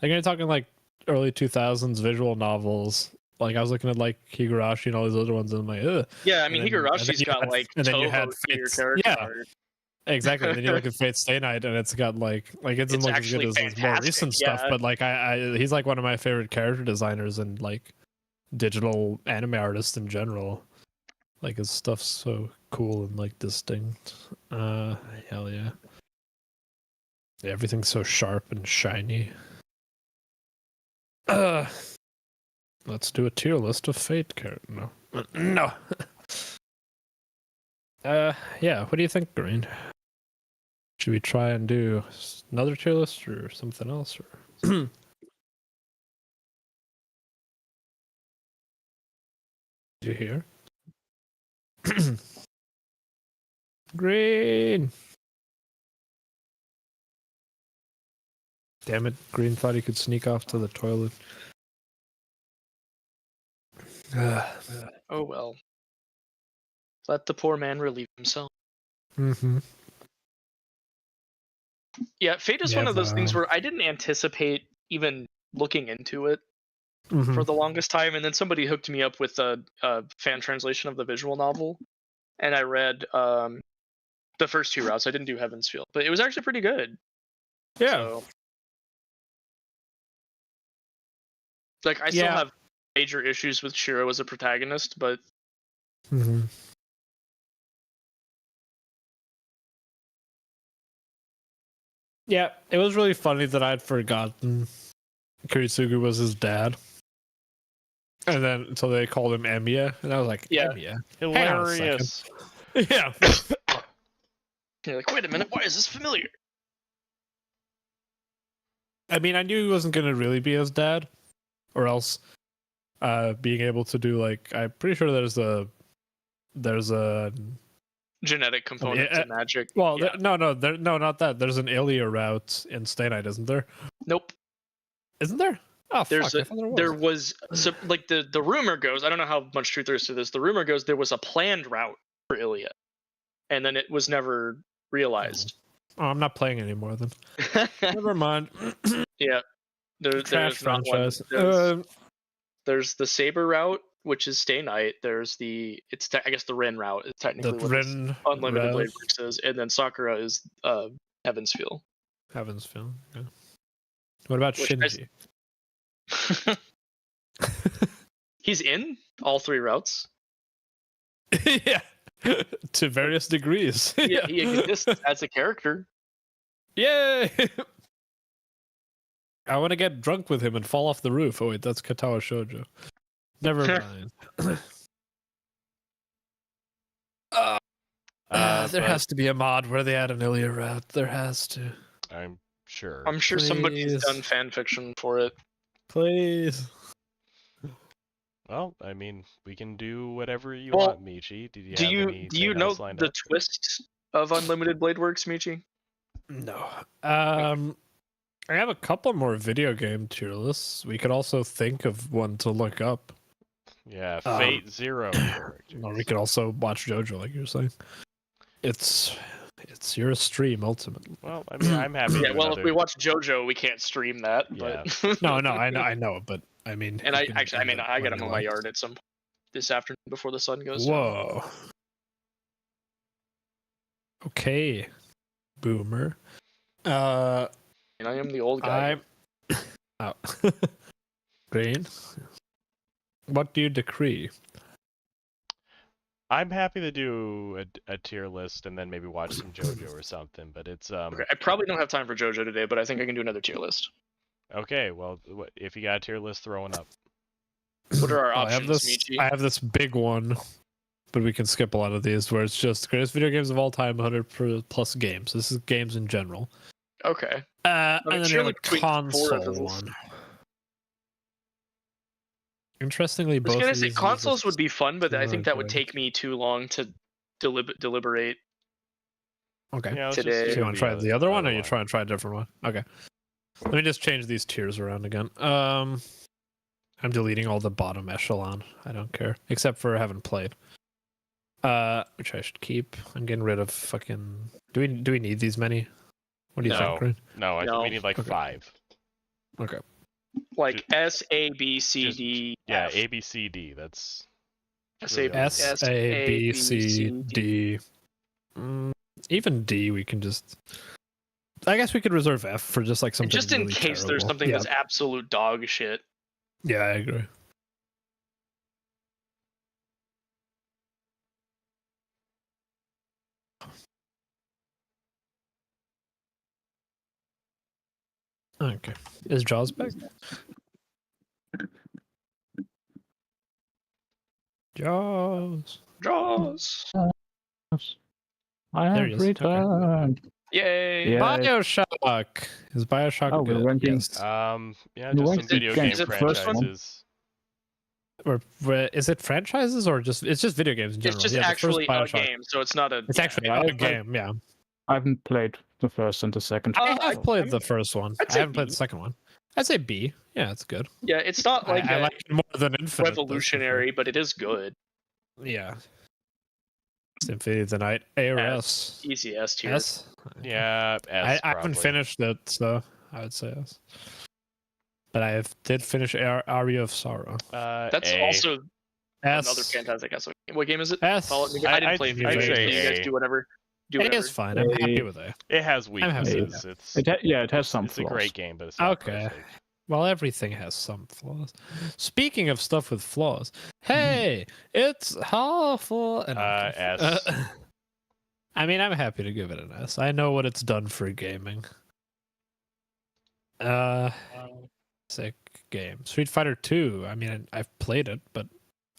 you're talking like early 2000s visual novels. Like I was looking at like Higurashi and all these other ones, and I'm like, ugh. Yeah, I mean Higurashi's got like Toho tier character. Exactly. And then you look at Fate Stay Night, and it's got like it doesn't look as good as his more recent stuff, but like he's like one of my favorite character designers and like digital anime artists in general. Like his stuff's so cool and like distinct. Hell yeah. Everything's so sharp and shiny. Let's do a tier list of Fate characters. No. Yeah, what do you think, Green? Should we try and do another tier list or something else? Or do you hear? Green! Damn it, Green thought he could sneak off to the toilet. Oh well. Let the poor man relieve himself. Mm-hmm. Yeah, Fate is one of those things where I didn't anticipate even looking into it for the longest time, and then somebody hooked me up with a fan translation of the visual novel, and I read the first two routes. I didn't do Heaven's Feel, but it was actually pretty good. Yeah. So, like, I still have major issues with Shiro as a protagonist, but yeah, it was really funny that I'd forgotten Kiritsugu was his dad. And then until they called him Emiya, and I was like, Emiya? Hilarious. Yeah. You're like, wait a minute, why is this familiar? I mean, I knew he wasn't going to really be his dad, or else being able to do, like, I'm pretty sure there's a genetic component to magic. Well, no, not that. There's an Ilia route in Stay Night, isn't there? Nope. Isn't there? Oh, there was so, like the rumor goes, I don't know how much truth there is to this. The rumor goes there was a planned route for Ilia, and then it was never realized. Oh, I'm not playing anymore then. Never mind. Yeah. There's not one. There's the Saber route, which is Stay Night. There's I guess the Rin route is technically what Unlimited Blade Works is, and then Sakura is Heaven's Feel. Heaven's Feel. Yeah. What about Shinji? He's in all three routes. Yeah. To various degrees. Yeah, he exists as a character. Yay! I want to get drunk with him and fall off the roof. Oh wait, that's Katawa Shoujo. Never mind. There has to be a mod where they add an Ilia route. There has to. I'm sure. I'm sure somebody's done fan fiction for it. Please. Well, I mean, we can do whatever you want, Michi. Do you know the twist of Unlimited Blade Works, Michi? No. I have a couple more video game tier lists. We could also think of one to look up. Yeah, Fate Zero characters. Or we could also watch JoJo, like you're saying. It's your stream ultimately. Well, I mean, I'm happy. Yeah, well, if we watch JoJo, we can't stream that. But... Yeah. No, I know, but I mean. And I got him on my yard at some point this afternoon before the sun goes down. Whoa. Okay, boomer. And I am the old guy. Oh. Green. What do you decree? I'm happy to do a tier list and then maybe watch some JoJo or something, but it's Okay, I probably don't have time for JoJo today, but I think I can do another tier list. Okay, well, if you got a tier list, throw one up. What are our options, Michi? I have this big one, but we can skip a lot of these where it's just greatest video games of all time, 100 plus games. This is games in general. Okay. And then you have a console one. Interestingly, both. I was gonna say consoles would be fun, but I think that would take me too long to deliberate. Okay. Yeah, today. So you want to try the other one, or you try and try a different one? Okay. Let me just change these tiers around again. I'm deleting all the bottom echelon. I don't care, except for haven't played. Which I should keep. I'm getting rid of fucking. Do we need these many? What do you think, Green? No, I think we need like 5. Okay. Like S A B C D. Yeah, F. A B C D. That's S A B C D. Even D, we can just. I guess we could reserve F for just like something. Just in really case terrible. there's something that's absolute dog shit. Yeah, I agree. Okay. Is Jaws back? Jaws. I have returned. Yay! Yeah. Bioshock. Is Bioshock good? We're ranking. Yes. Yeah, just some video game franchises. Or is it franchises or just it's just video games in general? It's just actually a game, so it's not a. It's actually a game. Yeah. I haven't played the first and the second. I've played the first one. I haven't played the second one. I'd say B. Yeah, it's good. Yeah, it's not like I like it more than Infinite. Revolutionary, but it is good. Yeah. Symphony of the Night. A or S? Easy S tier. S? Yeah, S. I haven't finished it, so I would say S. But I did finish Aria of Sorrow. That's A. also S. another fantastic S. What game is it? S. I didn't play video games. You guys do whatever. A is fine. I'm happy with A. It has weaknesses. It has some flaws. It's a great game, but it's not okay. perfect. Well, everything has some flaws. Speaking of stuff with flaws, hey, it's awful. S. I mean, I'm happy to give it an S. I know what it's done for gaming. Sick game. Street Fighter 2. I mean, I've played it, but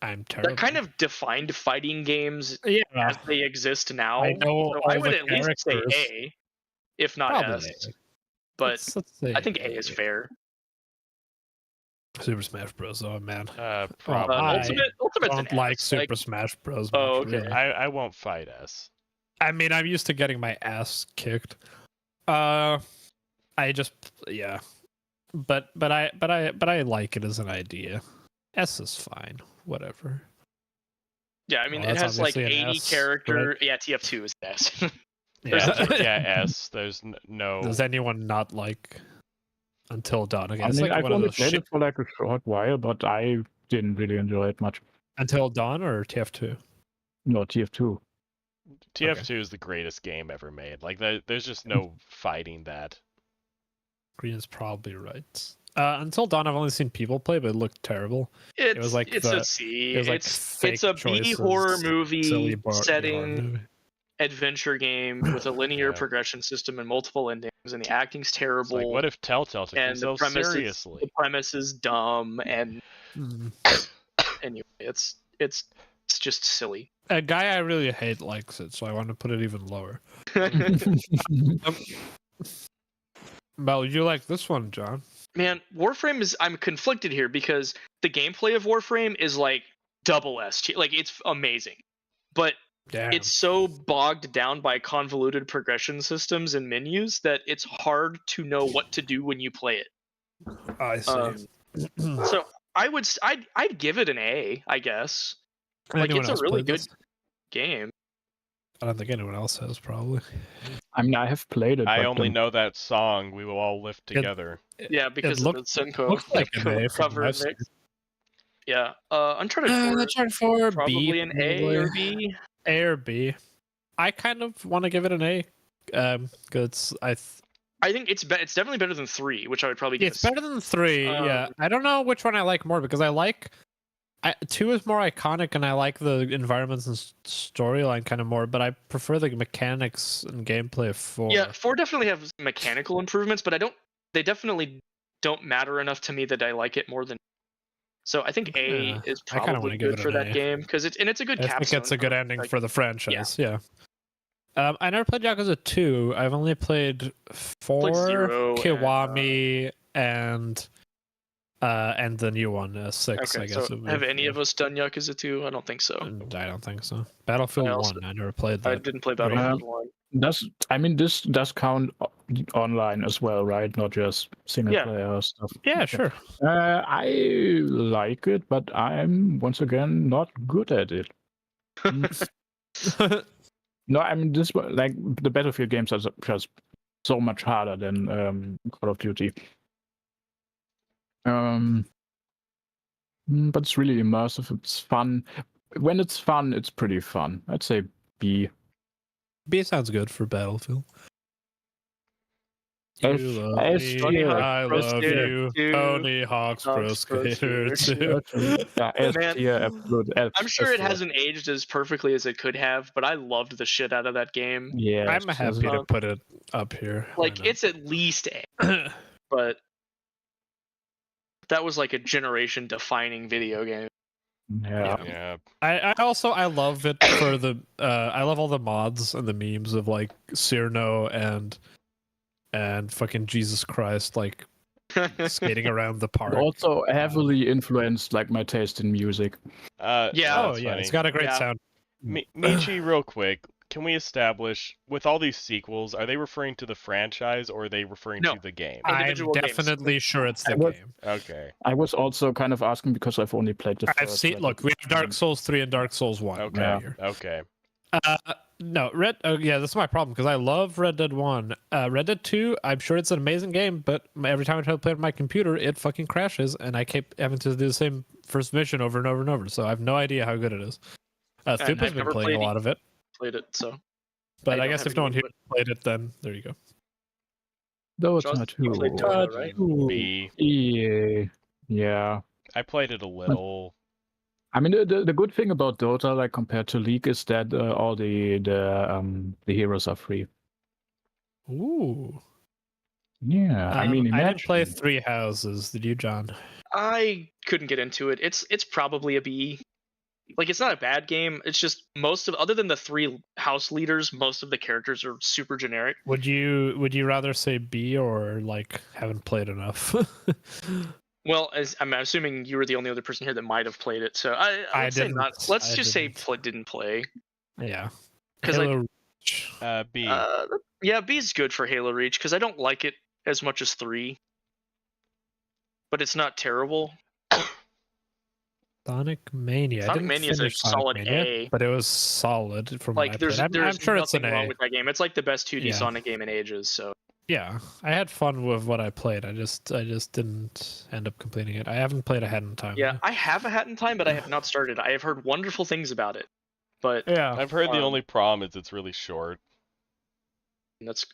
I'm terrible. That kind of defined fighting games as they exist now. I know. So I would at least say A, if not Probably S. But let's say I think A is fair. Super Smash Bros. Oh man. Probably. Ultimate's don't like Super Smash Bros. Much, okay. really. I won't fight S. I mean, I'm used to getting my ass kicked. I just but I like it as an idea. S is fine. Whatever. Yeah, I mean, it has like 80 character. Right? Yeah, TF2 is S. S. There's no. Does anyone not like Until Dawn? Again, I mean, I've only played it for like a short while, but I didn't really enjoy it much. Until Dawn or TF2? No, TF2. TF2 is the greatest game ever made. Like, there's just no fighting that. Green is probably right. Until Dawn, I've only seen people play, but it looked terrible. It was like it's a C. It's a B horror movie setting adventure game with a linear progression system and multiple endings, and the acting's terrible. It's like, what if Telltale took themselves seriously? The premise is dumb, and anyway, it's just silly. A guy I really hate likes it, so I want to put it even lower. Well, you like this one, John? Man, Warframe is. I'm conflicted here because the gameplay of Warframe is like double S. Like, it's amazing, but it's so bogged down by convoluted progression systems and menus that it's hard to know what to do when you play it. I see. So I'd give it an A, I guess. Like, Anyone it's a else really played good this? game. I don't think anyone else has, probably. I mean, I have played it. I but only know that song. We will all live together. Yeah, because of the Simco looks like an A from cover what I've mix. Yeah, Uncharted 4 Uncharted 4, probably B, an A or B. A or B. I kind of want to give it an A. Because I think it's definitely better than 3, which I would probably give. It's better than 3. Yeah, I don't know which one I like more because I like 2 is more iconic and I like the environments and storyline kind of more, but I prefer the mechanics and gameplay of 4. Yeah, 4 definitely has mechanical improvements, but they definitely don't matter enough to me that I like it more than. So I think A is probably good for that game because it's a good capstone. I think it's a good ending for the franchise. Yeah. I never played Yakuza 2. I've only played 4, Kiwami, and the new one, 6. Okay, I guess. So have any of us done Yakuza 2? I don't think so. I don't think so. Battlefield 1. I never played that. I didn't play Battlefield 1. This does count online as well, right? Not just single player stuff. Yeah, sure. I like it, but I'm once again not good at it. No, I mean this like the Battlefield games are just so much harder than Call of Duty. But it's really immersive. It's fun. When it's fun, it's pretty fun. I'd say B. B sounds good for Battlefield. I love you, Tony Hawk's Pro Skater 2. I'm sure it hasn't aged as perfectly as it could have, but I loved the shit out of that game. Yeah, I'm happy to put it up here. Like, it's at least A, but that was like a generation-defining video game. Yeah. I love it for the I love all the mods and the memes of like Cyrano and fucking Jesus Christ like skating around the park. Also heavily influenced like my taste in music. It's got a great sound. Michi, real quick, can we establish with all these sequels, are they referring to the franchise or are they referring to the game? I'm definitely sure it's the game. Okay. I was also kind of asking because I've only played the first. I've seen. Look, we have Dark Souls 3 and Dark Souls 1. Okay. Right here. Okay. No, that's my problem because I love Red Dead 1. Red Dead 2, I'm sure it's an amazing game, but every time I try to play it on my computer, it fucking crashes, and I keep having to do the same first mission over and over and over. So I have no idea how good it is. Thupa's been playing a lot of it. Played it, so. But I guess if no one here played it, then there you go. Dota 2. B. Yeah. I played it a little. I mean, the good thing about Dota, like compared to League, is that all the heroes are free. Ooh. Yeah, I mean, I didn't play Three Houses. Did you, John? I couldn't get into it. It's probably a B. Like, it's not a bad game. It's just other than the 3 house leaders, most of the characters are super generic. Would you rather say B or like haven't played enough? Well, I'm assuming you were the only other person here that might have played it, so I didn't. Let's just say didn't play. Yeah. Because B. Yeah, B's good for Halo Reach because I don't like it as much as 3, but it's not terrible. Sonic Mania. Sonic Mania is a solid A, but it was solid from like there's I'm sure it's an wrong A. with that game. It's like the best 2D Sonic game in ages. So yeah, I had fun with what I played. I just didn't end up completing it. I haven't played A Hat in Time. Yeah, I have A Hat in Time, but I have not started. I have heard wonderful things about it, but yeah, I've heard the only problem is it's really short. That's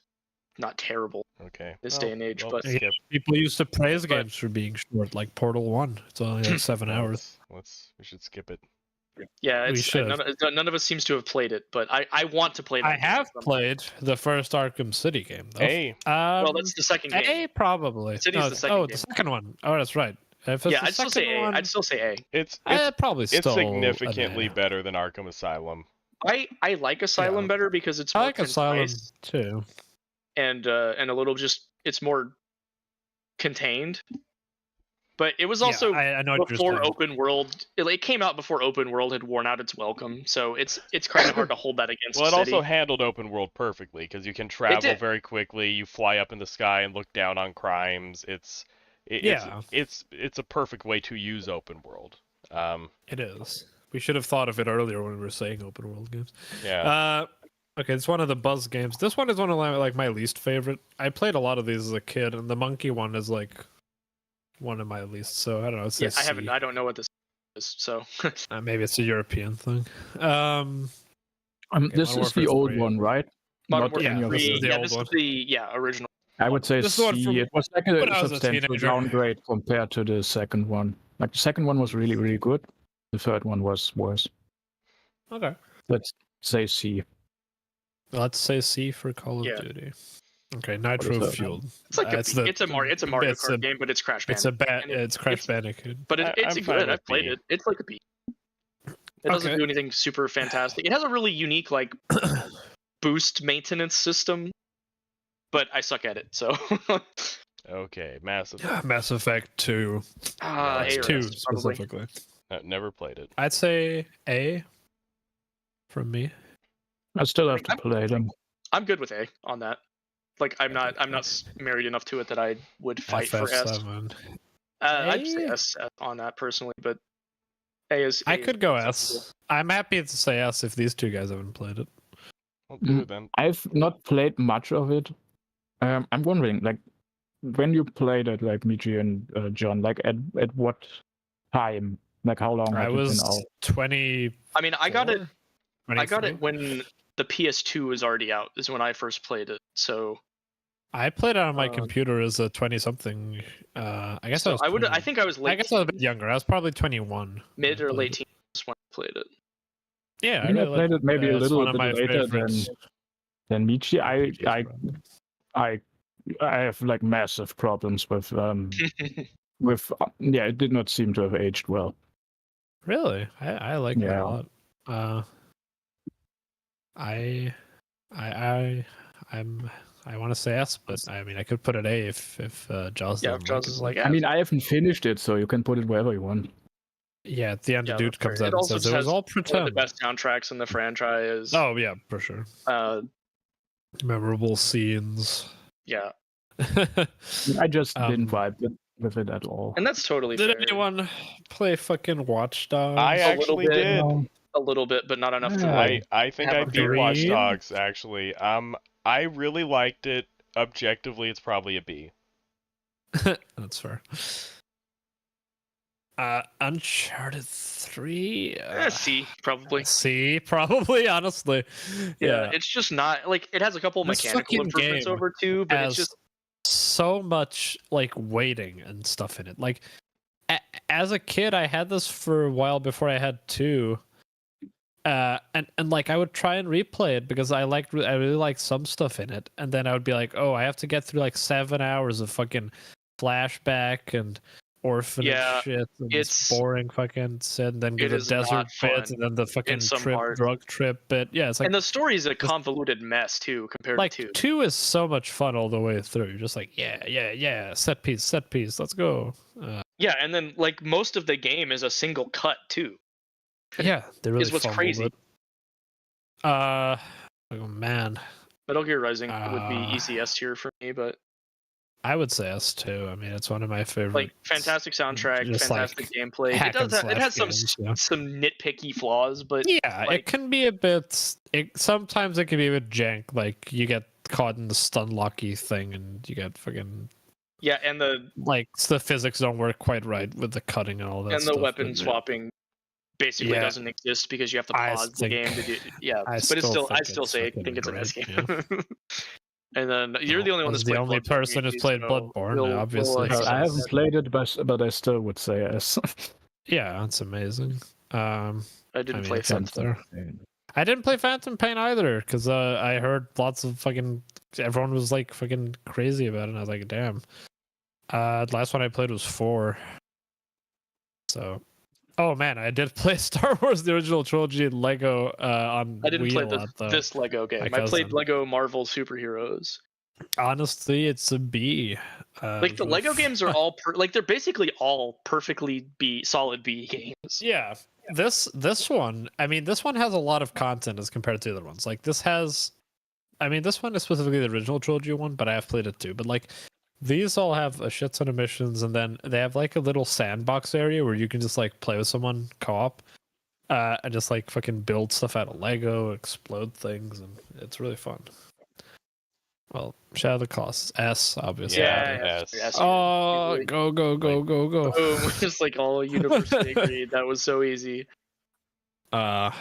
not terrible. Okay. This day and age, but people used to praise games for being short, like Portal 1. It's only like 7 hours. We should skip it. Yeah, none of us seems to have played it, but I want to play it. I have played the first Arkham City game, though. A. Well, that's the second game. A, probably. City's the second game. The second one. Oh, that's right. I'd still say A. I'd still say A. It's probably still significantly better than Arkham Asylum. I like Asylum better because it's more like Asylum too, and a little it's more contained. But it was also I know before open world. It came out before open world had worn out its welcome, so it's kind of hard to hold that against. Well, it also handled open world perfectly because you can travel very quickly. You fly up in the sky and look down on crimes. It's It's a perfect way to use open world. It is. We should have thought of it earlier when we were saying open world games. Yeah. Okay, it's one of the Buzz games. This one is one of my least favorite. I played a lot of these as a kid, and the monkey one is like one of my least. So I don't know. Yeah, I don't know what this is. So maybe it's a European thing. This is the old one, right? Modern Warfare 3. This is the old this one. is the original. I would say This C. one from It was like a when I was a substantial teenager. downgrade compared to the second one. Like the second one was really, really good. The third one was worse. Okay. Let's say C. Let's say C for Call of Duty. Okay, Nitro Fueled. It's like it's a Mario Kart game, but it's Crash Bandicoot. It's Crash Bandicoot. But it's good. I've played it. It's like a B. It doesn't do anything super fantastic. It has a really unique like boost maintenance system, but I suck at it. So. Okay, Mass Effect. Yeah, Mass Effect 2. 2 specifically. Never played it. I'd say A from me. I still have to play them. I'm good with A on that. Like I'm not married enough to it that I would fight for S. I'd say S on that personally, but A is. I could go S. I'm happy to say S if these two guys haven't played it. I'll do it then. I've not played much of it. I'm wondering, like, when you played it, like Michi and John, like at what time? Like how long? I was 20. I mean, I got it. 23? I got it when the PS2 was already out. Is when I first played it. So I played it on my computer as a 20-something. I guess so I was. I think I was late. I guess I was a bit younger. I was probably 21. Mid or late teens when I played it. Yeah, I really played it maybe a little bit later than Michi. I have like massive problems with it did not seem to have aged well. Really, I like it a lot. I want to say S, but I mean I could put it A if Jaws. Yeah, if Jaws is like. I mean, I haven't finished it, so you can put it wherever you want. Yeah, at the end, the dude comes out and says it was all pretend. One of the best soundtracks in the franchise. Oh yeah, for sure. Memorable scenes. Yeah. I just didn't vibe with it at all. And that's totally fair. Did anyone play fucking Watch Dogs? I actually did. A little bit, but not enough to. I think I beat Watch Dogs actually. I really liked it. Objectively, it's probably a B. That's fair. Uncharted 3? C, probably. C, probably, honestly. Yeah, it's just not, like, it has a couple mechanical improvements over 2, but it's just so much, like, waiting and stuff in it. Like, as a kid, I had this for a while before I had 2. And like, I would try and replay it because I really liked some stuff in it. And then I would be like, oh, I have to get through, like, 7 hours of fucking flashback and orphanage shit, and it's boring fucking shit, and then get the desert bit, and then the fucking drug trip bit. Yeah, it's like, and the story is a convoluted mess too compared to 2. 2 is so much fun all the way through. You're just like, yeah, set piece, let's go. Yeah, and then like most of the game is a single cut too. Yeah, they really is what's crazy. Oh man, Metal Gear Rising would be easy S tier for me, but I would say S too. I mean, it's one of my favorite. Like, fantastic soundtrack, fantastic gameplay. It has some nitpicky flaws, but it can be a bit. Sometimes it can be a bit jank. Like, you get caught in the stun locky thing, and you get fucking. Yeah, and the physics don't work quite right with the cutting and all that. And stuff, the weapon swapping basically doesn't exist because you have to pause the game to do. Yeah, but I still think it's an S game. Yeah. And then you're the only one that's the only person who's played Bloodborne, obviously. I haven't played it, but I still would say yes. Yeah, it's amazing. I didn't play Phantom. I didn't play Phantom Pain either because I heard lots of fucking. Everyone was like fucking crazy about it, and I was like, damn. The last one I played was 4. So. Oh man, I did play Star Wars: The Original Trilogy Lego on Wii. I didn't play this Lego game. I played Lego Marvel Superheroes. Honestly, it's a B. Like the Lego games are all they're basically all perfectly solid B games. Yeah, this one. I mean, this one has a lot of content as compared to the other ones. Like this has, I mean, this one is specifically the original trilogy one, but I have played it too. But like, these all have a shit ton of missions, and then they have like a little sandbox area where you can just like play with someone co-op, and just like fucking build stuff out of Lego, explode things, and it's really fun. Well, Shadow of the Colossus S, obviously. Yeah, S. Oh, go. Boom. Just like all universally agreed. That was so easy. I'm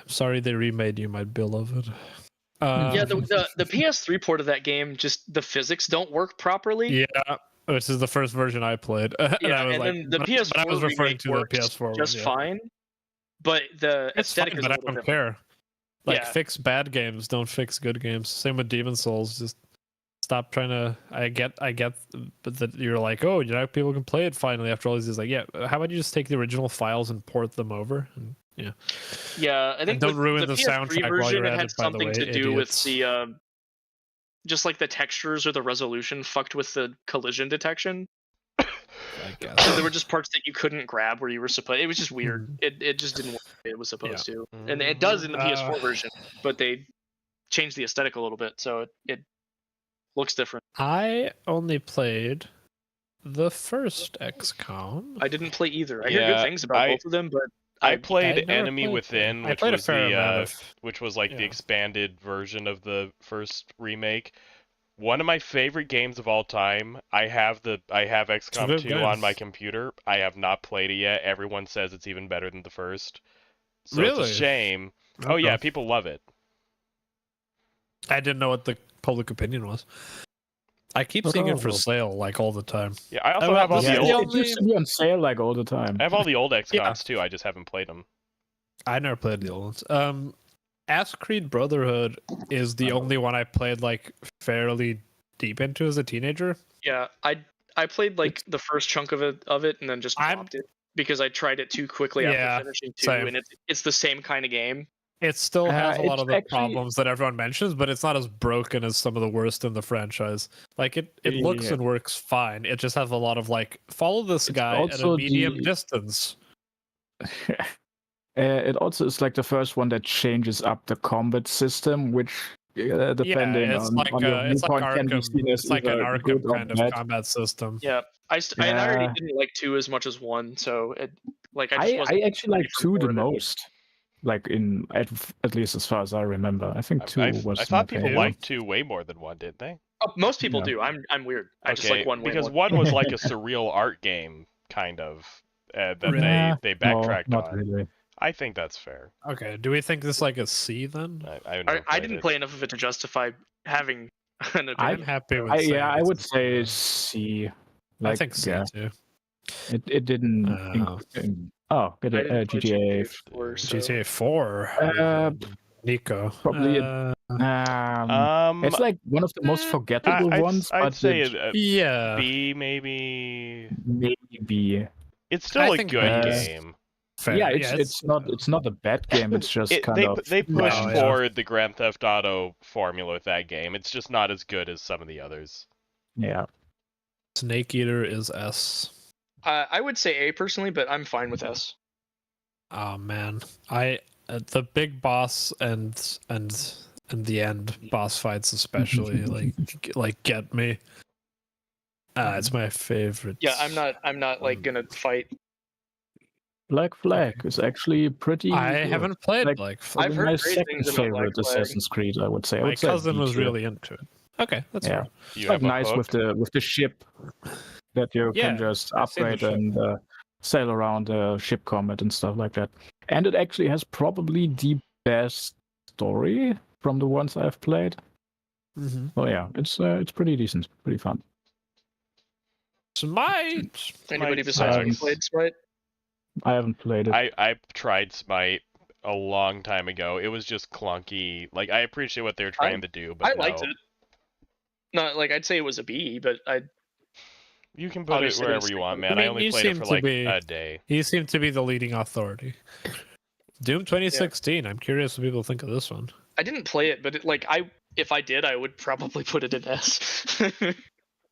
sorry they remade you, my beloved. Yeah, the PS3 port of that game, just the physics don't work properly. Yeah, this is the first version I played. Yeah, and then the PS4 but I was referring to the PS4 just fine. But the aesthetic is a little different. Care. Like, fix bad games, don't fix good games. Same with Demon Souls. Just stop trying to. I get, but that you're like, oh, people can play it finally after all these years. Like, yeah, how about you just take the original files and port them over? And, yeah, I think don't ruin the soundtrack version, while you're at it had it. By something the way, to do with the just like the textures or the resolution fucked with the collision detection. I guess. So there were just parts that you couldn't grab where you were supposed. It was just weird. It just didn't work the way it was supposed to, and it does in the PS4 version, but they changed the aesthetic a little bit, so it looks different. I only played the first XCOM. I didn't play either. I hear good things about both of them, but I played Enemy Within, which was which was like the Yeah. expanded version of the first remake. One of my favorite games of all time. I have XCOM 2 on my computer. I have not played it yet. Everyone says it's even better than the first. So Really? It's a shame. Okay. Oh yeah, people love it. I didn't know what the public opinion was. I keep seeing it for sale like all the time. Yeah, I also have all the old. It used to be on sale like all the time. I have all the old XCOMs too. I just haven't played them. I never played the old ones. Assassin's Creed Brotherhood is the only one I played like fairly deep into as a teenager. Yeah, I played like the first chunk of it and then just dropped it because I tried it too quickly after finishing 2, and it's the same kind of game. It still has a lot of the problems that everyone mentions, but it's not as broken as some of the worst in the franchise. Like it looks and works fine. It just has a lot of like follow this guy at a medium distance. It also is like the first one that changes up the combat system, which depending on your viewpoint can be seen as like an Arkham kind of combat system. Yeah, I already didn't like 2 as much as 1, so I actually like 2 the most. Like at least as far as I remember, I think 2 was. I thought people liked 2 way more than 1, didn't they? Oh, most people do. I'm weird. I just like 1 way because more. 1 was like a surreal art game kind of that they backtracked on. Really. I think that's fair. Okay, do we think this is like a C then? I didn't play enough of it to justify having an opinion. I'm happy with C. I would say C. Like, I think C too. It didn't. GTA 4. So. GTA 4. Nico. Probably. It's like one of the most forgettable ones. I'd say B maybe. Maybe. It's still a good game. Fair. Yeah, it's not a bad game. It's just they pushed forward the Grand Theft Auto formula with that game. It's just not as good as some of the others. Yeah. Snake Eater is S. I would say A personally, but I'm fine with S. Oh man, the big boss and the end boss fights especially like get me. It's my favorite. Yeah, I'm not like gonna fight. Black Flag is actually pretty. I haven't played Black Flag. I've heard my great second things about favorite Black Flag. Assassin's Creed. I would say. My cousin was really into it. Okay, that's fair. It's like nice with the ship that you can just upgrade and sail around ship combat and stuff like that. And it actually has probably the best story from the ones I've played. Mm-hmm. So yeah, it's pretty decent, pretty fun. Smite. Anybody besides you played Smite? I haven't played it. I tried Smite a long time ago. It was just clunky. Like I appreciate what they're trying to do, but I liked it. Not like I'd say it was a B, but you can put it wherever you want, man. I only played it for like a day. He seemed to be the leading authority. Doom 2016. Yeah. I'm curious what people think of this one. I didn't play it, but if I did, I would probably put it in S.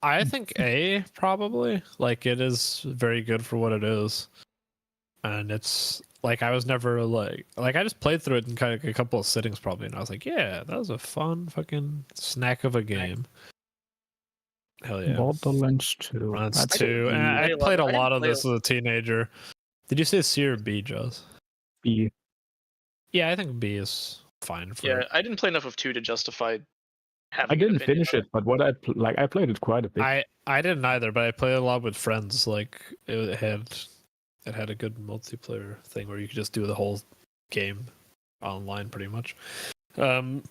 I think A probably. Like it is very good for what it is, and it's like I was never like I just played through it in kind of a couple of sittings probably, and I was like, yeah, that was a fun fucking snack of a game. Hell yeah. Borderlands 2. That's 2. And I played a lot of this as a teenager. Did you say C or B, Joss? B. Yeah, I think B is fine for it. I didn't play enough of 2 to justify having. I didn't finish it, but what I played it quite a bit. I didn't either, but I played a lot with friends. Like it had a good multiplayer thing where you could just do the whole game online, pretty much. Final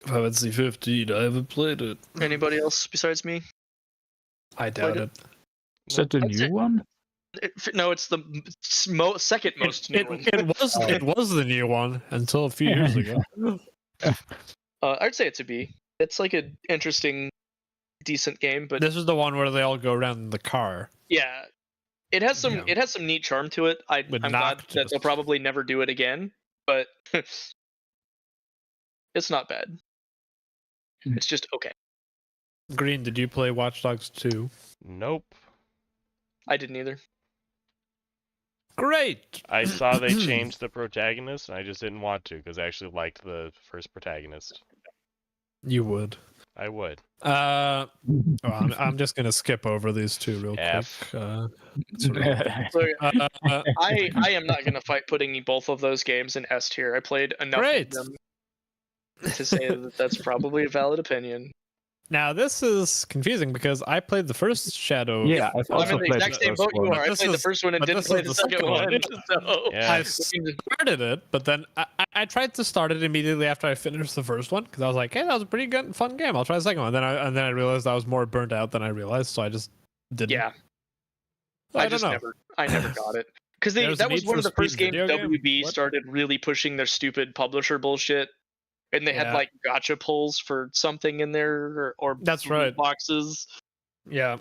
Fantasy 15. I haven't played it. Anybody else besides me? I doubt it. Is that the new one? No, it's the second most new one. It was the new one until a few years ago. I'd say it's a B. It's like an interesting, decent game, but this is the one where they all go around in the car. Yeah, it has some neat charm to it. I'm glad that they'll probably never do it again, but it's not bad. It's just okay. Green, did you play Watch Dogs 2? Nope. I didn't either. Great! I saw they changed the protagonist, and I just didn't want to, because I actually liked the first protagonist. You would. I would. I'm just gonna skip over these two real quick. I am not gonna fight putting both of those games in S tier. I played enough of them to say that that's probably a valid opinion. Now this is confusing because I played the first Shadow. Yeah, I'm in the exact same boat you are. I played the first one and didn't play the second one. So. Yeah. I started it, but then I tried to start it immediately after I finished the first one because I was like, "Hey, that was a pretty good, fun game. I'll try the second one." And then I realized I was more burnt out than I realized, so I just didn't. Yeah, I never got it because that was one of the first games WB started really pushing their stupid publisher bullshit. And they had like gotcha pulls for something in there, or that's right, boxes. Yeah.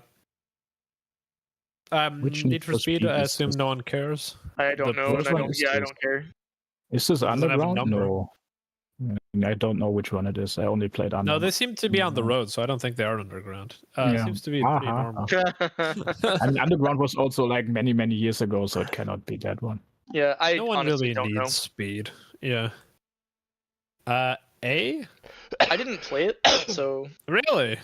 Which Need for Speed? I assume no one cares. I don't know. I don't care. Is this Underground? No. I don't know which one it is. I only played Underground. No, they seem to be on the road, so I don't think they are Underground. It seems to be pretty normal. And Underground was also like many, many years ago, so it cannot be that one. Yeah, no one really needs speed. Yeah. A? I didn't play it, so really.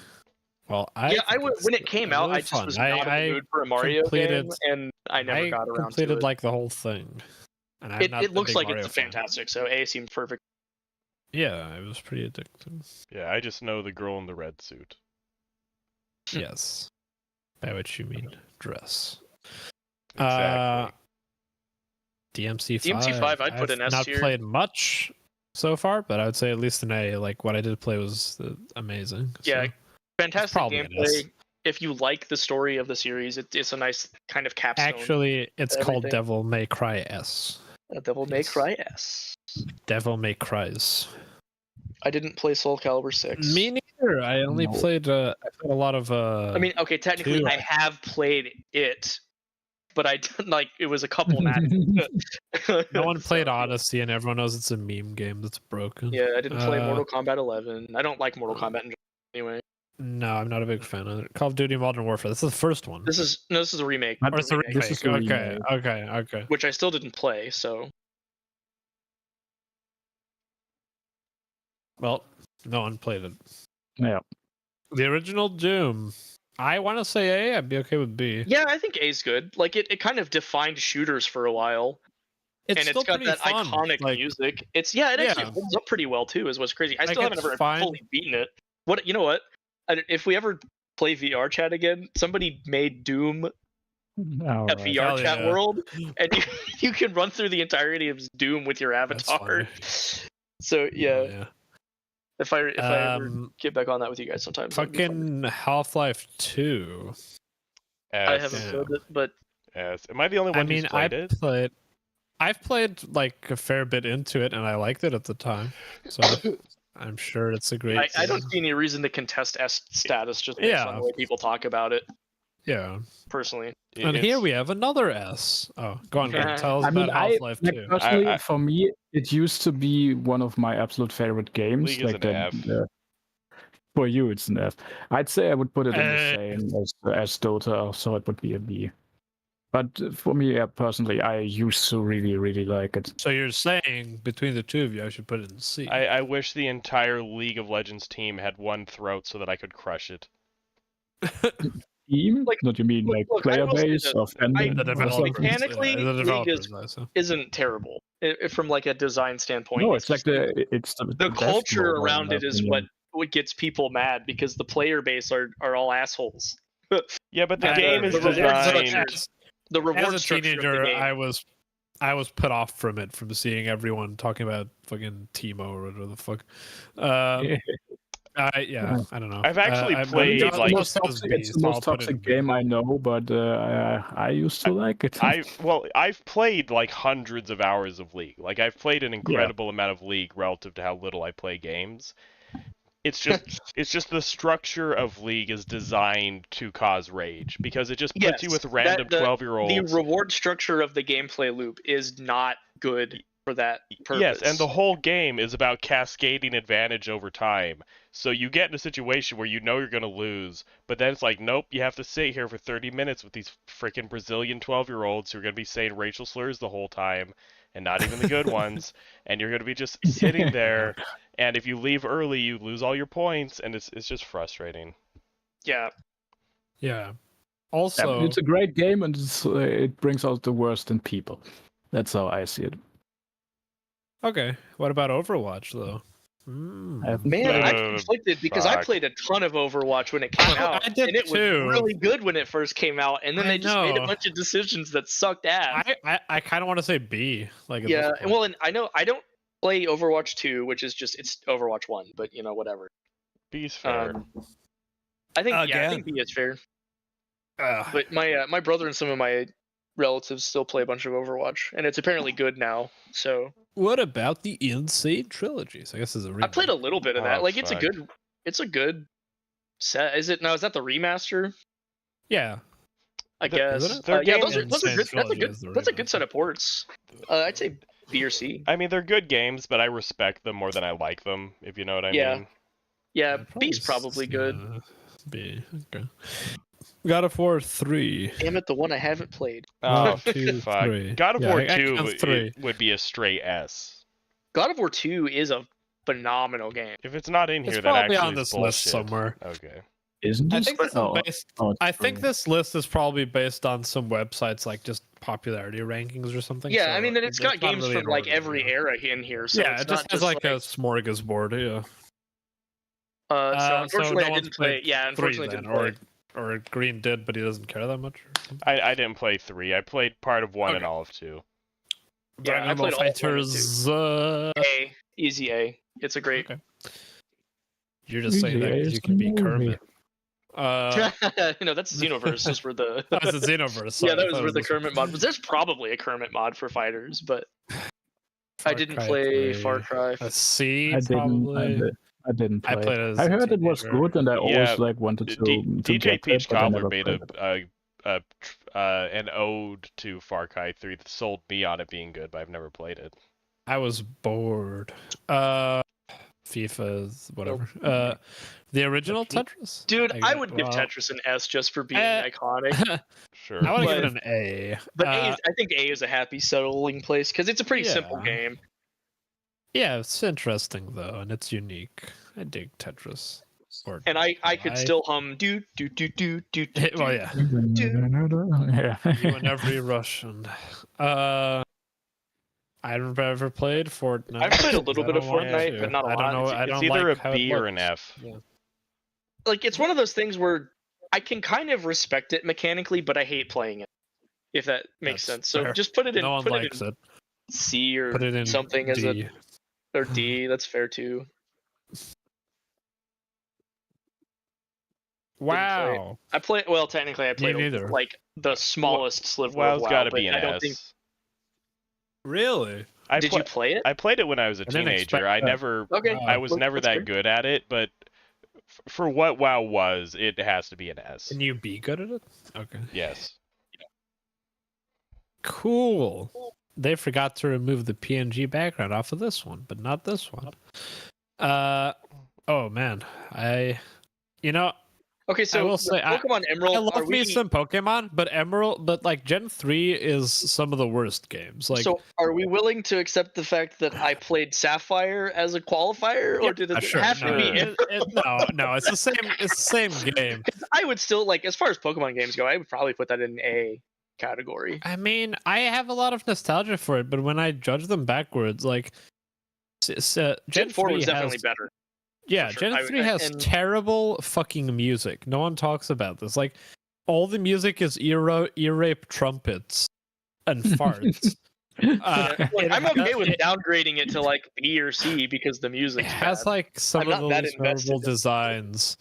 Well, I would when it came out. Really I just was not in the mood for a Mario game, and I never got around to it. Completed like the whole thing, and it looks like it's fantastic. So A seemed perfect. Yeah, it was pretty addictive. Yeah, I just know the girl in the red suit. Yes, by which you mean dress. Exactly. DMC5. I'd put an S tier. Not played much so far, but I would say at least an A. Like what I did play was amazing. Yeah, so fantastic gameplay. If you like the story of the series, it's a nice kind of capstone. Actually, it's called Devil May Cry S. Devil May Cry S. Devil May Cries. I didn't play Soul Calibur 6. Me neither. I only played. I played a lot of. I mean, okay, technically, 2. I have played it. But I didn't like it was a couple matches. No one played Odyssey, and everyone knows it's a meme game that's broken. Yeah, I didn't play Mortal Kombat 11. I don't like Mortal Kombat anyway. No, I'm not a big fan of it. Call of Duty Modern Warfare. This is the first one. This is a remake. Or it's a remake. Okay. Which I still didn't play, so. Well, no one played it. Yeah. The original Doom. I want to say A. I'd be okay with B. Yeah, I think A's good. Like it kind of defined shooters for a while. And it's got that fun. Iconic music. It actually holds up pretty well too, is what's crazy. I still haven't ever fully beaten it. You know what? If we ever play VR chat again, somebody made Doom a VR chat world, and you can run through the entirety of Doom with your avatar. So yeah. If I ever get back on that with you guys sometime. Fucking Half-Life 2. I haven't played it, but am I the only one who's played it? I've played like a fair bit into it, and I liked it at the time. So I'm sure it's a great. I don't see any reason to contest S status just based on the way people talk about it. Yeah. Personally. And here we have another S. Oh, go on, tell us about Half-Life 2. Personally, for me, it used to be one of my absolute favorite games. League like is an F. For you, it's an F. I'd say I would put it in the same as Dota, so it would be a B. But for me, personally, I used to really, really like it. So you're saying between the two of you, I should put it in C. I wish the entire League of Legends team had one throat so that I could crush it. Team? Like, what do you mean, like player base or fandom? Mechanically, League isn't terrible from like a design standpoint. No, it's like the culture around it is what gets people mad because the player base are all assholes. Yeah, but the game is designed. The reward as a teenager, I was put off from it, from seeing everyone talking about fucking Teemo or whatever the fuck. I don't know. I've actually played it's the most toxic game I know, but I used to like it. I've played like hundreds of hours of League. Like I've played an incredible amount of League relative to how little I play games. It's just the structure of League is designed to cause rage because it just puts you with random 12-year-olds. The reward structure of the gameplay loop is not good for that purpose. Yes, and the whole game is about cascading advantage over time. So you get in a situation where you know you're going to lose, but then it's like, nope, you have to sit here for 30 minutes with these freaking Brazilian 12-year-olds who are going to be saying racial slurs the whole time, and not even the good ones, and you're going to be just sitting there, and if you leave early, you lose all your points, and it's just frustrating. Yeah. Yeah. Also, it's a great game, and it brings out the worst in people. That's how I see it. Okay, what about Overwatch though? Man, I'm conflicted because I played a ton of Overwatch when it came out, and it was really good when it first came out, and then they just made a bunch of decisions that sucked ass. I kind of want to say B. Well, and I know I don't play Overwatch 2, which is it's Overwatch 1, but whatever. B's fair. I think B is fair. But my brother and some of my relatives still play a bunch of Overwatch, and it's apparently good now. So what about the Insane trilogies? I guess is a remake. I played a little bit of that. It's a good set. Is that the remaster? Yeah, I guess. Those are good. That's a good set of ports. I'd say B or C. I mean, they're good games, but I respect them more than I like them. If you know what I mean. Yeah, B's probably good. B. Okay. God of War 3. Damn it, the one I haven't played. Oh, 2, fuck. 3. God of War 2 would be a straight S. God of War 2 is a phenomenal game. If it's not in here, then actually on this list somewhere. Okay. Isn't this? I think this list is probably based on some websites, like just popularity rankings or something. Yeah, so I mean, it's got games from like every era in here. So yeah, it just has like a smorgasbord. Yeah. So unfortunately, I didn't play. Yeah, unfortunately, didn't play. Or Green did, but he doesn't care that much. I didn't play 3. I played part of 1 and all of 2. Yeah, I played Fighters. A, easy A. It's a great. Okay. You're just saying that because you can be Kermit. No, that's Xenoverse. Just for the. That's a Xenoverse. Sorry, yeah, that was for the Kermit mod. But there's probably a Kermit mod for Fighters, but I didn't play Far Cry. A C, probably. I didn't play. I heard it was good, and I always wanted to. DJ Peach Cobbler made an ode to Far Cry 3 that sold me on it being good, but I've never played it. I was bored. FIFA, whatever. The original Tetris? Dude, I would give Tetris an S just for being iconic. Sure. I would give it an A. But I think A is a happy settling place because it's a pretty simple game. Yeah, it's interesting though, and it's unique. I dig Tetris. And I could still hum do. Well, yeah. You and every Russian. I've never played Fortnite. I've played a little bit of Fortnite, but not a lot. I don't know. I don't it's either like a B or an F. Yeah. Like it's one of those things where I can kind of respect it mechanically, but I hate playing it. If that makes sense. So just put it in. No one likes it. C or put it in something D. as a. Or D, that's fair too. Wow. Technically I played like the smallest sliver of WoW. Gotta be an S. Really? Did you play it? I played it when I was a teenager. I was never that good at it, but for what WoW was, it has to be an S. Can you be good at it? Okay. Yes. Cool. They forgot to remove the PNG background off of this one, but not this one. Oh man, Okay, so I will say, Pokemon Emerald. I love me some Pokemon, but like Gen 3 is some of the worst games. Like, so are we willing to accept the fact that I played Sapphire as a qualifier, or did it have to be? No, it's the same. It's the same game. I would still like, as far as Pokemon games go, I would probably put that in A category. I mean, I have a lot of nostalgia for it, but when I judge them backwards, like Gen 4 was definitely better. Yeah, sure. Gen 3 has terrible fucking music. No one talks about this. Like, all the music is ear rape trumpets and farts. I'm okay with downgrading it to like B or C because the music has bad. Like some of those memorable designs.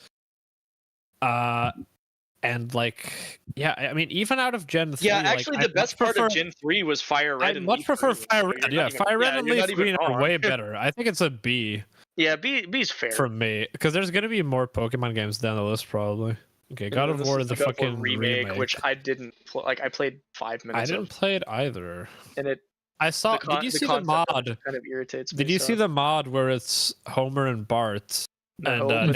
And like, yeah, I mean, even out of Gen 3, yeah, actually, the best part of Gen 3 was Fire Red. I much prefer Fire Red. Yeah, Fire Red and Leaf Green are way better. I think it's a B. Yeah, B's fair from me, because there's gonna be more Pokemon games down the list probably. Okay, God of War, the fucking remake, which I didn't like. I played 5 minutes. I didn't play it either. And I saw. Did you see the mod? Kind of irritates me. Did you see the mod where it's Homer and Bart? No. And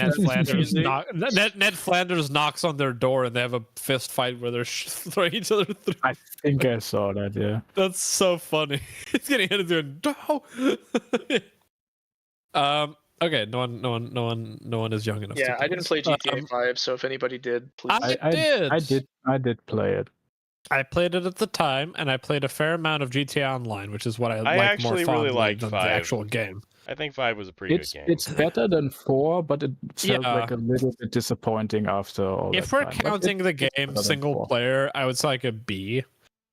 Ned Flanders knocks on their door and they have a fist fight where they're throwing each other through. I think I saw that. Yeah, that's so funny. It's getting hit doing no. Okay, no one is young enough. Yeah, I didn't play GTA 5, so if anybody did, please. I did play it. I played it at the time, and I played a fair amount of GTA Online, which is what I like more really liked than 5. the actual game. I think 5 was a pretty good game. It's better than 4, but it felt like a little bit disappointing after all. If we're counting the game single player, I would say like a B.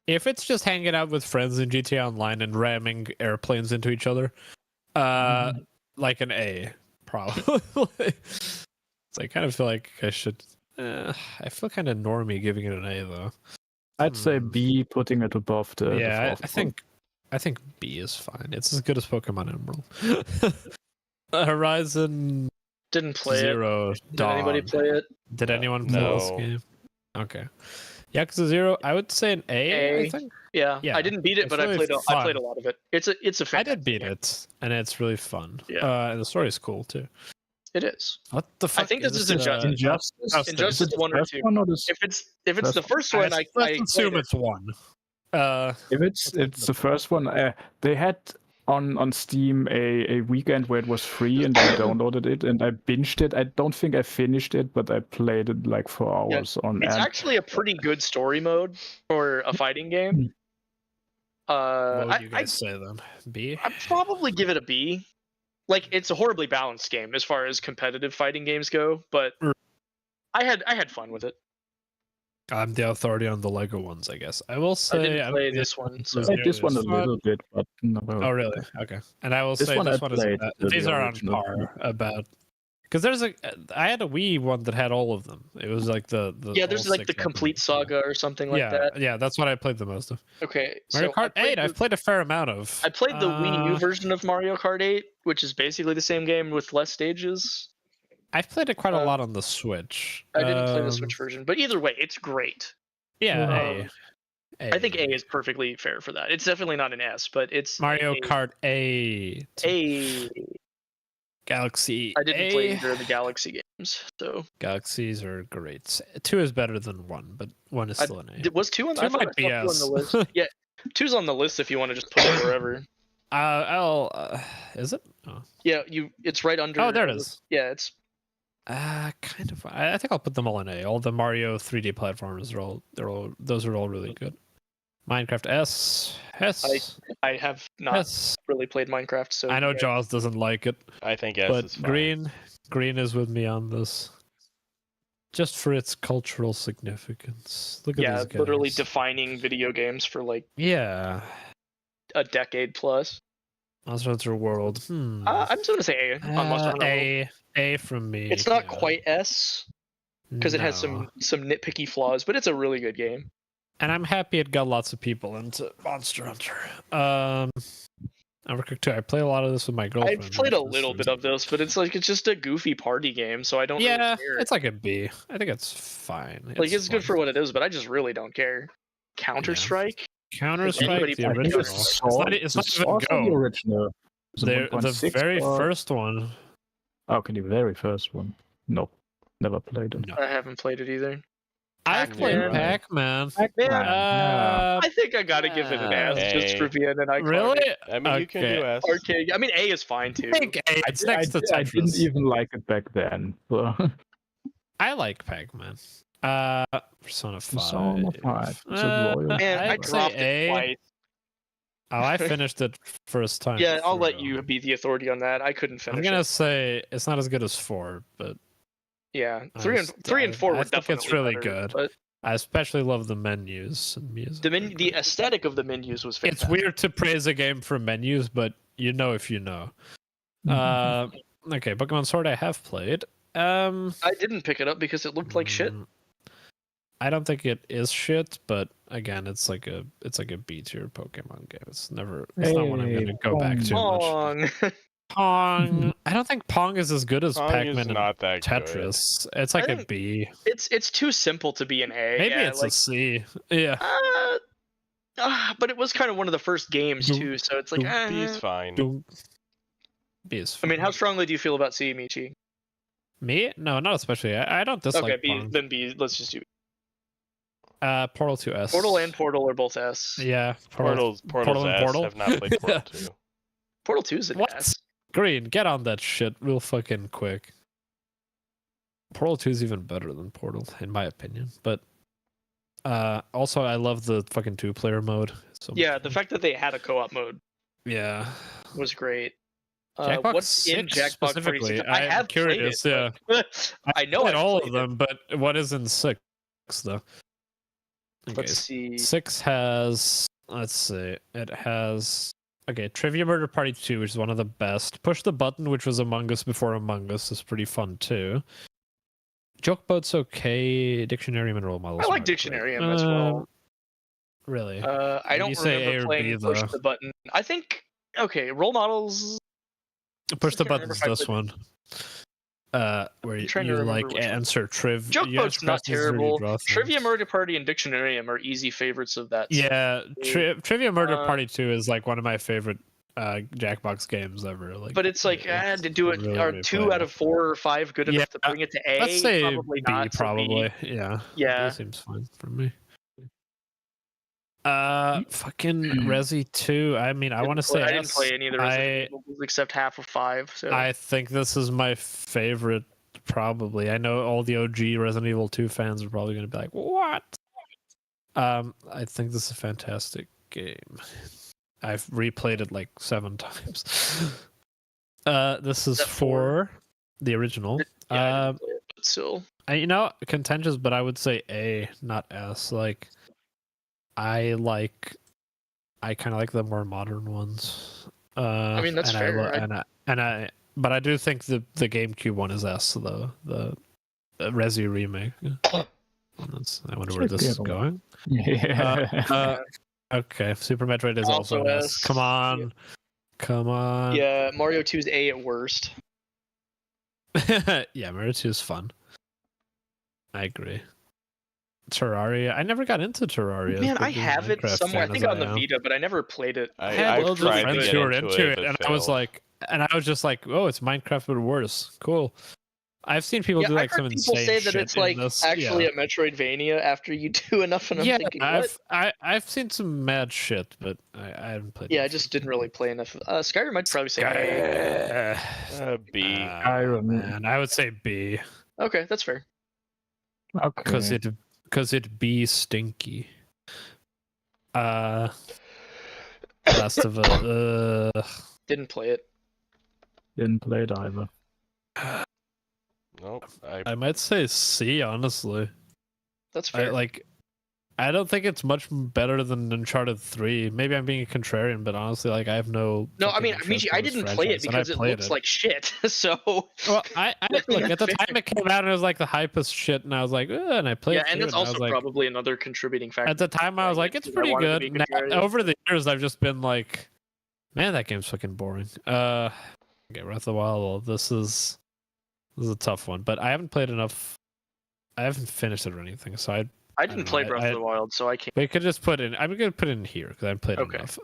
If it's just hanging out with friends in GTA Online and ramming airplanes into each other, like an A, probably. So I kind of feel like I should. I feel kind of normie giving it an A though. I'd say B, putting it above the. Yeah, I think B is fine. It's as good as Pokemon Emerald. Horizon didn't play Zero it. Did anybody play it? Did anyone play this game? Okay. Yakuza 0, I would say an A. I think. Yeah, I didn't beat it, but I played a lot of it. It's a fantastic I did beat it, and it's really fun. Yeah, and the story is cool too. It is. What the fuck? I think this is Injustice. Injustice 1 or 2. If it's the first one, I assume it's 1. If it's the first one, they had on Steam a weekend where it was free, and I downloaded it and I binged it. I don't think I finished it, but I played it like 4 hours on. It's actually a pretty good story mode for a fighting game. What would you guys say then? B? I'd probably give it a B. Like, it's a horribly balanced game as far as competitive fighting games go, but I had fun with it. I'm the authority on the Lego ones, I guess. I will say I didn't play this one. So. I played this one a little bit, but no. Oh, really? Okay. And I will say this one is these are on par about. Because I had a Wii one that had all of them. It was like the there's like the complete saga or something like that. Yeah, that's what I played the most of. Okay, Mario Kart 8. I've played a fair amount of. I played the Wii U version of Mario Kart 8, which is basically the same game with less stages. I've played it quite a lot on the Switch. I didn't play the Switch version, but either way, it's great. Yeah, I think A is perfectly fair for that. It's definitely not an S, but it's Mario Kart A. Galaxy. I didn't play either of the Galaxy games, so Galaxies are great. 2 is better than 1, but 1 is still an A. Was 2 on? 2 might be S. On the list. Yeah, 2's on the list if you want to just put it wherever. Is it? Oh. Yeah, it's right under. Oh, there it is. Yeah, it's. Kind of. I think I'll put them all in A. All the Mario 3D platformers those are all really good. Minecraft S. I have not really played Minecraft, so I know Jaws doesn't like it. I think S but is fine. Green is with me on this. Just for its cultural significance. Look at these guys. Literally defining video games for like a decade plus. Monster Hunter World. I'm just gonna say A on Monster Hunter World. A from me. It's not quite S because it has some nitpicky flaws, but it's a really good game. And I'm happy it got lots of people into Monster Hunter. Overcooked 2. I play a lot of this with my girlfriend. I've played a little bit of this, but it's just a goofy party game, so I don't really care. It's like a B. I think it's fine. It's good for what it is, but I just really don't care. Counter-Strike? Counter-Strike, the original. It's not even Go. The original. The very first one. Okay, the very first one. No. Never played it. No. I haven't played it either. I played Pac-Man. I think I gotta give it an S just for being an iconic. Really? I mean, you can do S. Arcade. I mean, A is fine too. I think A. It's next to Tetris. I didn't even like it back then. So. I like Pac-Man. Persona 5. Persona 5. Man, I dropped it twice. Oh, I finished it first time. Yeah, I'll let you be the authority on that. I couldn't finish it. I'm gonna say it's not as good as 4, but yeah, 3 and 4 were definitely better. It's really good. But I especially love the menus and music. The aesthetic of the menus was fantastic. It's weird to praise a game for menus, but you know if you know. Okay, Pokemon Sword I have played. I didn't pick it up because it looked like shit. I don't think it is shit, but again, it's like a B tier Pokemon game. It's not one I'm gonna go back to much. Pong. I don't think Pong is as good as Pac-Man and Tetris. Good. It's like a B. It's too simple to be an A. Maybe it's a C. Yeah. But it was kind of one of the first games too, so it's like B is fine. B is fine. I mean, how strongly do you feel about C, Michi? Me? No, not especially. I don't dislike Pong. Then B. Let's just do B. Portal 2 S. Portal and Portal are both S. Yeah. Portal and Portal. Have not played Portal 2. Portal 2 is an S. Green, get on that shit real fucking quick. Portal 2 is even better than Portal, in my opinion. But also, I love the fucking 2-player mode. Yeah, the fact that they had a co-op mode. Yeah. Was great. Jackbox what's 6 in Jackbox specifically? I have curious, played it, yeah. I know all of them, but what is in 6 though? Okay, let's see. 6 has, let's see, it has, okay, Trivia Murder Party 2, which is one of the best. Push the Button, which was Among Us before Among Us, is pretty fun too. Joke Boat's okay. Dictionarium and Role Models. I like Dictionarium as well. Really? I don't remember playing Push the Button. I think, okay, Role Models. Push the Button's this one. Where you like answer trivia. Joke Boat's not terrible. Trivia Murder Party and Dictionarium are easy favorites of that. Yeah, Trivia Murder Party 2 is like one of my favorite Jackbox games ever. Like, but it's like to do it. Really, are 2 out of 4 or 5 good enough to bring it to A? Let's say probably B. Not, probably. B. Yeah. Yeah. That seems fine for me. Fucking Resi 2. I mean, I want to say I didn't play any of the Resident Evil except half of 5. So I think this is my favorite. Probably. I know all the OG Resident Evil 2 fans are probably going to be like, "What?" I think this is a fantastic game. I've replayed it like 7 times. This is 4, the original. Yeah, still, contentious, but I would say A, not S. Like, I kind of like the more modern ones. I mean, that's fair. But I do think the GameCube one is S, though. The Resi remake. I wonder where this is going. Yeah. Okay, Super Metroid is also S. Come on. Yeah, Mario 2 is A at worst. Yeah, Mario 2 is fun. I agree. Terraria. I never got into Terraria. Man, I have it somewhere. I think on the Vita, but I never played it. I had loads of friends who were into it, and I was just like, "Oh, it's Minecraft but worse." Cool. I've seen people do like some insane shit. People say that it's like actually a Metroidvania after you do enough, and I'm thinking, what? I've seen some mad shit, but I haven't played. Yeah, I just didn't really play enough. Skyrim, I'd probably say A. B. Man, I would say B. Okay, that's fair. Okay. Because it be stinky. Last of Us. Didn't play it. Didn't play it either. Nope. I might say C, honestly. That's fair. I don't think it's much better than Uncharted 3. Maybe I'm being a contrarian, but honestly, I have no. No, I mean, Michi, I didn't play it because it looks like shit. So. Well, I look at the time it came out, and it was like the hypest shit, and I was like, and I played. Yeah, and it's also probably another contributing factor. At the time, I was like, it's pretty good. Now, over the years, I've just been like, man, that game's fucking boring. Okay, Breath of the Wild. Well, this is a tough one, but I haven't played enough. I haven't finished it or anything, so I'd I didn't play Breath of the Wild, so I can't. We could just put in. I'm gonna put it in here because I haven't played enough.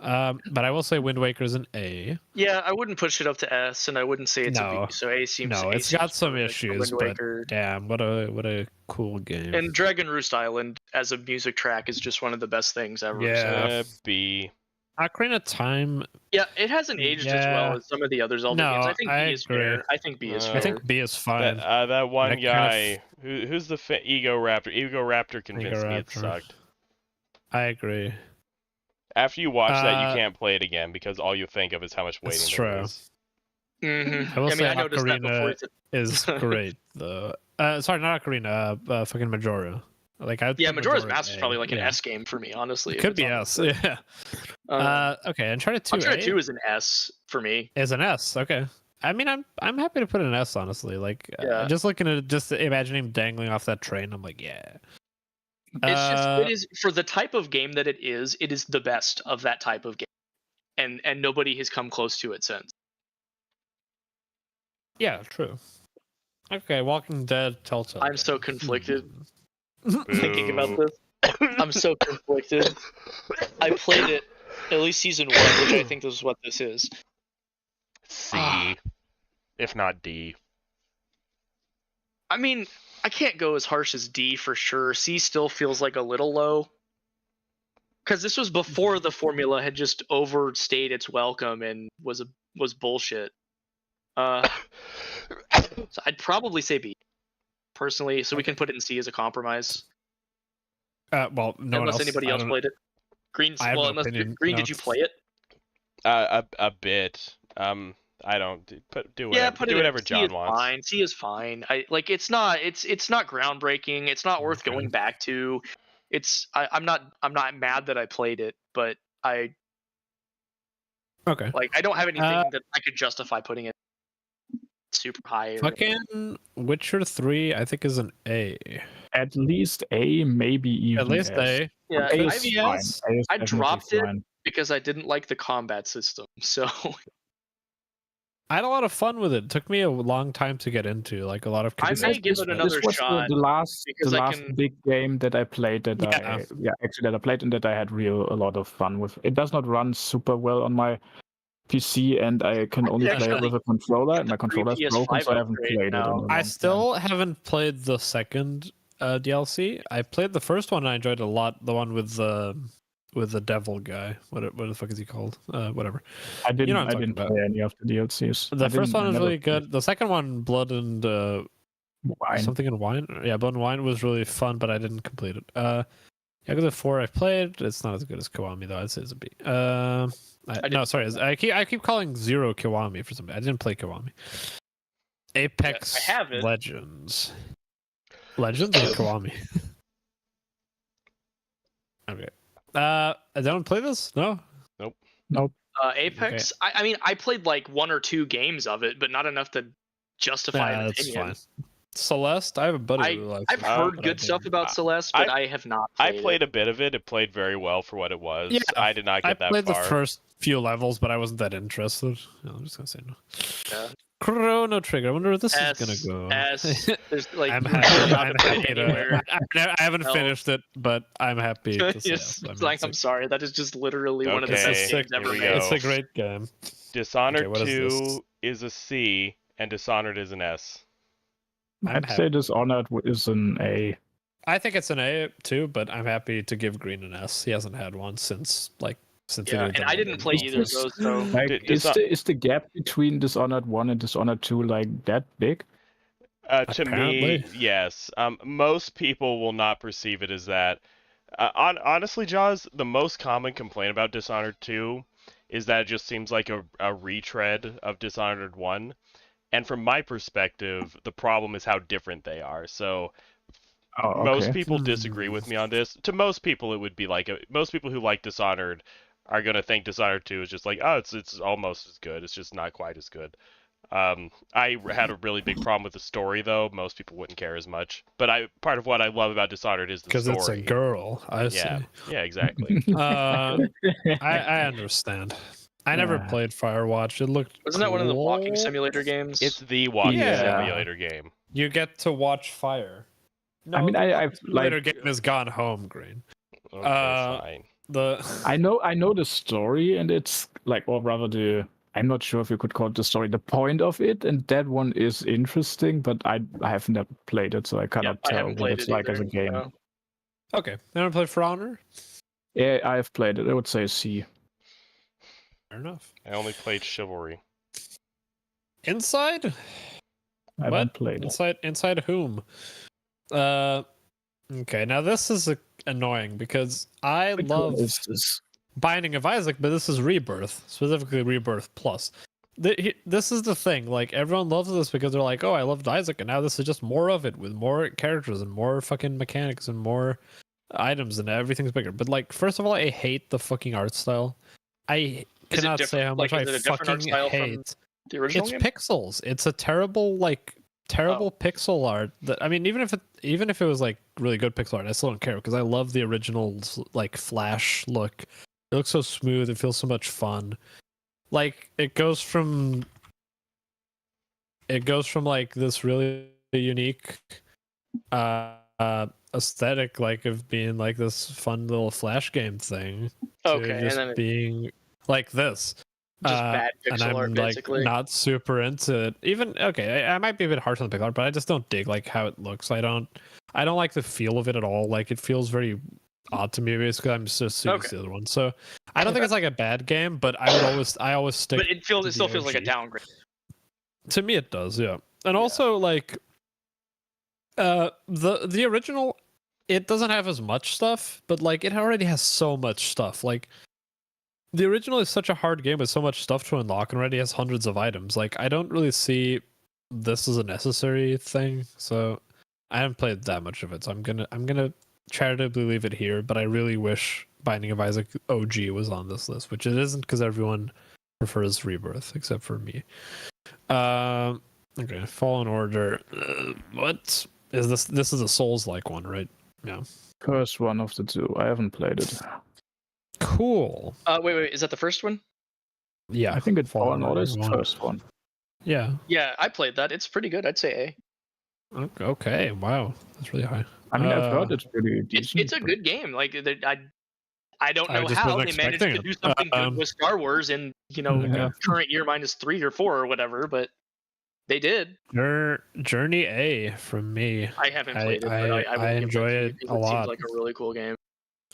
But I will say Wind Waker is an A. Yeah, I wouldn't push it up to S, and I wouldn't say it's a B. So A seems. No, it's got some issues, but damn, what a cool game. And Dragon Roost Island as a music track is just one of the best things ever. Yeah, B. Ocarina of Time. Yeah, it hasn't aged as well as some of the other Zelda games. I think B is fair. I think B is fair. I think B is fine. That one guy, who's the Ego Raptor? Ego Raptor convinced me it sucked. I agree. After you watch that, you can't play it again because all you think of is how much waiting there is. Mm-hmm. I will say I noticed that before. Is great though. Sorry, not Ocarina. Fucking Majora. Majora's Mask is probably like an S game for me, honestly. It could be S, yeah. Okay, Uncharted 2. Uncharted 2 is an S for me. Is an S, okay. I mean, I'm happy to put an S, honestly. Like, just looking at just imagining him dangling off that train, I'm like, yeah. It is for the type of game that it is the best of that type of game, and nobody has come close to it since. Yeah, true. Okay, Walking Dead, Telltale. I'm so conflicted. Thinking about this. I'm so conflicted. I played it, at least season 1, which I think is what this is. C, if not D. I mean, I can't go as harsh as D for sure. C still feels like a little low. Because this was before the formula had just overstayed its welcome and was bullshit. So I'd probably say B. Personally, so we can put it in C as a compromise. Well, unless anybody else played it. Green. Well, unless Green, did you play it? A bit. I don't do whatever. Yeah, do whatever John wants. Fine. C is fine. It's not groundbreaking. It's not worth going back to. I'm not mad that I played it, but I don't have anything that I could justify putting it super high. Fucking Witcher 3, I think, is an A. At least A, maybe even at least S. A. Yeah, I dropped it because I didn't like the combat system. So I had a lot of fun with it. It took me a long time to get into, like a lot of. I may give it another shot. The last big game that I played that I played and that I had a lot of fun with. It does not run super well on my PC, and I can only play it with a controller, and my controller is broken, so I haven't played it. I still haven't played the second DLC. I played the first one and I enjoyed it a lot. The one with the devil guy. What the fuck is he called? Whatever. I didn't play any of the DLCs. The first one was really good. The second one, Blood and Wine. Something in Wine. Yeah, Blood and Wine was really fun, but I didn't complete it. Yakuza 4 I played. It's not as good as Kiwami though. I'd say it's a B. No, sorry. I keep calling Zero Kiwami for something. I didn't play Kiwami. Apex Legends. Legends or Kiwami? Okay. I don't play this? No? Nope. Apex? Okay. I mean, I played like 1 or 2 games of it, but not enough to justify an opinion. Fine. Celeste? I have a buddy who likes I've heard good stuff about Celeste, but I have not played I played a bit of it. It played very well for what it was. Yeah, I did not get that far. I played the first few levels, but I wasn't that interested. No, I'm just going to say no. Yeah. Chrono Trigger. I wonder where this is going to go. Like, I'm happy to. I haven't finished it, but I'm happy to say I'm sorry. That is just literally one of the best games ever made. It's a great game. Dishonored 2 is a C, and Dishonored is an S. I'd say Dishonored is an A. I think it's an A too, but I'm happy to give Green an S. He hasn't had one since. And I didn't play either of those. So is the gap between Dishonored 1 and Dishonored 2 like that big? To me, yes. Most people will not perceive it as that. Honestly, Jaws, the most common complaint about Dishonored 2 is that it just seems like a retread of Dishonored 1. And from my perspective, the problem is how different they are. So most people disagree with me on this. To most people, it would be like most people who like Dishonored are going to think Dishonored 2 is just like, oh, it's almost as good. It's just not quite as good. I had a really big problem with the story, though. Most people wouldn't care as much. But part of what I love about Dishonored is the story. Because it's a girl, I see. Yeah, exactly. I understand. I never played Firewatch. It looked Wasn't that one of the walking simulator games? It's the walking simulator game. You get to watch fire. No, I mean, I've later like game is Gone Home, Green. Okay, fine. I know the story, and it's like, or rather I'm not sure if you could call it the story, the point of it, and that one is interesting, but I have never played it, so I cannot tell what it's like as a game. No. Okay, you want to play For Honor? Yeah, I have played it. I would say C. Fair enough. I only played Chivalry. Inside? I haven't played it. Inside whom? Okay, now this is annoying because I love Binding of Isaac, but this is Rebirth, specifically Rebirth Plus. This is the thing, like, everyone loves this because they're like, oh, I loved Isaac, and now this is just more of it with more characters and more fucking mechanics and more items and everything's bigger. But, like, first of all, I hate the fucking art style. I cannot say how much I fucking hate. The original it's game? Pixels. It's a terrible pixel art. That, I mean, even if it was like really good pixel art, I still don't care because I love the original's like Flash look. It looks so smooth. It feels so much fun. Like it goes from like this really unique aesthetic, like of being like this fun little Flash game thing, to just being like this. Just bad pixel art, basically. Like not super into it. Even I might be a bit harsh on the pixel art, but I just don't dig like how it looks. I don't like the feel of it at all. Like it feels very odd to me, basically. I'm just used to the other one, so I don't think it's like a bad game. But I always stick. But it still feels like a downgrade. To me, it does, yeah. And also like the original, it doesn't have as much stuff, but like it already has so much stuff. Like the original is such a hard game with so much stuff to unlock and already has hundreds of items. Like I don't really see this as a necessary thing, so I haven't played that much of it. So I'm gonna charitably leave it here. But I really wish Binding of Isaac OG was on this list, which it isn't because everyone prefers Rebirth except for me. Okay, Fallen Order. What is this? This is a Souls-like one, right? Yeah. First one of the two. I haven't played it. Cool. Wait, is that the first one? Yeah, I think it's Fallen Order is the first one. Yeah. Yeah, I played that. It's pretty good. I'd say A. Okay. Wow, that's really high. I mean, I've heard it's pretty decent. It's a good game. Like I don't know how they managed to do something good with Star Wars in current year -3 or 4 or whatever, but they did. Journey A from me. I haven't played it, but I enjoy it a lot. It seems like a really cool game.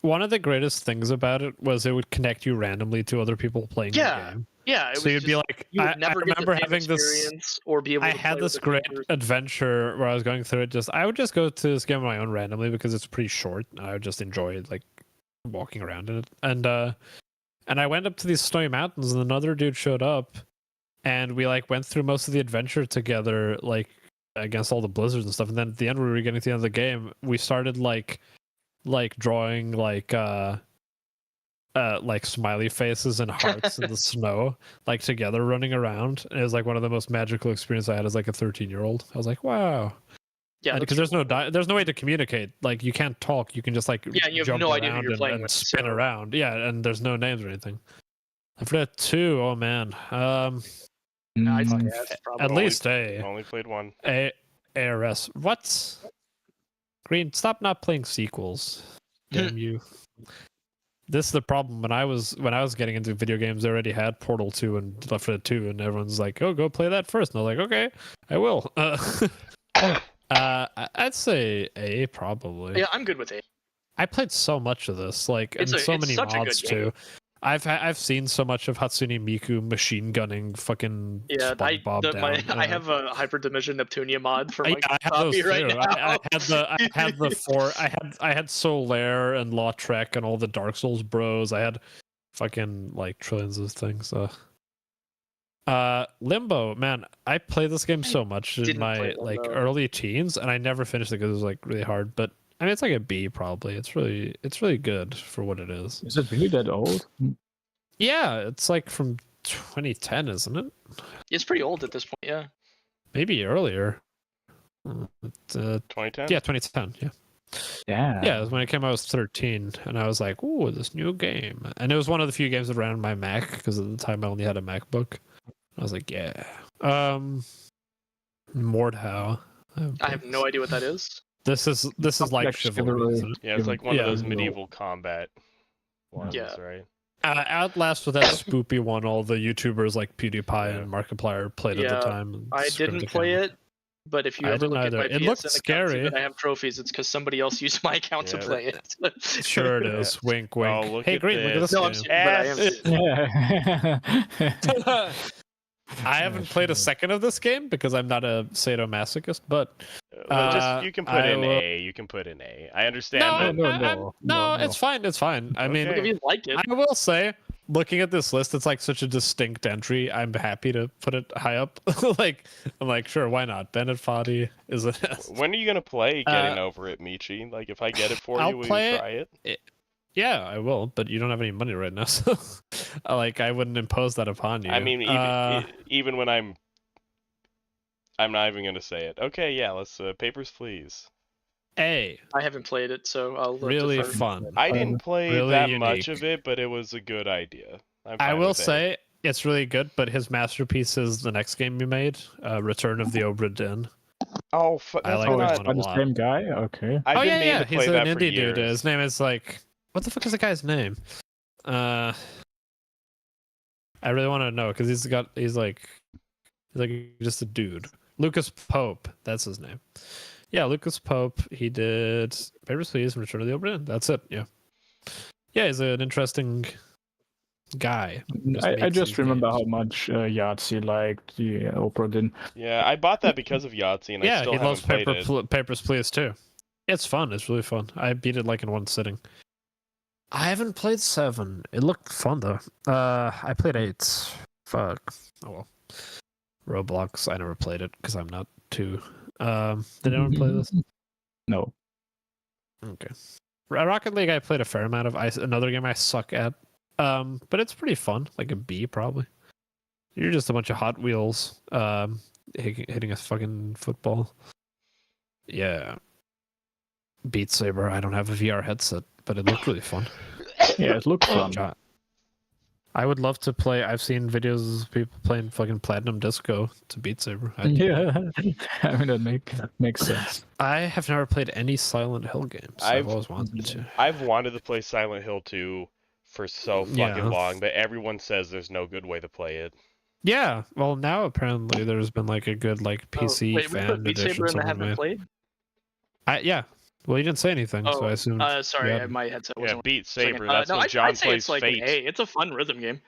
One of the greatest things about it was it would connect you randomly to other people playing the game. Yeah. So you'd be like, I remember having this. Or be able I had this great adventure where I was going through it. I would just go to this game on my own randomly because it's pretty short. I would just enjoy it, like walking around in it. And I went up to these snowy mountains, and another dude showed up, and we like went through most of the adventure together, like against all the blizzards and stuff. And then at the end, when we were getting to the end of the game, we started like drawing like smiley faces and hearts in the snow, like together running around. And it was like one of the most magical experiences I had as like a 13-year-old. I was like, wow. Yeah, because there's no way to communicate. Like you can't talk. You can just like you have jump no around idea who you're playing with, spin around. Yeah, and there's no names or anything. I've read 2. Oh man. At least A. Only played 1. ARS. What? Green, stop not playing sequels. Damn you. This is the problem. When I was getting into video games, they already had Portal 2 and Left 4 Dead 2, and everyone's like, "Oh, go play that first." And I was like, "Okay, I will." I'd say A probably. Yeah, I'm good with A. I played so much of this, like, and so many mods too. I've seen so much of Hatsune Miku machine gunning fucking SpongeBob down. I have a Hyperdimension Neptunia mod for my I have those too. right now. I had the 4. I had Solaire and Lautrec and all the Dark Souls bros. I had fucking like trillions of things. Limbo, man, I played this game so much in my like early teens, and I never finished it because it was like really hard. But I mean, it's like a B probably. It's really good for what it is. Is it really that old? Yeah, it's like from 2010, isn't it? It's pretty old at this point, yeah. Maybe earlier. 2010? Yeah, 2010, yeah. Yeah. Yeah, when it came out, I was 13, and I was like, ooh, this new game. And it was one of the few games that ran on my Mac, because at the time I only had a MacBook. I was like, yeah. Mordhau. I have no idea what that is. This is like chivalry. Isn't it? Yeah, it's like one of those medieval combat ones, right? Outlast was that spoopy one. All the YouTubers like PewDiePie and Markiplier played at the time. I didn't play it, but if you ever look at my it looked scary. and I have trophies, it's because somebody else used my account to play it. Sure it is. Wink, wink. Oh, hey, great! Look at this game. I haven't played a second of this game because I'm not a sadomasochist, but you can put in A. You can put in A. I understand. No, it's fine. It's fine. I mean, if you like it. I will say, looking at this list, it's like such a distinct entry. I'm happy to put it high up. I'm like, sure, why not? Bennett Foddy is a. When are you gonna play Getting Over It, Michi? Like, if I get it for you, will you try it? Yeah, I will, but you don't have any money right now, so I wouldn't impose that upon you. I mean, even when I'm not even gonna say it. Okay, yeah, let's Papers, Please. I haven't played it, so I'll really fun. I didn't play really that much of it, but it was a good idea. I will say it's really good, but his masterpiece is the next game you made, Return of the Obra Dinn. Oh, that's the same guy. Okay. He's an indie dude. His name is like. What the fuck is the guy's name? I really want to know because he's like just a dude. Lucas Pope, that's his name. Yeah, Lucas Pope. He did Papers, Please and Return of the Obra Dinn. That's it. Yeah, he's an interesting guy. I just remember how much Yahtzee liked the Obra Dinn. Yeah, I bought that because of Yahtzee, and I still haven't played it. Papers, Please too. It's fun. It's really fun. I beat it like in one sitting. I haven't played 7. It looked fun though. I played 8. Fuck. Oh well. Roblox. I never played it because I'm not too. Did anyone play this? No. Okay. Rocket League. I played a fair amount of. Another game I suck at. But it's pretty fun. Like a B probably. You're just a bunch of Hot Wheels. Hitting a fucking football. Yeah. Beat Saber. I don't have a VR headset, but it looked really fun. Yeah, it looked fun. I would love to play. I've seen videos of people playing fucking Platinum Disco to Beat Saber. I mean that makes sense. I have never played any Silent Hill games. I've always wanted to. I've wanted to play Silent Hill 2 for so fucking long, but everyone says there's no good way to play it. Yeah, well now apparently there's been like a good PC fan Beat edition. Saber and I haven't played. Yeah. Well, you didn't say anything, so I assumed. Sorry, my headset wasn't. Yeah, Beat Saber. That's when John I'd say plays it's like Fate. it's a fun rhythm game.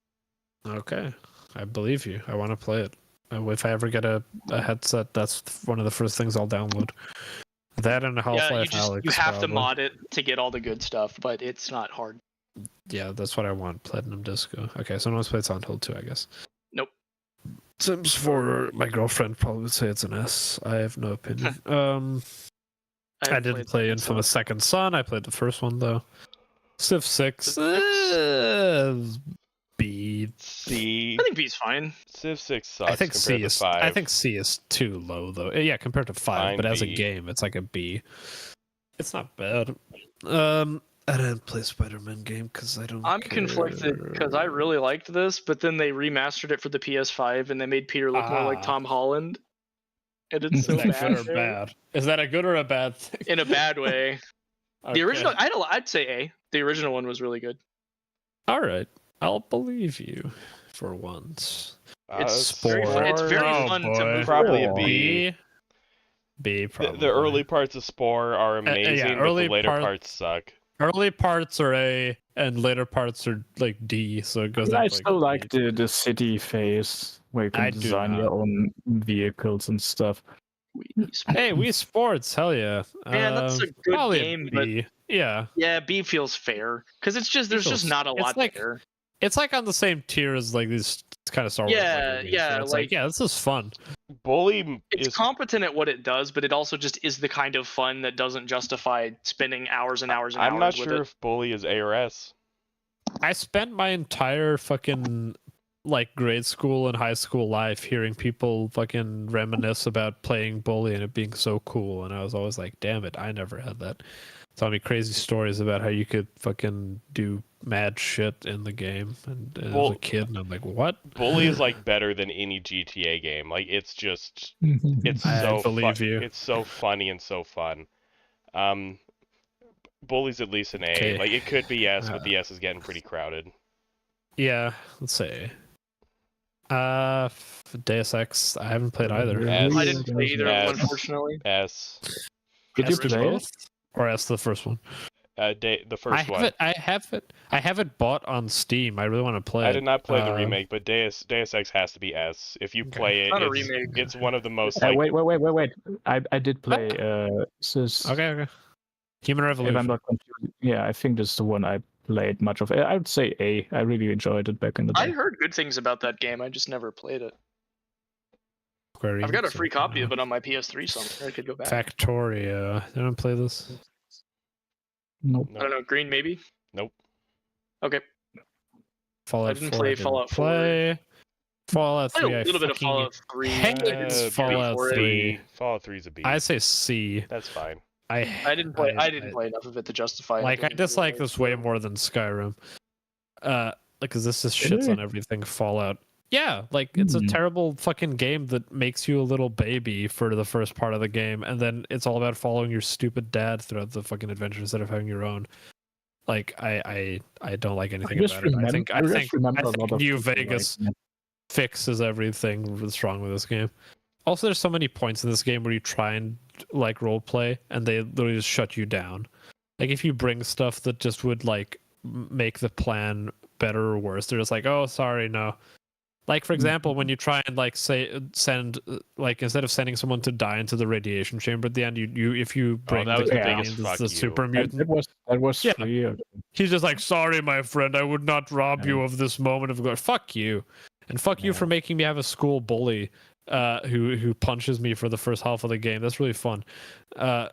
Okay, I believe you. I want to play it. If I ever get a headset, that's one of the first things I'll download. That and Half-Life Alyx. You have to mod it to get all the good stuff, but it's not hard. Yeah, that's what I want. Platinum Disco. Okay, so no one's played Silent Hill 2, I guess. Nope. Sims 4, my girlfriend probably would say it's an S. I have no opinion. I didn't play Infamous Second Son. I played the first one though. Civ 6. B. C. I think B's fine. Civ 6 sucks. I think C is. 5. I think C is too low though. Yeah, compared to 5, Fine but as a B. game, it's like a B. It's not bad. I didn't play Spider-Man game because I'm conflicted because I really liked this, but then they remastered it for the PS5 and they made Peter look more like Tom Holland. And it's so bad. Good or bad? Is that a good or a bad thing? In a bad way. Okay. The original, I'd say A. The original one was really good. All right, I'll believe you for once. It's very fun to move. Probably a B. B. Probably. The early parts of Spore are amazing, but the later parts suck. Early parts are A, and later parts are like D. So it goes. I still like the city phase where you can design your own vehicles and stuff. Hey, Wii Sports, hell yeah! Yeah, that's a good game, but yeah, B feels fair because it's just there's just not a lot there. It's like on the same tier as like these kind of Star Wars. Yeah, so it's this is fun. Bully is competent at what it does, but it also just is the kind of fun that doesn't justify spending hours and hours and hours. I'm not sure if Bully is A or S. I spent my entire fucking like grade school and high school life hearing people fucking reminisce about playing Bully and it being so cool, and I was always like, damn it, I never had that. Tell me crazy stories about how you could fucking do mad shit in the game, and as a kid, and I'm like, what? Bully is like better than any GTA game. Like it's just, it's so believe you. It's so funny and so fun. Bully's at least an A. Okay. Like, it could be S, but the S is getting pretty crowded. Yeah, let's say. Deus Ex, I haven't played either. S. I didn't play either, S. unfortunately. S. Did you play both? Or S the first one? The first one. I have it bought on Steam. I really want to play it. I did not play the remake, but Deus Ex has to be S. If you play it, it's one of the most. Like... Wait. I did play. Okay. Human Revolution. If I'm not confused, yeah, I think this is the one I played much of. I would say A. I really enjoyed it back in the day. I heard good things about that game. I just never played it. I've got a free copy of it on my PS3 somewhere. I could go back. Factorio. Did I play this? Nope. I don't know. Green, maybe? Nope. Okay. Fallout I didn't 4. play Fallout 4. Fallout 3. I played a little bit of Fallout 3. Hates Fallout 3. Fallout 3 is a B. I say C. That's fine. I didn't play enough of it to justify. Like, I dislike this way more than Skyrim. Because this just shits on everything Fallout. Yeah, like, it's a terrible fucking game that makes you a little baby for the first part of the game, and then it's all about following your stupid dad throughout the fucking adventure instead of having your own. Like, I don't like anything about it. I think New Vegas fixes everything that's wrong with this game. Also, there's so many points in this game where you try and like role play, and they literally just shut you down. Like, if you bring stuff that just would like make the plan better or worse, they're just like, oh, sorry, no. Like, for example, when you try and like send like, instead of sending someone to die into the radiation chamber at the end, you if you bring the super mutant, that was free. He's just like, sorry, my friend, I would not rob you of this moment of glory. Fuck you, and fuck you for making me have a school bully who punches me for the first half of the game. That's really fun. God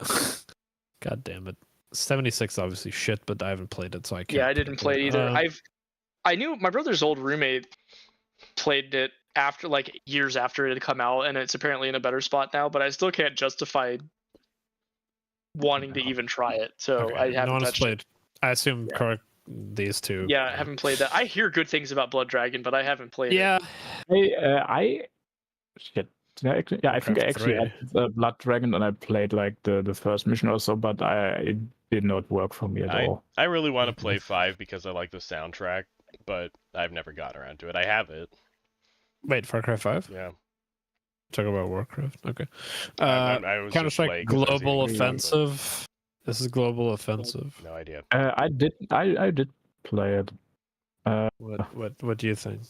damn it. 76 obviously shit, but I haven't played it, so I can't. Yeah, I didn't play it either. I knew my brother's old roommate played it after, like, years after it had come out, and it's apparently in a better spot now, but I still can't justify wanting to even try it. So I haven't touched it. I assume correct these two. Yeah, I haven't played that. I hear good things about Blood Dragon, but I haven't played it. Yeah. I think I actually had Blood Dragon, and I played like the first mission or so, but it did not work for me at all. I really want to play 5 because I like the soundtrack, but I've never gotten around to it. I have it. Wait, Far Cry 5? Yeah. Talk about Warcraft. Okay. Counter-Strike Global Offensive. This is Global Offensive. No idea. I did play it. What do you think?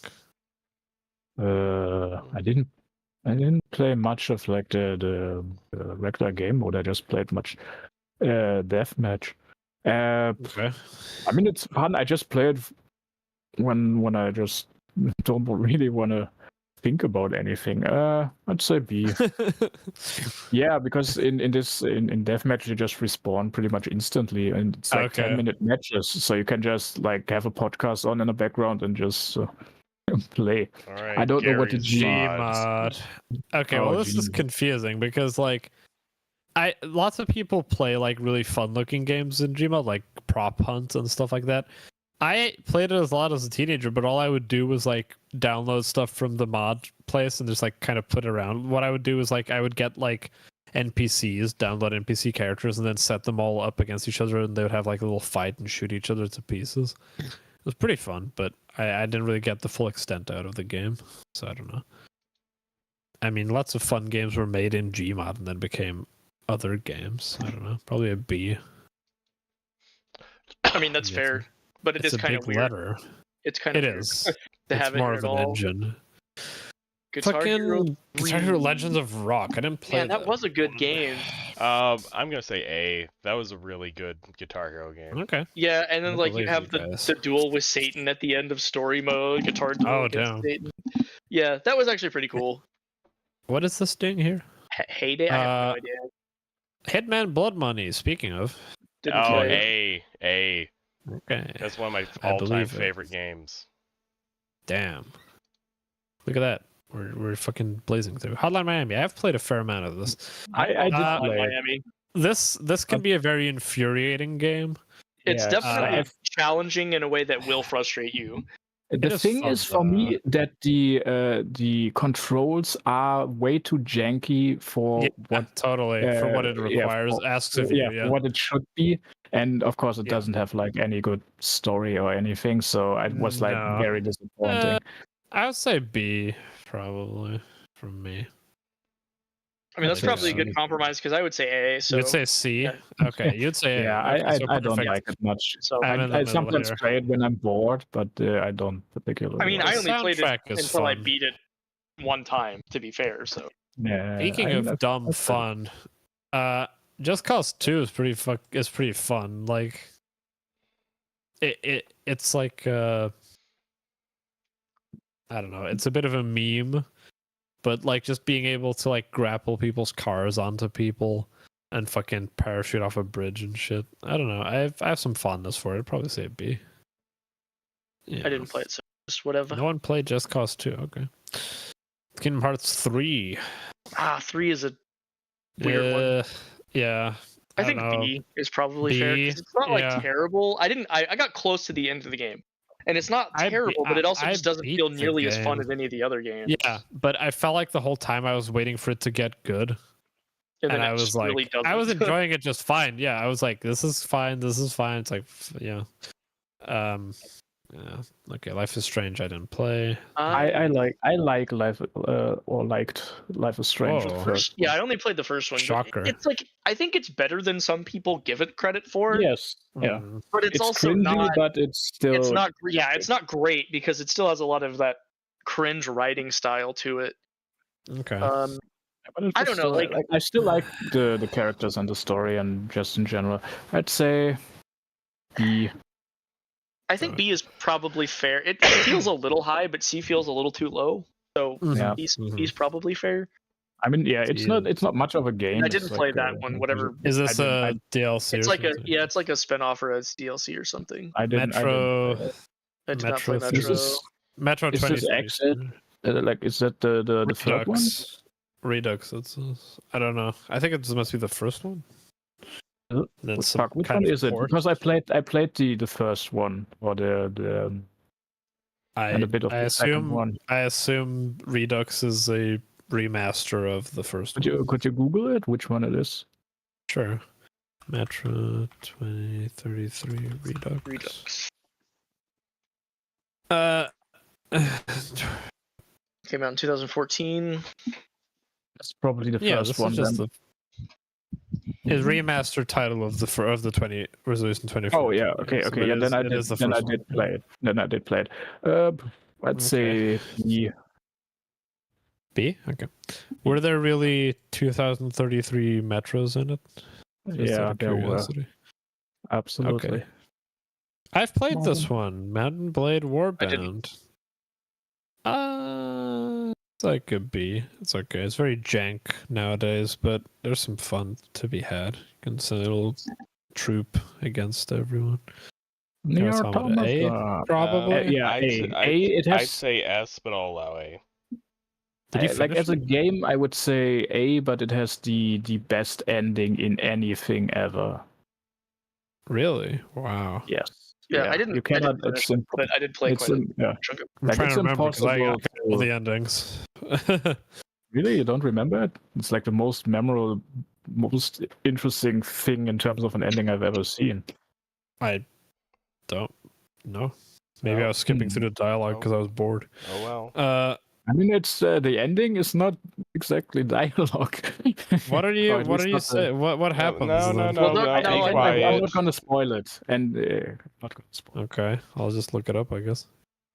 I didn't play much of like the regular game mode. I just played much deathmatch. Okay. I mean, it's fun. I just play it when I just don't really want to think about anything. I'd say B. Yeah, because in deathmatch you just respawn pretty much instantly, and it's like 10-minute matches, so you can just like have a podcast on in the background and just play. Right, I don't know what the Gmod. Okay, well, this is confusing because like lots of people play like really fun looking games in Gmod, like Prop Hunt and stuff like that. I played it a lot as a teenager, but all I would do was like download stuff from the mod place and just like kind of put it around. What I would do is like I would get like NPCs, download NPC characters, and then set them all up against each other, and they would have like a little fight and shoot each other to pieces. It was pretty fun, but I didn't really get the full extent out of the game, so I don't know. I mean, lots of fun games were made in Gmod and then became other games. I don't know, probably a B. I mean, that's fair. But it is kind of weird. Letter. It's kind of weird to have it more of an engine. Guitar Hero Legends of Rock. I didn't play. Yeah, that was a good game. I'm gonna say A. That was a really good Guitar Hero game. Okay. Yeah, and then like you have the duel with Satan at the end of story mode. Guitar duel against Satan. Yeah, that was actually pretty cool. What is this doing here? Heyday. I have no idea. Hitman Blood Money. Speaking of. A. Okay. That's one of my all-time favorite games. Damn. Look at that. We're fucking blazing through. Hotline Miami. I have played a fair amount of this. I did play Miami. This can be a very infuriating game. It's definitely challenging in a way that will frustrate you. The thing is, for me, that the controls are way too janky for what for what it requires, asks of you. For what it should be, and of course, it doesn't have like any good story or anything. So it was like very disappointing. I would say B, probably from me. I mean, that's probably a good compromise because I would say A. So you'd say C. Yeah. Okay, you'd say yeah. A. I don't like it much. So I sometimes play it when I'm bored, but I don't particularly. I mean, I only played it until I beat it one time. To be fair, so. Yeah. Speaking of dumb fun, Just Cause 2 is pretty fun. Like, it's like I don't know. It's a bit of a meme. But like just being able to like grapple people's cars onto people and fucking parachute off a bridge and shit. I don't know. I have some fondness for it. I'd probably say B. Yeah. I didn't play it, so just whatever. No one played Just Cause 2. Okay. Kingdom Hearts 3. 3 is a weird one. Yeah. I think know. B is probably fair. It's not like terrible. I got close to the end of the game. And it's not terrible, but it also just doesn't feel nearly as fun as any of the other games. Yeah, but I felt like the whole time I was waiting for it to get good. And I was like, really I was enjoying it just fine. Yeah, I was like, this is fine. It's like, yeah. Yeah. Okay, Life is Strange. I didn't play. I like Life liked Life is Strange at first. Yeah, I only played the first one. Shocker. It's like I think it's better than some people give it credit for. Yes. Yeah. But it's also cringy, not. But it's still. It's not. Yeah, it's not great because it still has a lot of that cringe writing style to it. Okay. I don't know. Like I still like the characters and the story and just in general. I'd say B. I think B is probably fair. It feels a little high, but C feels a little too low. So B's probably fair. I mean, yeah, it's not much of a game. I didn't play that one. Whatever. Is this a DLC? It's like it's like a spin-off or a DLC or something. I did not play Metro. Metro 20. Is this Exit? Like, is that the third one? Redux. I don't know. I think it must be the first one. Which one is it? Because I played the first one or and a bit of the second one. I assume Redux is a remaster of the first one. Could you Google it? Which one it is? Sure. Metro 2033 Redux. Came out in 2014. That's probably the first one. His remastered title of the 20 resolution 24. Oh yeah, okay. Yeah, then I did play it. Let's say B. B? Okay. Were there really 2033 metros in it? Yeah, there were. Absolutely. Okay. I've played this one, Mountain Blade Warband. It's like a B. It's okay. It's very jank nowadays, but there's some fun to be had. You can send a little troop against everyone. A, probably. Yeah, I'd say S, but I'll allow A. Like as a game, I would say A, but it has the best ending in anything ever. Really? Wow. Yes. Yeah, I didn't. You cannot. But I did play quite a chunk of it. I'm trying to remember because I got all the endings. Really, you don't remember it? It's like the most memorable, most interesting thing in terms of an ending I've ever seen. I don't know. Maybe I was skipping through the dialogue because I was bored. Oh well. I mean, it's the ending is not exactly dialogue. What are you? What are you saying? What happens? No. I'm not gonna spoil it, and not gonna spoil. Okay, I'll just look it up, I guess.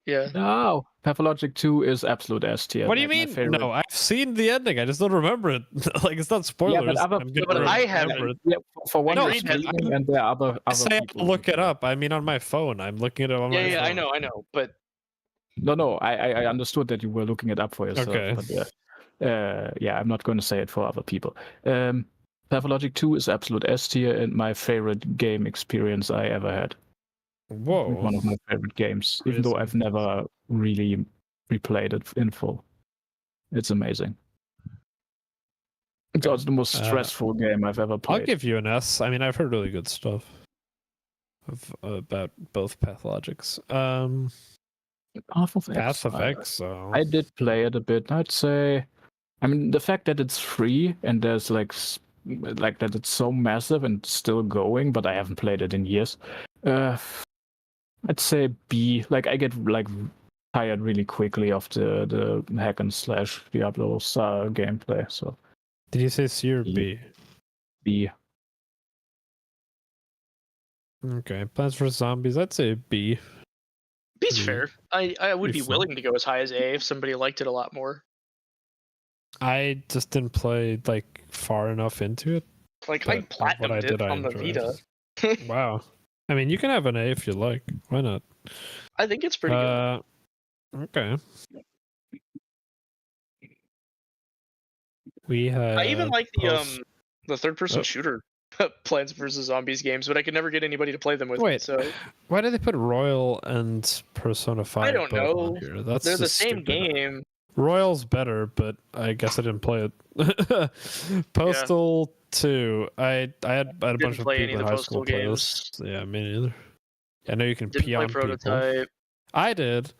Yeah. No, Pathologic 2 is absolute S tier. What do you mean? No, I've seen the ending. I just don't remember it. Like it's not spoilers. Yeah, but I haven't. Yeah, for one reason, and there are other people. Look it up. I mean, on my phone. I'm looking it up on my phone. Yeah, I know, but. No, I understood that you were looking it up for yourself. Okay. But yeah, I'm not going to say it for other people. Pathologic 2 is absolute S tier and my favorite game experience I ever had. Whoa. One of my favorite games, even though I've never really replayed it in full. It's amazing. It's also the most stressful game I've ever played. I'll give you an S. I mean, I've heard really good stuff about both Pathologics. Path of Path of Exile. Exile. I did play it a bit. I'd say, I mean, the fact that it's free and there's like that it's so massive and still going, but I haven't played it in years. I'd say B. Like I get like tired really quickly of the hack and slash Diablo gameplay. So. Did you say C or B? B. Okay, Plants vs Zombies. I'd say B. B's fair. I would be willing to go as high as A if somebody liked it a lot more. I just didn't play like far enough into it. Like I platinumed it on the Vita. Wow. I mean, you can have an A if you like. Why not? I think it's pretty good. Okay. We have. I even like the third-person shooter Plants vs Zombies games, but I could never get anybody to play them with me. So why did they put Royal and Persona 5? I don't know. Here? They're the same game. Royal's better, but I guess I didn't play it. Postal 2. I had a bunch of people in high school play this. Yeah, me neither. I know you can pee on Prototype. People. I did.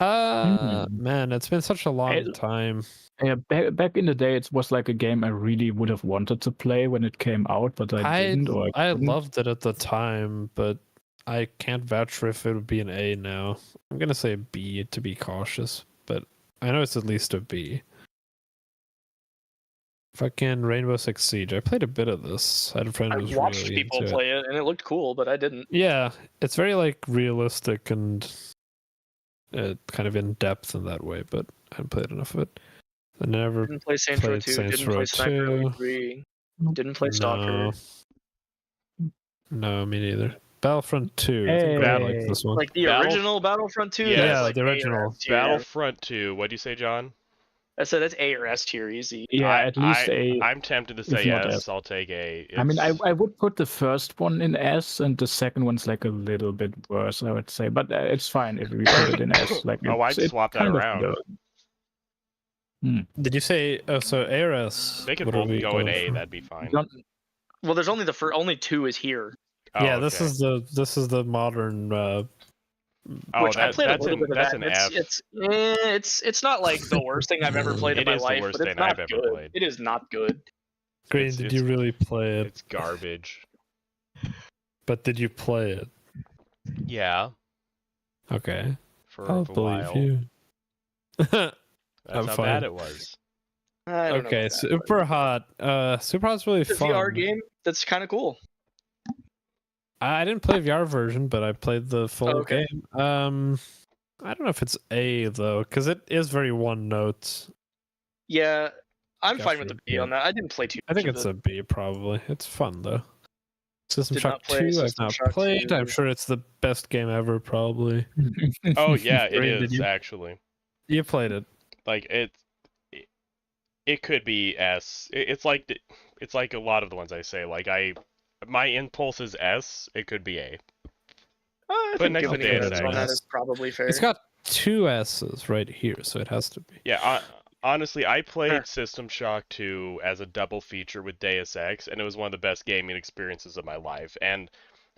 Man, it's been such a long time. Yeah, back in the day, it was like a game I really would have wanted to play when it came out, but I didn't. Or I loved it at the time, but I can't vouch for if it would be an A now. I'm gonna say B to be cautious, but I know it's at least a B. Fucking Rainbow Six Siege. I played a bit of this. I had a friend who was watched really people into play it, and it looked cool, but I didn't. Yeah, it's very like realistic and kind of in depth in that way, but I haven't played enough of it. I never didn't play Saints Row 2, didn't play Sniper Elite 3, didn't play Stalker. No, me neither. Battlefront 2. I think I like this one. Like the original Battlefront 2? Yeah, like the original. Battlefront 2. What'd you say, John? I said that's A or S tier easy. Yeah, at least A. I'm tempted to say yes. I'll take A. I mean, I would put the first one in S, and the second one's like a little bit worse, I would say. But it's fine if we put it in S. Like, I'd swap that around. Did you say so A or S? They could both go in A. That'd be fine. Well, there's only only 2 is here. Yeah, okay. This is the modern. Which I played a little bit of that. An F. It's not like the worst thing I've ever played in my life, but it's not good. It is not good. Green, did you really play it? It's garbage. But did you play it? Yeah. Okay. I'll believe you. That's how bad it was. Okay, Super Hot. Super Hot's really fun. It's a VR game that's kind of cool. I didn't play VR version, but I played the full game. I don't know if it's A though, because it is very one note. Yeah, I'm fine with the B on that. I didn't play too much. I think it's a B probably. It's fun though. System Shock 2, I've not played. I'm sure it's the best game ever, probably. Oh yeah, it is actually. You played it. Like it could be S. It's like a lot of the ones I say. Like my impulse is S. It could be A. I think next to that is probably fair. It's got 2 S's right here, so it has to be. Yeah. Honestly, I played System Shock 2 as a double feature with Deus Ex, and it was one of the best gaming experiences of my life. And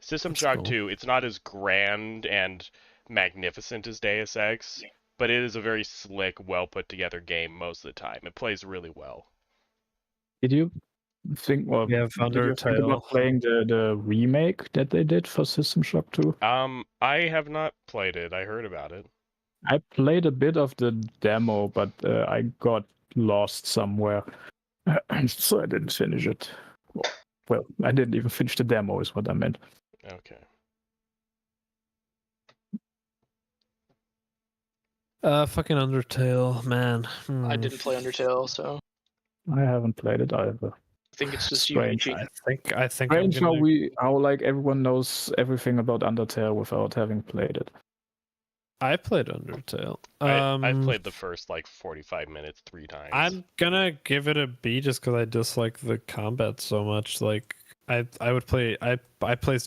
System Shock 2, it's not as grand and magnificent as Deus Ex, but it is a very slick, well put together game most of the time. It plays really well. Did you think about playing the remake that they did for System Shock 2? I have not played it. I heard about it. I played a bit of the demo, but I got lost somewhere, so I didn't finish it. Well, I didn't even finish the demo, is what I meant. Okay. Fucking Undertale, man. I didn't play Undertale, so I haven't played it either. I think it's just strange. You. I think strange how like everyone knows everything about Undertale without having played it. I played Undertale. I've played the first 45 minutes 3 times. I'm gonna give it a B just because I dislike the combat so much. Like I placed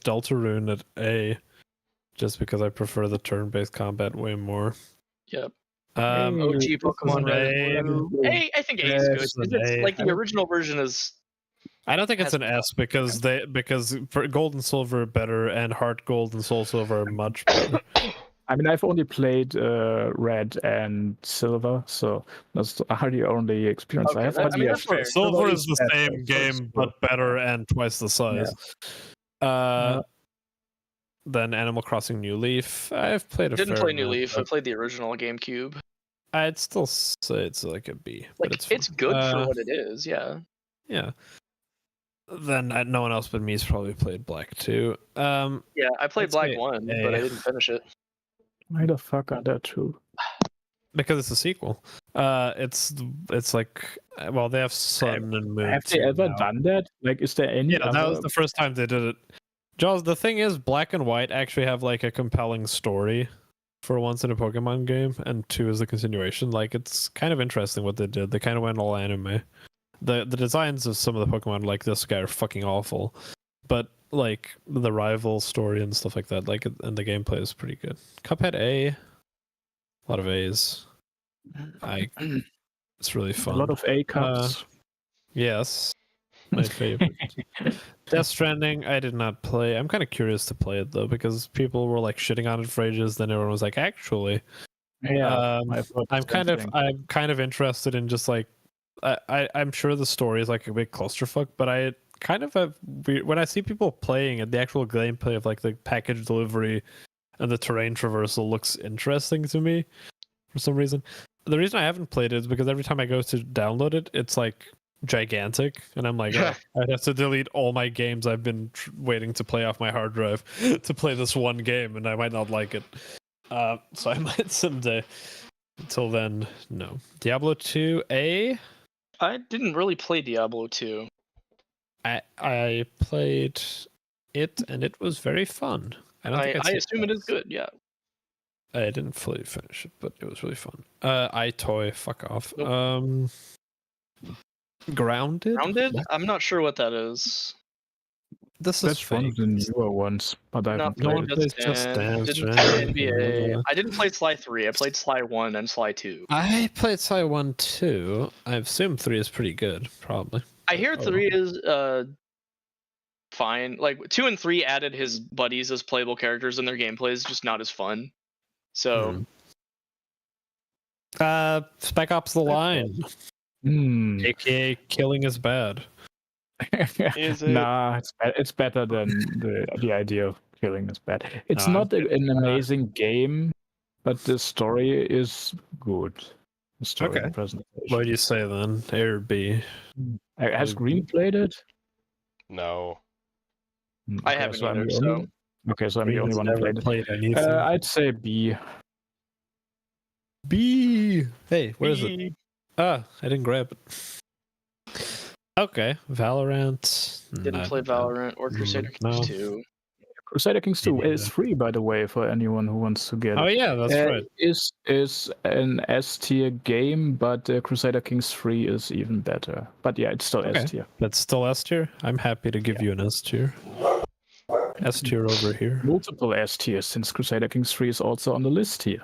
Deltarune at A just because I prefer the turn-based combat way more. Yep. OG Pokemon A. I think A is good. It's like the original version is. I don't think it's an S because Gold and Silver are better and Heart Gold and Soul Silver are much better. I mean, I've only played Red and Silver, so that's the only experience I have. I mean, that's fair. Silver is the same game, but better and twice the size. Then Animal Crossing New Leaf. I've played a fair Didn't play New amount, Leaf. I played the original GameCube. I'd still say it's like a B. Like, but it's good for what it is, yeah. Yeah. Then no one else but me's probably played Black 2. Yeah, I played Black 1, but I didn't finish it. Why the fuck are there 2? Because it's a sequel. It's like, well, they have Sun and Moon. Have they ever done that? Like, is there any? Yeah, that was the first time they did it. Jaws, the thing is, Black and White actually have like a compelling story for once in a Pokemon game, and 2 is the continuation. Like, it's kind of interesting what they did. They kind of went all anime. The designs of some of the Pokemon like this guy are fucking awful, but like the rival story and stuff like that, like, and the gameplay is pretty good. Cuphead A, a lot of A's. It's really fun. A lot of A cups. Yes, my favorite. Death Stranding, I did not play. I'm kind of curious to play it though, because people were like shitting on it for ages. Then everyone was like, actually, yeah. I'm kind of interested in just like, I'm sure the story is like a big clusterfuck, but I kind of have, when I see people playing it, the actual gameplay of like the package delivery and the terrain traversal looks interesting to me for some reason. The reason I haven't played it is because every time I go to download it, it's like gigantic, and I'm like, oh, I'd have to delete all my games I've been waiting to play off my hard drive to play this one game, and I might not like it. So I might someday. Until then, no. Diablo 2 A. I didn't really play Diablo 2. I played it, and it was very fun. I assume it is good, yeah. I didn't fully finish it, but it was really fun. iToy, fuck off. Nope. Grounded? I'm not sure what that is. That's one of the newer ones, but I haven't played it. Just Dance. Didn't play NBA. I didn't play Sly 3. I played Sly 1 and Sly 2. I played Sly 1 too. I assume 3 is pretty good, probably. I hear 3 is fine. Like 2 and 3 added his buddies as playable characters, and their gameplay is just not as fun. So Spec Ops: The Line. AKA killing is bad. Is it? Nah, it's better than the idea of killing is bad. It's not an amazing game, but the story is good. The story and presentation. What do you say then? A or B? Has Green played it? No. I haven't either, so... Okay, so I'm the only one who played anything. I'd say B. B! Hey, where is it? I didn't grab it. Okay, Valorant. Didn't play Valorant or Crusader Kings 2. Crusader Kings 2 is free, by the way, for anyone who wants to get it. Oh yeah, that's right. Is an S tier game, but Crusader Kings 3 is even better. But yeah, it's still S tier. That's still S tier? I'm happy to give you an S tier. S tier over here. Multiple S tiers, since Crusader Kings 3 is also on the list here.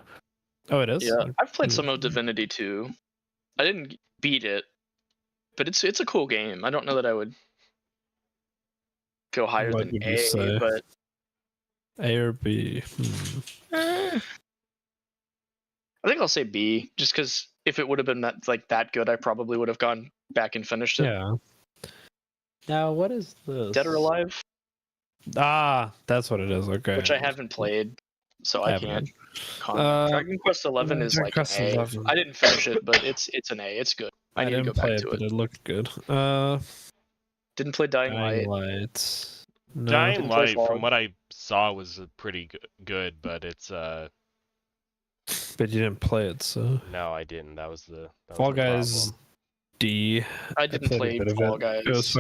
Oh, it is? Yeah, I've played some of Divinity 2. I didn't beat it, but it's a cool game. I don't know that I would go higher than A, but A or B? I think I'll say B, just because if it would have been that good, I probably would have gone back and finished it. Yeah. Now, what is this? Dead or Alive? Ah, that's what it is. Okay. Which I haven't played, so I can't comment. Dragon Quest 11 is like an A. I didn't finish it, but it's an A. It's good. I need to go back to it. It looked good. Didn't play Dying Light. No. Dying Light, from what I saw, was pretty good, but it's But you didn't play it, so. No, I didn't. That was the Fall Guys D. I didn't play Fall Guys. It was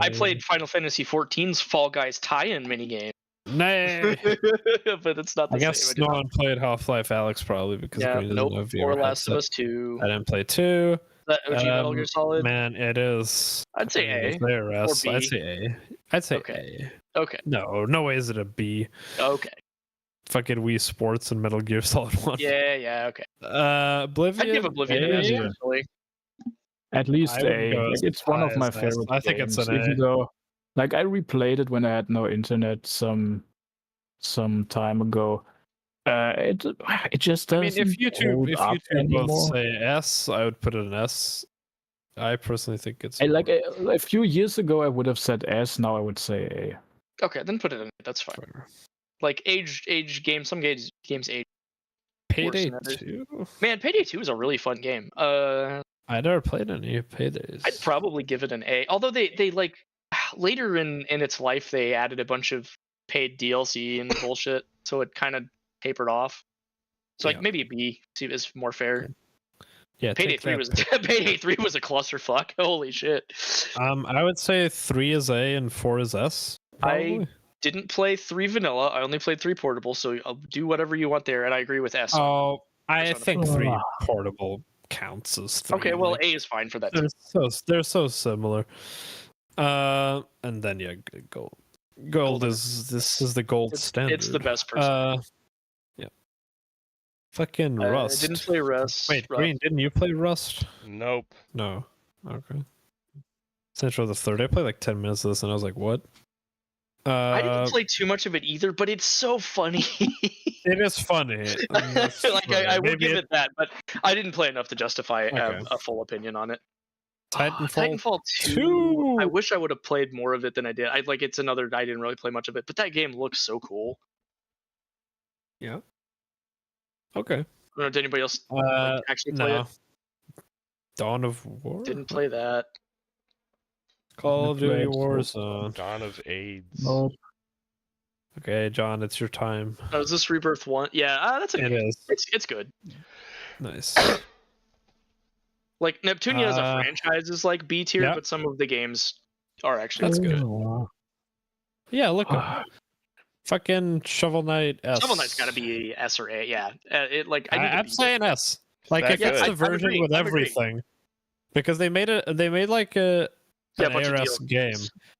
I played Final Fantasy XIV's Fall Guys tie-in minigame. Nay. But it's not the same. I guess no one played Half-Life Alyx probably because nope. Or Last of Us 2. I didn't play 2. That OG Metal Gear Solid? Man, it is. I'd say A. Or B. I'd say A. I'd say A. A. Okay. No way is it a B. Okay. Fucking Wii Sports and Metal Gear Solid 1. Yeah, okay. Oblivion. I'd give Oblivion an A, actually. At least A. It's one of my favorite I think games, it's an A. even though, like, I replayed it when I had no internet some time ago, It just doesn't. I mean, if you two anymore. both say S, I would put it an S. I personally think it's like a few years ago I would have said S. Now I would say A. Okay, then put it in. That's fine. Fair. Like age games, some games age. Payday 2. Man, Payday 2 is a really fun game. I never played any Paydays. I'd probably give it an A. Although they like later in its life they added a bunch of paid DLC and bullshit, so it kind of tapered off. So like maybe a B is more fair. Yeah, Payday 3 was Payday 3 was a clusterfuck. Holy shit. I would say 3 is A and 4 is S. Probably. I didn't play 3 vanilla. I only played 3 portable, so I'll do whatever you want there, and I agree with S. Oh, I think 3 portable counts as 3. Okay, well, A is fine for that. They're so similar. And then gold is the gold standard. It's the best person. Yeah. Fucking Rust. I didn't play Rust. Wait, Green, didn't you play Rust? Nope. No. Okay. Central the Third. I played like 10 minutes of this, and I was like, "What?" I didn't play too much of it either, but it's so funny. It is funny. I will give it that, but I didn't play enough to justify a full opinion on it. Titanfall 2. I wish I would have played more of it than I did. It's another. I didn't really play much of it, but that game looks so cool. Yeah. Okay. Did anybody else actually play it? Dawn of War? Didn't play that. Call of Duty Warzone. Dawn of AIDS. Nope. Okay, John, it's your time. Oh, is this Rebirth 1? Yeah, that's it. Is. It's good. Nice. Like Neptunia as a franchise is like B tier, but some of the games are actually good. Yeah, look. Fucking Shovel Knight S. Shovel Knight's got to be S or A. Yeah, I'm saying S. Like if it's the version with everything, because they made like an ARS game,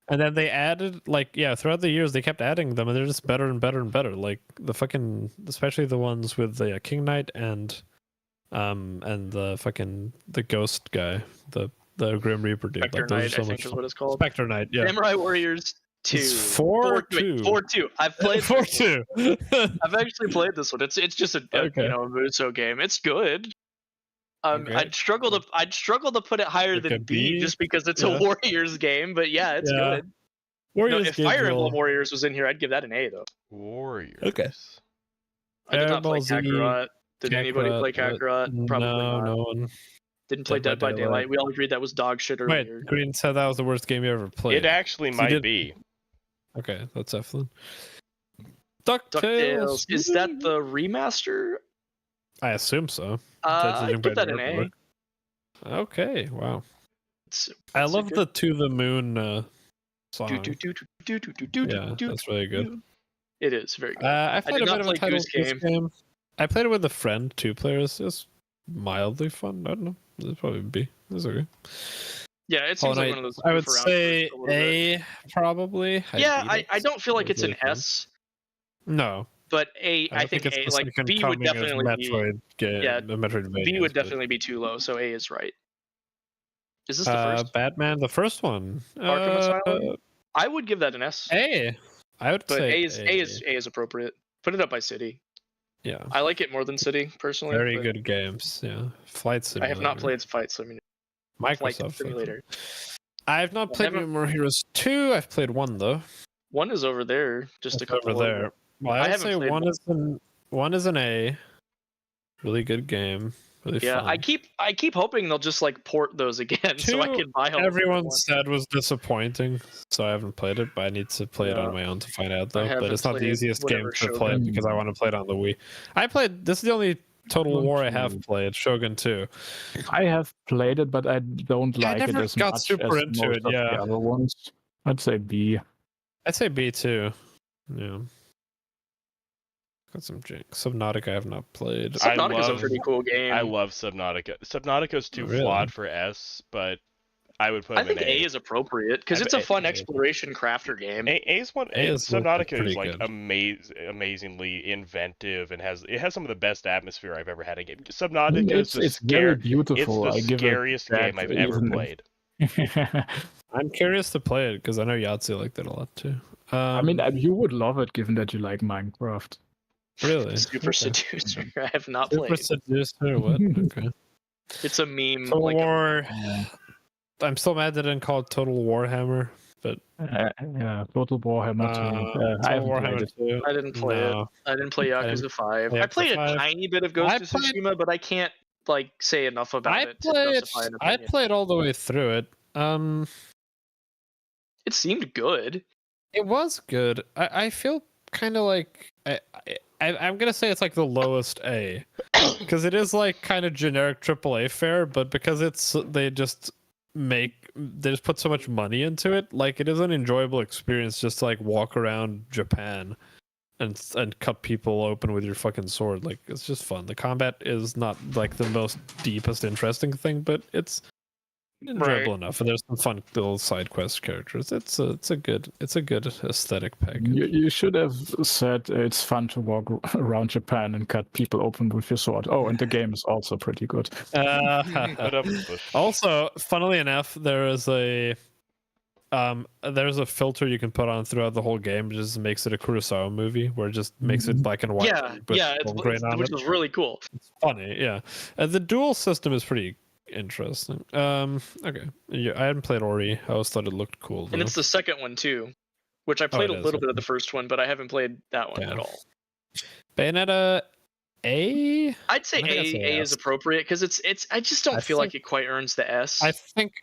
and then they added throughout the years they kept adding them, and they're just better and better and better. Like especially the ones with the King Knight and the Ghost guy, the Grim Reaper dude. Spectre Knight, I think is what it's called. Spectre Knight, yeah. Samurai Warriors 2. 4-2. 4-2. I've played 4-2. I've actually played this one. It's just a Muso game. It's good. I'd struggle to put it higher than B just because it's a Warriors game, but yeah, it's good. If Fire Emblem Warriors was in here, I'd give that an A though. Warriors. Okay. I did not play Kakarot. Did anybody play Kakarot? Probably not. No one. Didn't play Dead by Daylight. We all agreed that was dog shit earlier. Wait, Green said that was the worst game you ever played. It actually might be. Okay, that's Eflin. DuckTales. Is that the remaster? I assume so. I'd give that an A. Okay, wow. I love the To the Moon song. Yeah, that's really good. It is very good. I played a bit of a Title game. I played it with a friend, 2 players. It was mildly fun. I don't know. It's probably B. It's okay. Yeah, it seems like one of those. I would say A, probably. Yeah, I don't feel like it's an S. No. But A, I think A, like B would definitely be. B would definitely be too low, so A is right. Is this the first? Batman, the first one. Arkham Asylum. I would give that an S. A. I would say A is appropriate. Put it up by City. Yeah. I like it more than City personally. Very good games. Yeah. Flight Simulator. I have not played Flight Simulator. Microsoft Simulator. I have not played New More Heroes 2. I've played 1 though. 1 is over there. Just a couple over there. Well, I would say one is an A. Really good game. Really fun. I keep hoping they'll just port those again so I can buy them. Everyone said was disappointing, so I haven't played it, but I need to play it on my own to find out though. But it's not the easiest game to play because I want to play it on the Wii. This is the only Total War I have played, Shogun 2. I have played it, but I don't like it as much as super into it. The other ones. I'd say B. I'd say B too. Yeah. Got some Jinx. Subnautica I have not played. Subnautica's a pretty cool game. I love Subnautica. Subnautica's too flawed for S, but I would put it in A. I think A is appropriate because it's a fun exploration crafter game. Subnautica is like amazingly inventive and has some of the best atmosphere I've ever had in a game. Subnautica is very beautiful. It's the scariest game I've ever played. I'm curious to play it because I know Yahtzee liked it a lot too. I mean, you would love it given that you like Minecraft. Really? Super Seducer. I have not Super played. Seducer. What? Okay. It's a meme. Total like War. I'm still mad they didn't call it Total Warhammer, but yeah, Total Warhammer 2. I haven't played it. 2. I didn't play it. I didn't play Yakuza 5. I played a tiny bit of Ghost of Tsushima, but I can't like say enough about it to justify an opinion. I played all the way through it. It seemed good. It was good. I feel kind of like I'm gonna say it's like the lowest A, because it is like kind of generic AAA fare, but because they just put so much money into it, like it is an enjoyable experience just to like walk around Japan and cut people open with your fucking sword. Like it's just fun. The combat is not like the most deepest interesting thing, but it's enjoyable enough, and there's some fun little side quest characters. It's a good aesthetic package. You should have said it's fun to walk around Japan and cut people open with your sword. Oh, and the game is also pretty good. Also, funnily enough, there's a filter you can put on throughout the whole game. It just makes it a Kurosawa movie, where it just makes it black and white. Which is really cool. It's funny, yeah. And the duel system is pretty interesting. Okay. Yeah, I hadn't played Ori. I always thought it looked cool, though. And it's the second one too, which I played a little bit of the first one, but I haven't played that one at all. Bayonetta A? I'd say A is appropriate, because it's I just don't feel like it quite earns the S. I think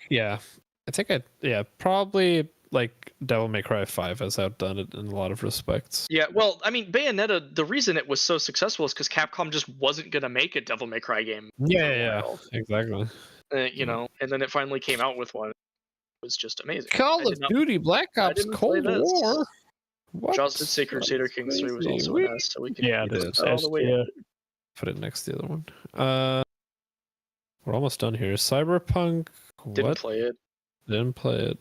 probably like Devil May Cry 5 has outdone it in a lot of respects. Yeah, well, I mean, Bayonetta, the reason it was so successful is because Capcom just wasn't going to make a Devil May Cry game. Yeah, exactly. You know, and then it finally came out with one. It was just amazing. Call of Duty Black Ops Cold War. What? Jaws did say Crusader Kings 3 was also an S, so we can all the way. Put it next to the other one. We're almost done here. Cyberpunk. Didn't play it. Didn't play it.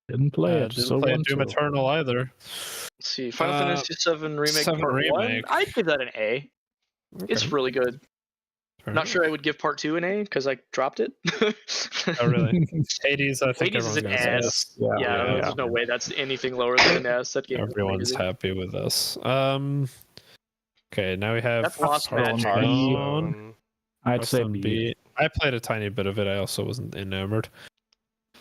Didn't play Doom Eternal either. Let's see, Final Fantasy VII Remake Part 1. I'd give that an A. Okay. It's really good. Not sure I would give Part 2 an A, because I dropped it. Oh, really? Hades, I think Hades is an S. Yeah, there's no way that's anything lower than an S. That game Everyone's happy with us. Okay, now we have... That's Lost Match. I'd say B. I played a tiny bit of it. I also wasn't enamored.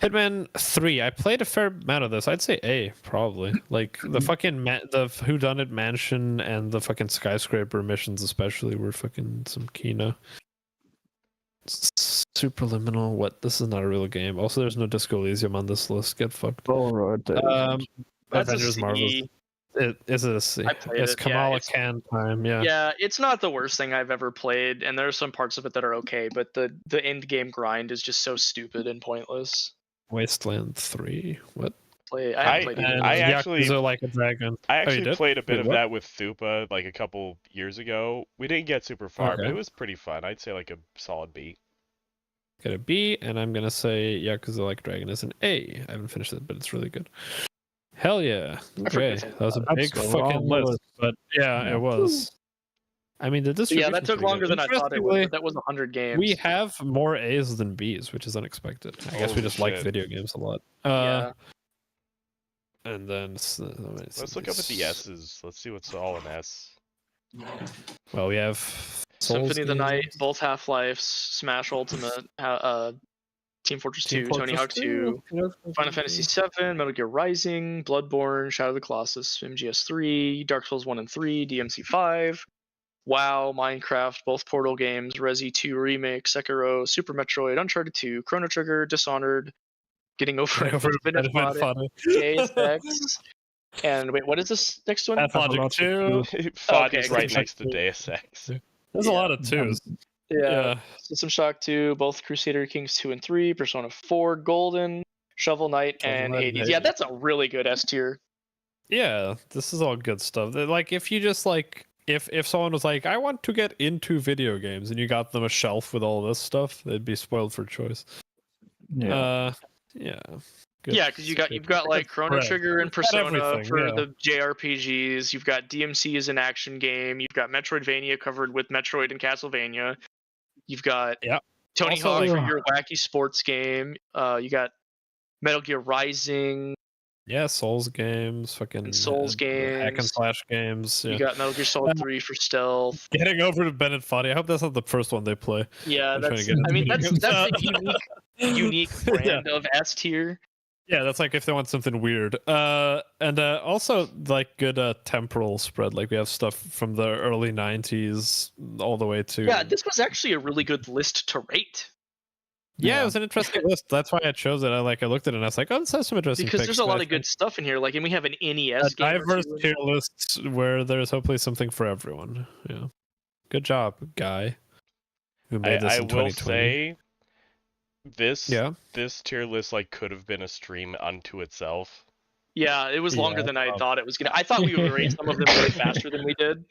Hitman 3. I played a fair amount of this. I'd say A, probably. Like the fucking the Whodunit Mansion and the fucking skyscraper missions, especially, were fucking some Kino. Superliminal. What? This is not a real game. Also, there's no Disco Elysium on this list. Get fucked. Avengers Marvels. Is it a C? It's Kamala Khan time. Yeah. Yeah, it's not the worst thing I've ever played, and there are some parts of it that are okay, but the end game grind is just so stupid and pointless. Wasteland 3. What? I actually like a dragon. I actually played a bit of that with Thupa like a couple years ago. We didn't get super far, but it was pretty fun. I'd say like a solid B. Got a B, and I'm gonna say Yakuza Like a Dragon is an A. I haven't finished it, but it's really good. Hell yeah. Okay. That was a big fucking list, but yeah, it was. I mean, that took longer than I thought it would. That was 100 games. We have more A's than B's, which is unexpected. I guess we just like video games a lot. And then let's look up at the S's. Let's see what's all in S. Well, we have Symphony of the Night, both Half-Lives, Smash Ultimate, Team Fortress 2, Tony Hawk 2, Final Fantasy 7, Metal Gear Rising, Bloodborne, Shadow of the Colossus, MGS 3, Dark Souls 1 and 3, DMC 5, WoW, Minecraft, both Portal games, Resi 2 Remake, Sekiro, Super Metroid, Uncharted 2, Chrono Trigger, Dishonored, Getting Over It, Deus and wait, what is this next one? Pathologic 2. FOD is right next to Deus Ex. There's a lot of 2s. Yeah. System Shock 2, both Crusader Kings 2 and 3, Persona 4, Golden, Shovel Knight, and Hades. Yeah, that's a really good S tier. Yeah, this is all good stuff. Like, if you just like, if someone was like, I want to get into video games, and you got them a shelf with all this stuff, they'd be spoiled for choice. Yeah. Good. Yeah, because you've got like Chrono Trigger and Persona for the JRPGs. You've got DMC as an action game. You've got Metroidvania covered with Metroid and Castlevania. You've got Tony Hawk for your wacky sports game. You got Metal Gear Rising. Yeah, Souls games, fucking Souls hack and games. slash games. Yeah. You got Metal Gear Solid 3 for stealth. Getting over to Bennett Foddy. I hope that's not the first one they play. Yeah, that's a unique brand of S tier. Yeah, that's like if they want something weird. And also like good temporal spread. Like we have stuff from the early 90s all the way to. Yeah, this was actually a really good list to rate. Yeah, it was an interesting list. That's why I chose it. I looked at it and I was like, oh, this has some interesting because picks, there's a lot of good stuff in here. Like, and we have an NES game. Diverse tier lists where there's hopefully something for everyone. Yeah. Good job, guy. Who made this in 2020. Will say this tier list like could have been a stream unto itself. Yeah, it was longer than I thought it was gonna. I thought we would rate some of them way faster than we did.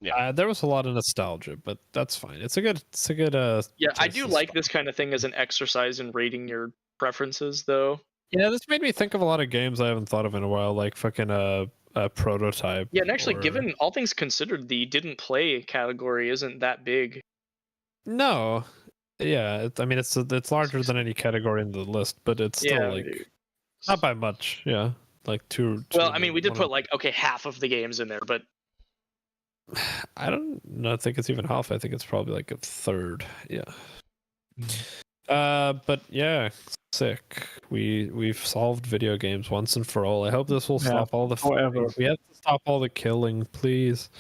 Yeah, there was a lot of nostalgia, but that's fine. It's a good. Yeah, I do like this kind of thing as an exercise in rating your preferences, though. Yeah, this made me think of a lot of games I haven't thought of in a while, like fucking a Prototype. Yeah, and actually, given all things considered, the didn't play category isn't that big. No, yeah, I mean it's larger than any category in the list, but it's still not by much. Yeah, like two. Well, I mean, we did put half of the games in there, but. I don't think it's even half. I think it's probably like a third. Yeah. But yeah, sick. We've solved video games once and for all. I hope this will stop all the forever. We have to stop all the killing, please.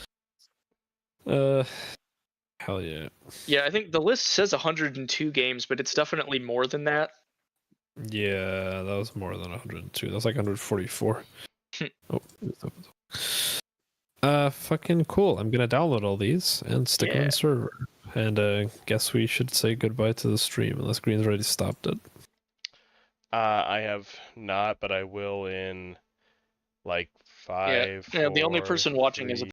Hell yeah. Yeah, I think the list says 102 games, but it's definitely more than that. Yeah, that was more than 102. That's like 144. Fucking cool. I'm gonna download all these and stick them on server. And guess we should say goodbye to the stream unless Green's already stopped it. I have not, but I will in like 5. Yeah, the only person watching is a